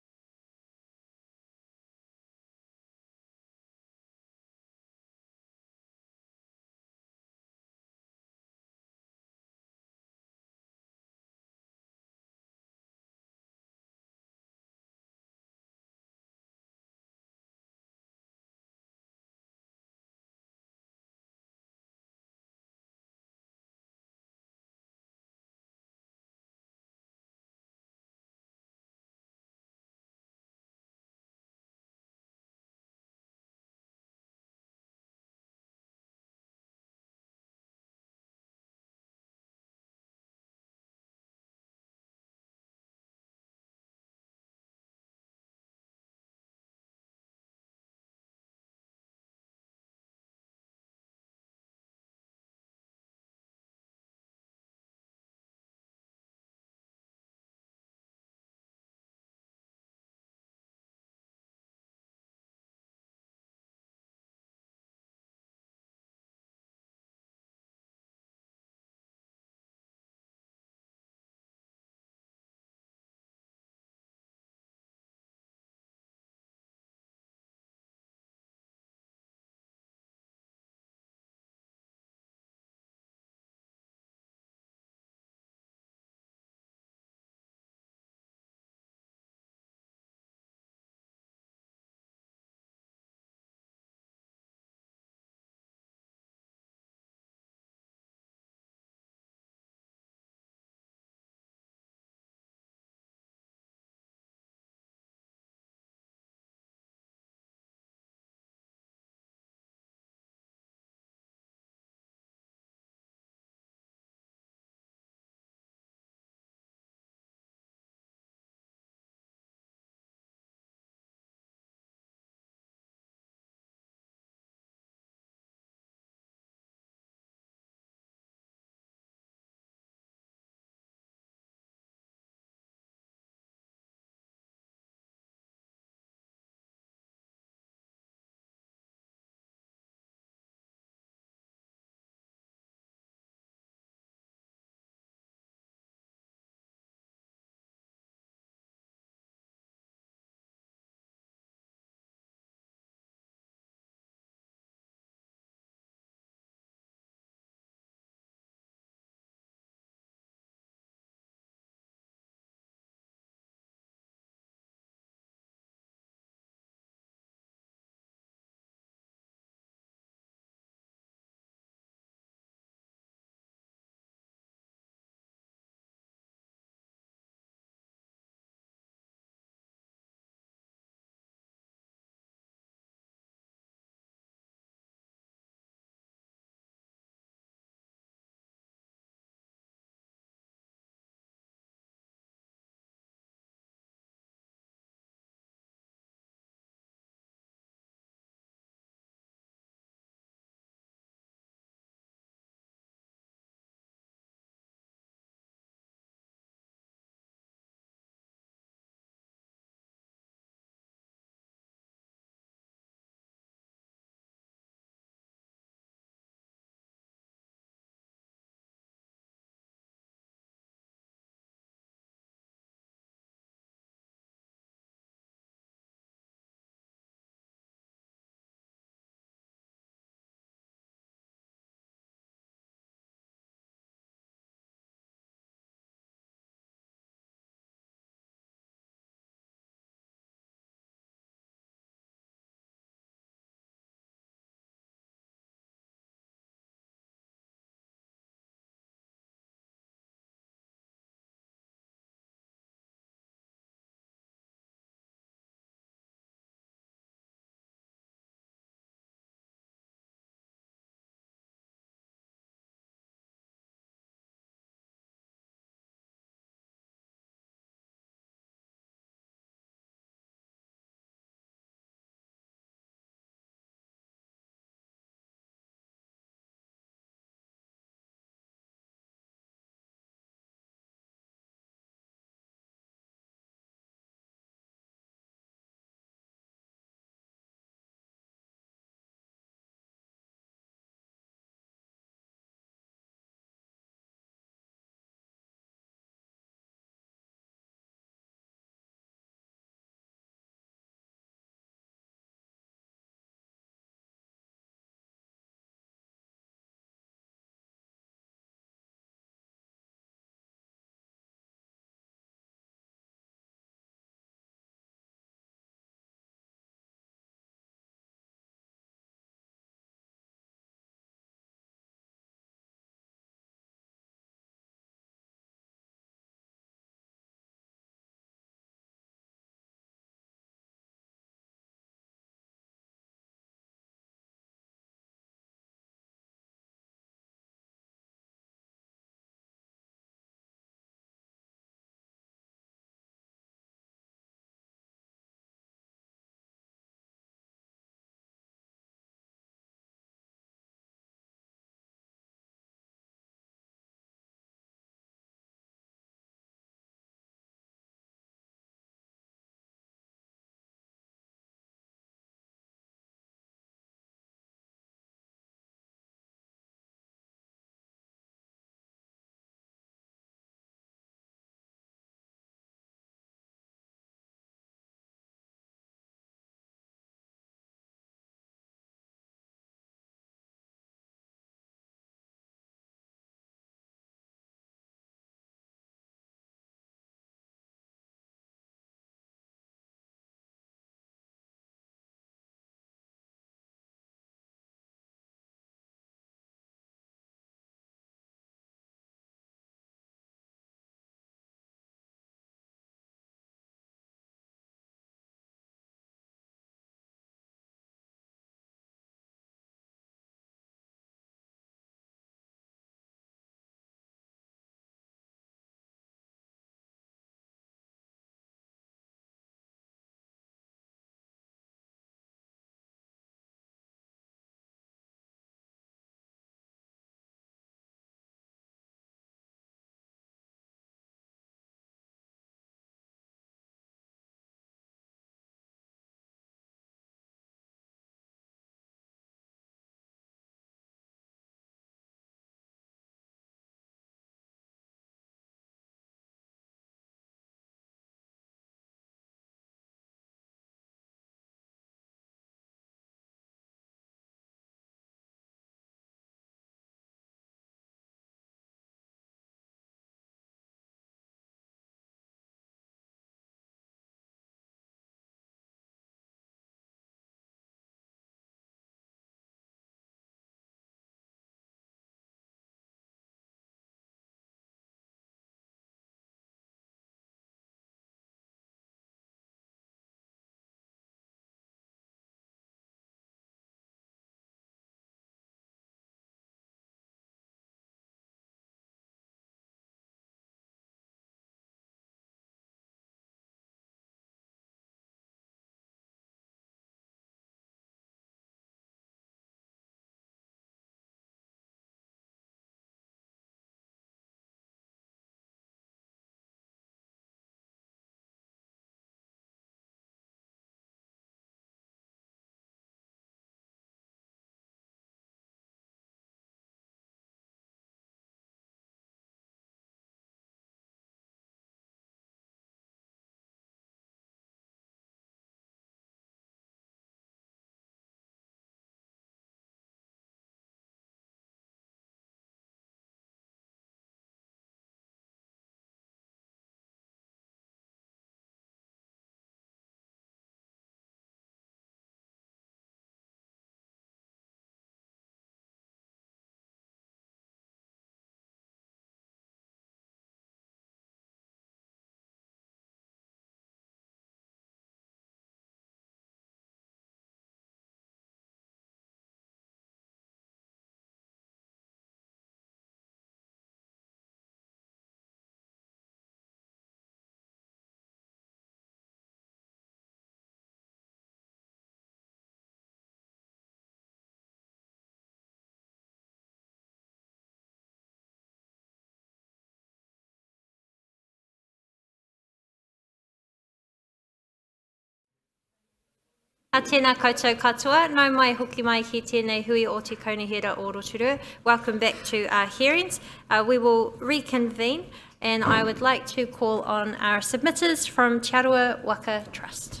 Tēnā koutou katoa, nau mai hoki mai ki tēnei hui o te kaunihera o Rotorua. Welcome back to our hearings. We will reconvene, and I would like to call on our submitters from Te Aroha Waka Trust.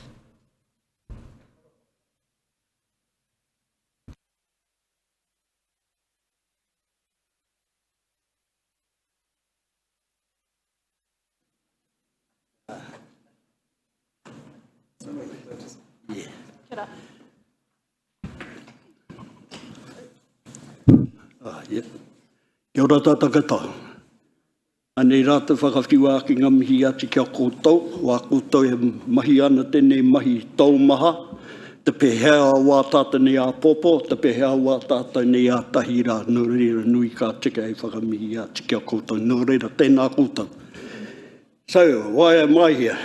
Kia ora tātou katoa. Anei rā te whakawhiwa ki ngā mihi ati kia koutou, wā koutou e mahi ana tēnei mahi taumaha, te pehea wā tātou nei a popo, te pehea wā tātou nei a tahi rā, nō reira nui ka tika e whakamihi ati kia koutou, nō reira tēnā koutou. So, why am I here?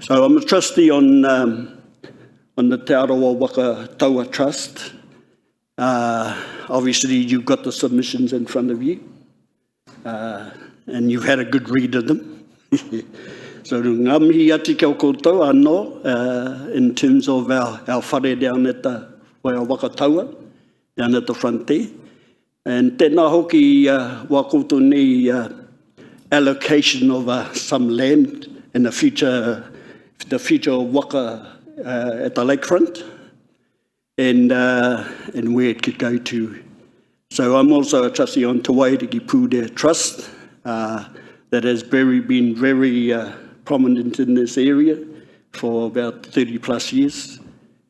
So, I'm a trustee on the Te Aroha Waka Taua Trust. Obviously, you've got the submissions in front of you, and you've had a good read of them. So, ngā mihi ati kia koutou anō, in terms of our whare down at the Waka Taua, down at the front there. And tēnā hoki wā koutou nei allocation of some land in the future of Waka at the lakefront. And where it could go to. So I'm also a trustee on Te Wairiki Pūrea Trust that has been very prominent in this area for about 30 plus years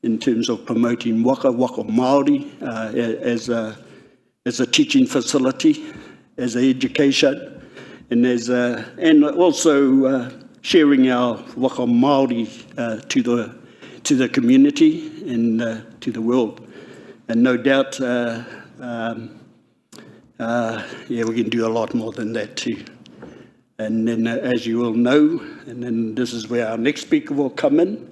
in terms of promoting waka Māori as a teaching facility, as an education, and also sharing our waka Māori to the community and to the world. And no doubt, we can do a lot more than that too. And then, as you all know, and then this is where our next speaker will come in,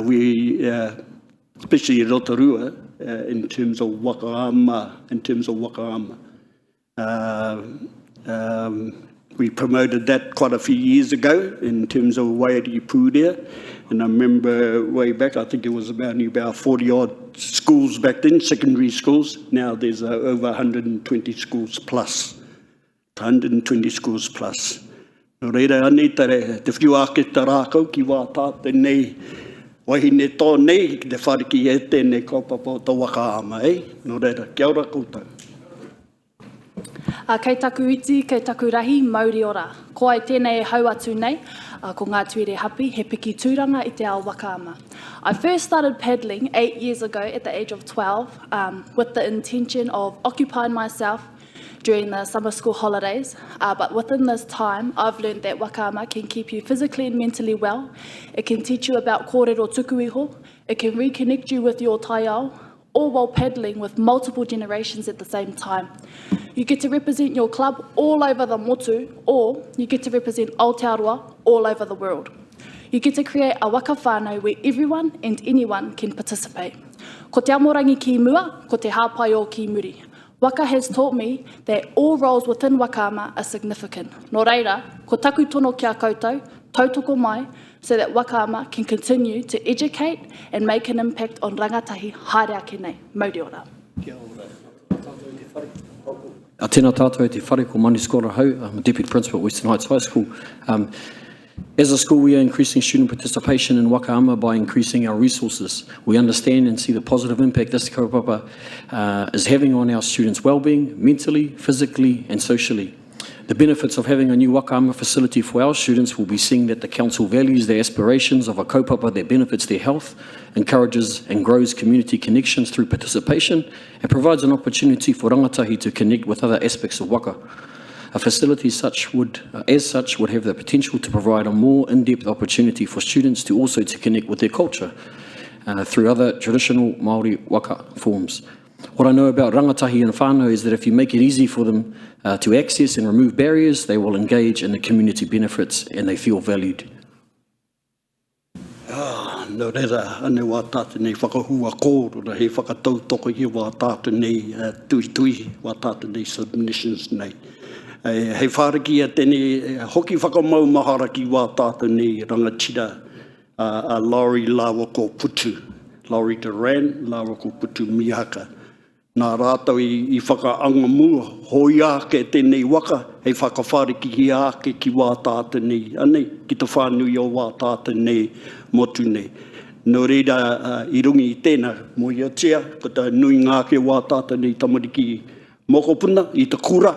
we, especially in Rotorua, in terms of wakaama, we promoted that quite a few years ago in terms of Wairiki Pūrea. And I remember way back, I think it was about 40 odd schools back then, secondary schools. Now there's over 120 schools plus. 120 schools plus. Nō reira anei te whiuake te rākau ki wā tāte nei wahine tō nei ki te whariki e tēnei kaupapa o te wakaama, Nō reira, kia ora koutou. Kei taku iti, kei taku rahi, Māori ora. Ko ai tēnei e hau atu nei, ko ngā tuere hapi, he piki tūranga I te ao wakaama. I first started paddling 8 years ago at the age of 12 with the intention of occupying myself during the summer school holidays. But within this time, I've learned that wakaama can keep you physically and mentally well. It can teach you about kōrero tuku iho. It can reconnect you with your taiao, all while paddling with multiple generations at the same time. You get to represent your club all over the motu, or you get to represent Aotearoa all over the world. You get to create a waka whānau where everyone and anyone can participate. Ko te amorangi ki mua, ko te hāpai o ki muri. Waka has taught me that all roles within wakaama are significant. Nō reira, ko taku tono kia koutou, tautoko mai, so that wakaama can continue to educate and make an impact on rangatahi haere ake nei. Mauri ora. Tēnā tātou te whare ko Mani Skora Hau. I'm a Deputy Principal at Western Heights High School. As a school, we are increasing student participation in wakaama by increasing our resources. We understand and see the positive impact this kaupapa is having on our students' well-being, mentally, physically and socially. The benefits of having a new wakaama facility for our students will be seeing that the Council values the aspirations of a kaupapa that benefits their health, encourages and grows community connections through participation, and provides an opportunity for rangatahi to connect with other aspects of waka. A facility as such would have the potential to provide a more in-depth opportunity for students to also to connect with their culture through other traditional Māori waka forms. What I know about rangatahi and whānau is that if you make it easy for them to access and remove barriers, they will engage in the community benefits and they feel valued. Nō reira, ane wā tātou nei whakahua kōrura, he whakatautoko i wā tātou nei tui wā tātou nei submissions nei. Hei whāraki a tēnei hoki whakamau mahara ki wā tātou nei rangatira a Laurie lawa ko putu. Laurie Duran, lawa ko putu mihaka. Nā rātau i whakaanga mua, hoi ake tēnei waka, hei whakawhariki hi ake ki wā tāta nei, anei, ki te whānui o wā tāta nei, motu nei. Nō reira i rungi i tēnā, mo ia tia, ko tā nui ngāke wā tāta nei tamariki mokopuna, i te kura.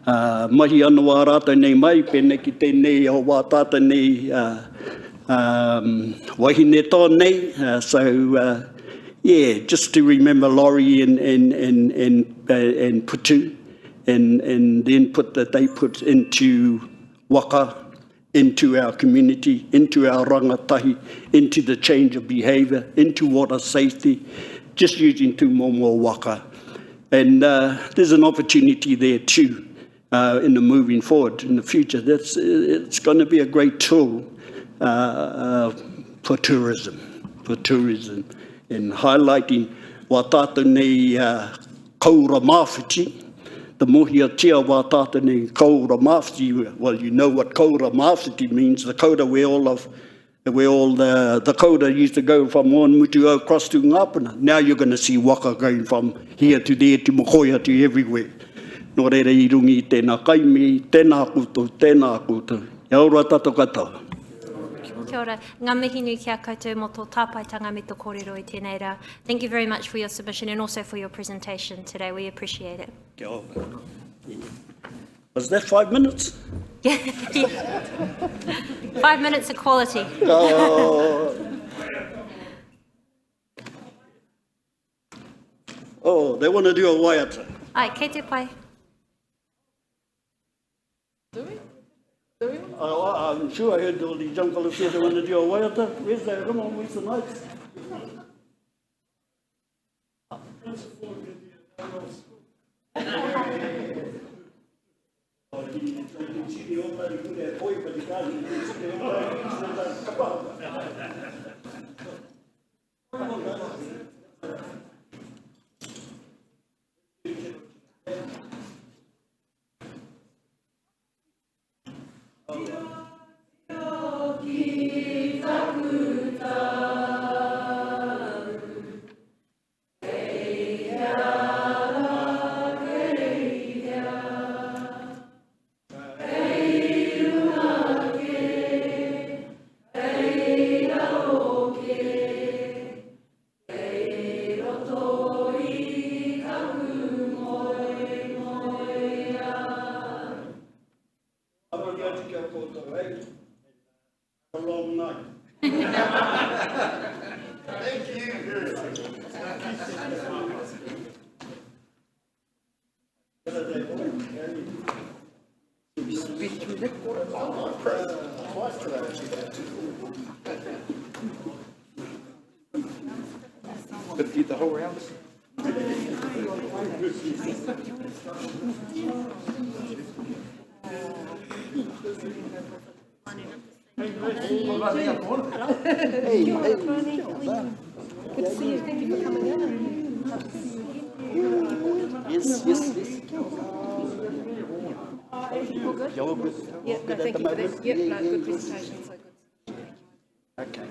Mahi ana wā rātau nei mai, pēnei ki tēnei o wā tāta nei, wahine tō nei, yeah, just to remember Laurie and Putu and the input that they put into waka, into our community, into our rangatahi, into the change of behaviour, into water safety, just using tū momo waka. And there's an opportunity there too in the moving forward in the future. It's going to be a great tool for tourism, and highlighting wā tātou nei kaura mawhiti, the mohi atia wā tātou nei kaura mawhiti. Well, you know what kaura mawhiti means, the kaura where all the kaura used to go from one mutu across to Ngāpuna. Now you're going to see waka going from here to there to Mokoia to everywhere. Nō reira I rungi I tēnā kaimi, tēnā koutou, e aura tātou katoa. Kia ora. Ngā mihi nui kia koutou mō tō tāpaitanga me tō kōrero I tēnei rā. Thank you very much for your submission and also for your presentation today. We appreciate it. Kia ora. Was that 5 minutes? Yeah. 5 minutes equality. Oh, they want to do a waiata. Ai, kei te pai. I'm sure I heard all these young fellows here they want to do a waiata. Where's that? Come on, where's the nights? A long night. Thank you. But did the whole round? Hey, good to see you. Thank you for coming in. Yes, yes, yes. All good? You're good. Yeah, no, thank you for that. Yep, no, good presentation, so good. Okay.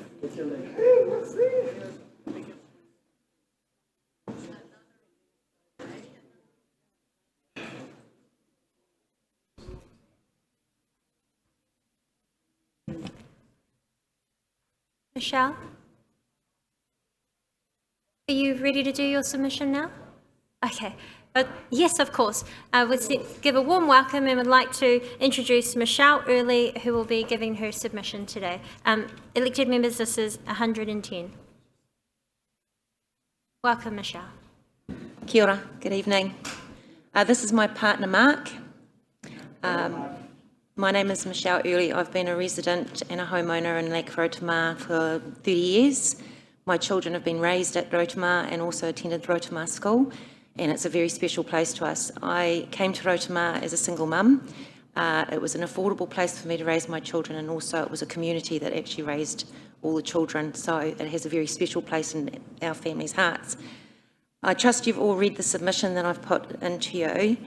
Michelle? Are you ready to do your submission now? Okay. Yes, of course. We'd give a warm welcome and would like to introduce Michelle Early, who will be giving her submission today. Elected members, this is 110. Welcome, Michelle. Kia ora, good evening. This is my partner, Mark. My name is Michelle Early. I've been a resident and a homeowner in Lake Rotorua for 30 years. My children have been raised at Rotorua and also attended Rotorua School, and it's a very special place to us. I came to Rotorua as a single mum. It was an affordable place for me to raise my children, and also it was a community that actually raised all the children, so it has a very special place in our family's hearts. I trust you've all read the submission that I've put into you.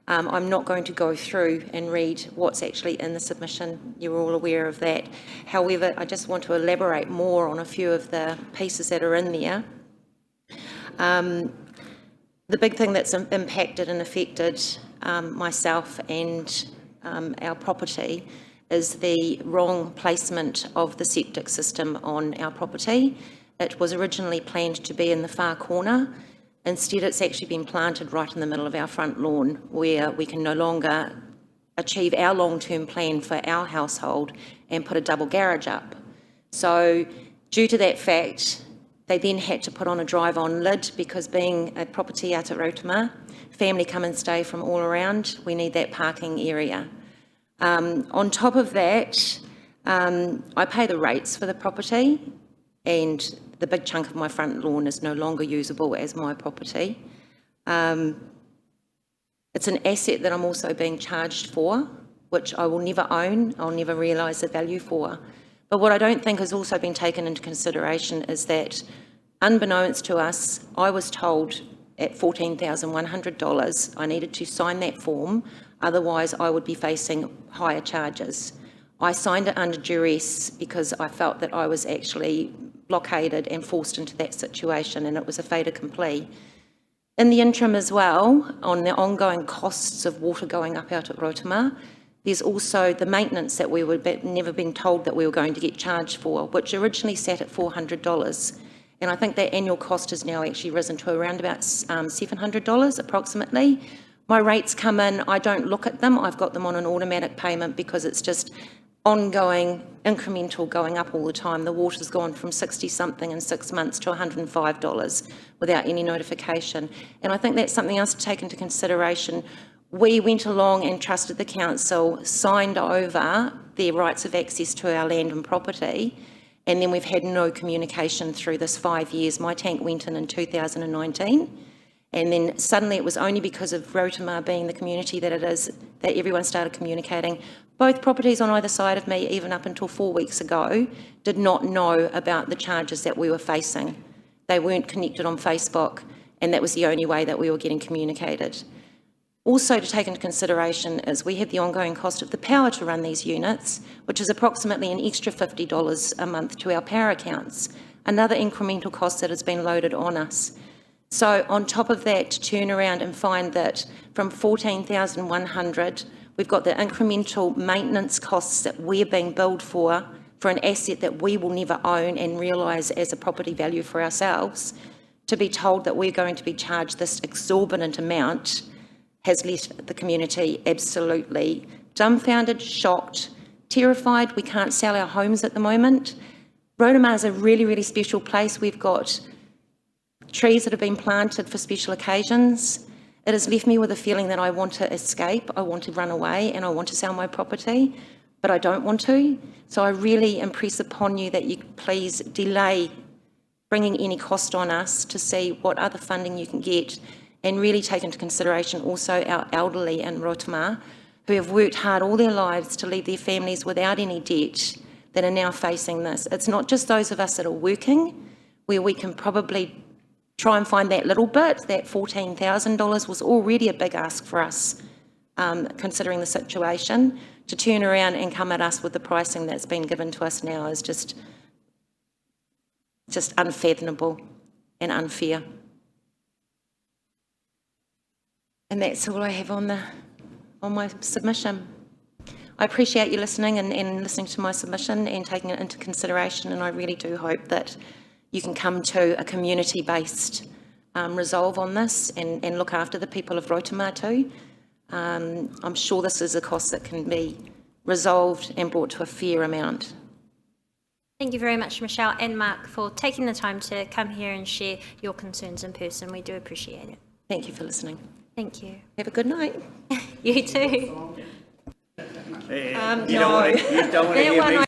I'm not going to go through and read what's actually in the submission. You're all aware of that. However, I just want to elaborate more on a few of the pieces that are in there. The big thing that's impacted and affected myself and our property is the wrong placement of the septic system on our property. It was originally planned to be in the far corner. Instead, it's actually been planted right in the middle of our front lawn, where we can no longer achieve our long-term plan for our household and put a double garage up. So due to that fact, they then had to put on a drive-on lid, because being a property out at Rotorua, family come and stay from all around, we need that parking area. On top of that, I pay the rates for the property, and the big chunk of my front lawn is no longer usable as my property. It's an asset that I'm also being charged for, which I will never own, I'll never realise the value for. But what I don't think has also been taken into consideration is that, unbeknownst to us, I was told at $14,100 I needed to sign that form, otherwise I would be facing higher charges. I signed it under duress because I felt that I was actually blockaded and forced into that situation, and it was a fait accompli. In the interim as well, on the ongoing costs of water going up out at Rotorua, there's also the maintenance that we were never been told that we were going to get charged for, which originally sat at $400. And I think that annual cost has now actually risen to around about $700 approximately. My rates come in, I don't look at them, I've got them on an automatic payment because it's just ongoing, incremental, going up all the time. The water's gone from 60 something in 6 months to $105 without any notification. And I think that's something else to take into consideration. We went along and trusted the council, signed over their rights of access to our land and property, and then we've had no communication through this 5 years. My tank went in 2019, and then suddenly it was only because of Rotorua being the community that it is that everyone started communicating. Both properties on either side of me, even up until 4 weeks ago, did not know about the charges that we were facing. They weren't connected on Facebook, and that was the only way that we were getting communicated. Also to take into consideration is we have the ongoing cost of the power to run these units, which is approximately an extra $50 a month to our power accounts, another incremental cost that has been loaded on us. So on top of that, to turn around and find that from $14,100, we've got the incremental maintenance costs that we're being billed for an asset that we will never own and realise as a property value for ourselves, to be told that we're going to be charged this exorbitant amount has left the community absolutely dumbfounded, shocked, terrified. We can't sell our homes at the moment. Rotorua is a really, really special place. We've got trees that have been planted for special occasions. It has left me with a feeling that I want to escape, I want to run away, and I want to sell my property, but I don't want to. So I really impress upon you that you please delay bringing any cost on us to see what other funding you can get, and really take into consideration also our elderly in Rotorua who have worked hard all their lives to leave their families without any debt, that are now facing this. It's not just those of us that are working, where we can probably try and find that little bit. That $14,000 was already a big ask for us, considering the situation. To turn around and come at us with the pricing that's been given to us now is just unfathomable and unfair. And that's all I have on my submission. I appreciate you listening and listening to my submission and taking it into consideration, and I really do hope that you can come to a community-based resolve on this and look after the people of Rotorua too. I'm sure this is a cost that can be resolved and brought to a fair amount. Thank you very much, Michelle and Mark, for taking the time to come here and share your concerns in person. We do appreciate it. Thank you for listening. Thank you. Have a good night. You too. You don't want to hear me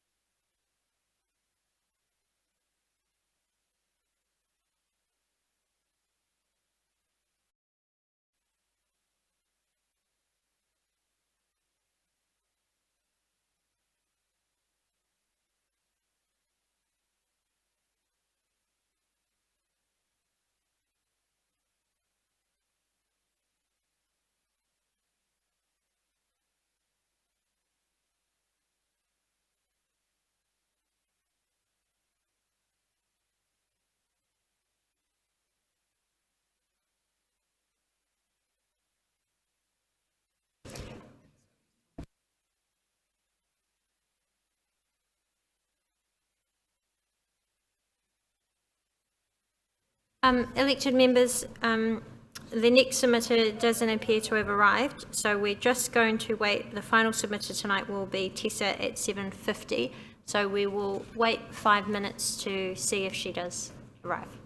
Elected members, the next submitter doesn't appear to have arrived, so we're just going to wait. The final submitter tonight will be Tessa at 7:50, so we will wait 5 minutes to see if she does arrive.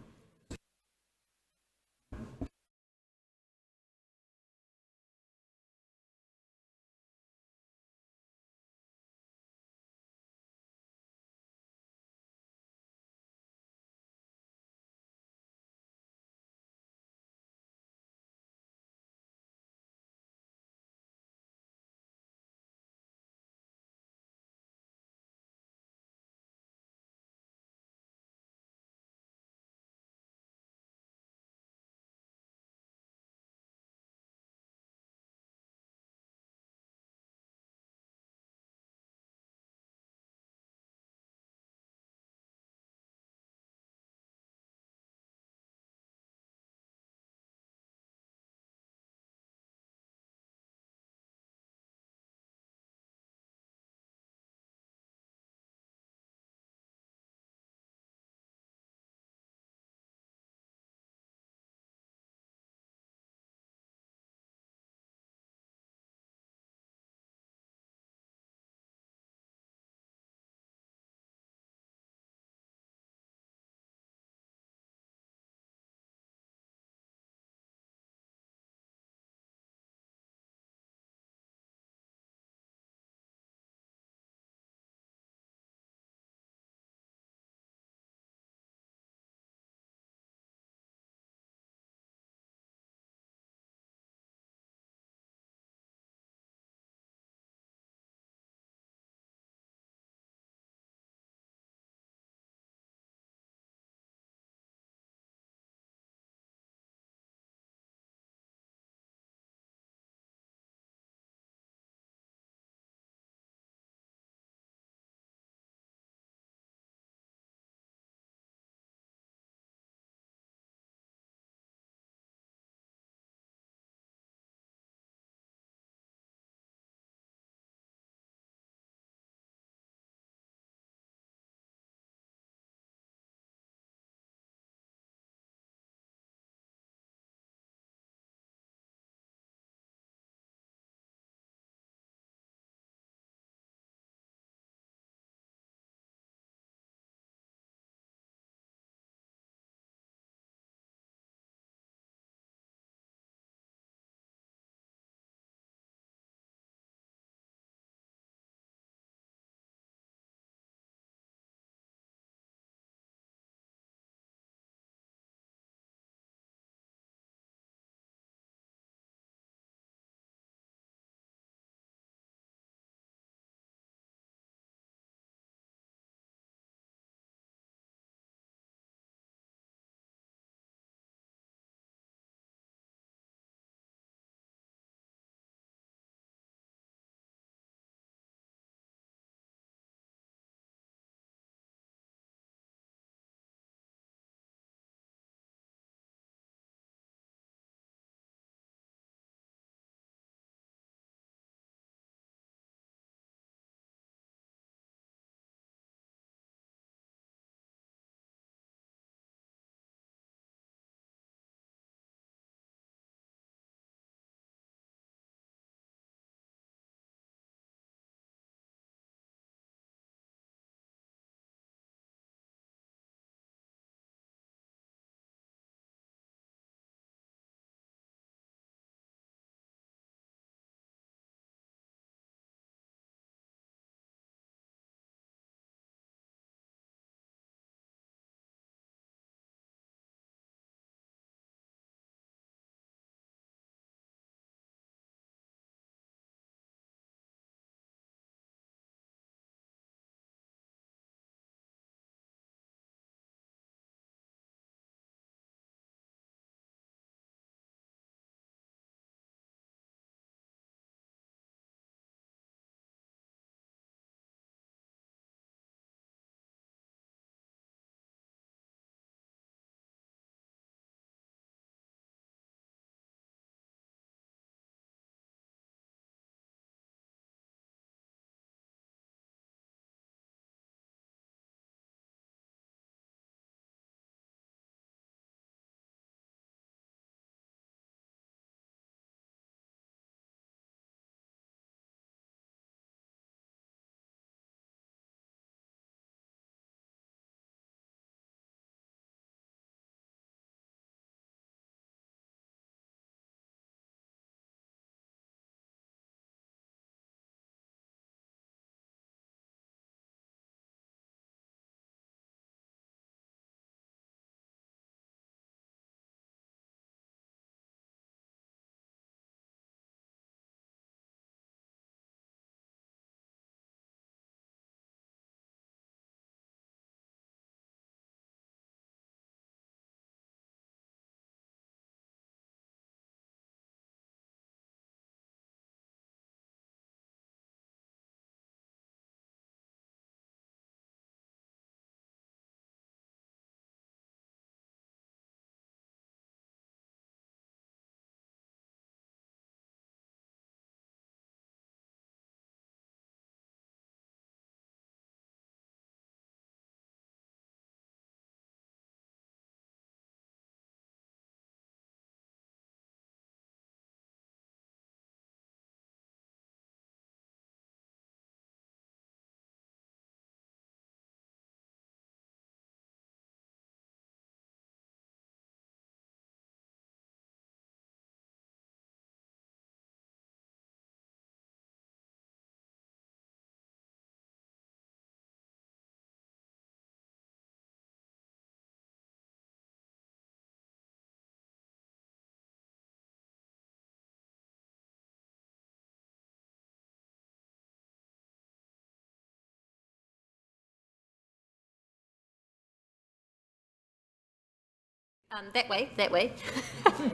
That way.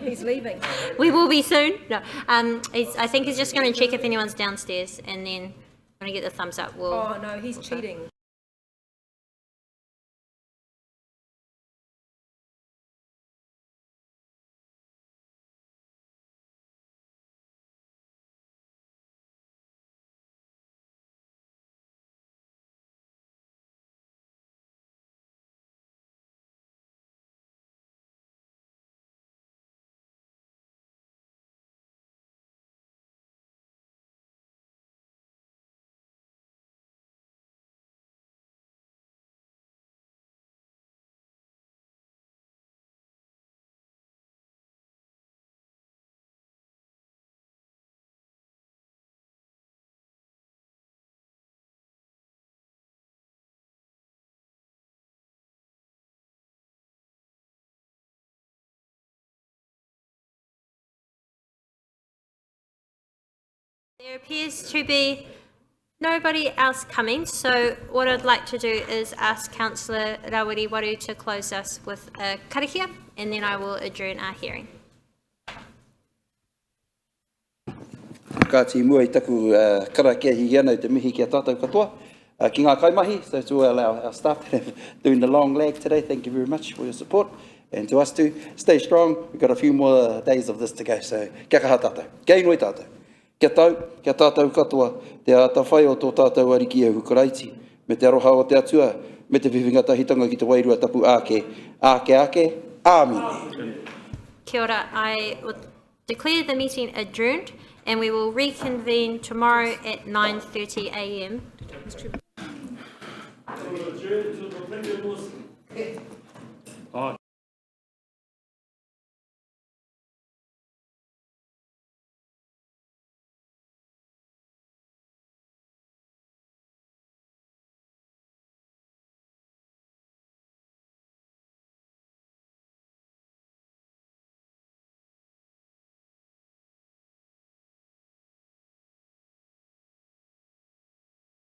He's leaving. We will be soon. No, I think he's just going to check if anyone's downstairs, and then when I get the thumbs up, we'll... Oh, no, he's cheating. There appears to be nobody else coming, so what I'd like to do is ask Councillor Rawiriwaru to close us with a karakia, and then I will adjourn our hearing. Ka ti mua I taku karakia hi ana te mihi kia tātou katoa. Ki ngā kaimahi, so to allow our staff that have doing the long leg today, thank you very much for your support. And to us too, stay strong. We've got a few more days of this to go, so kia kaha tātou. Kia inui tātou. Kia tātou katoa, te ata whai o tō tātou ariki e hukaraiti, me te aroha o te atua, me te whiwhinga tahitanga ki te wairua tapu ake, āmine. Kia ora, I will declare the meeting adjourned, and we will reconvene tomorrow at 9:30 a.m.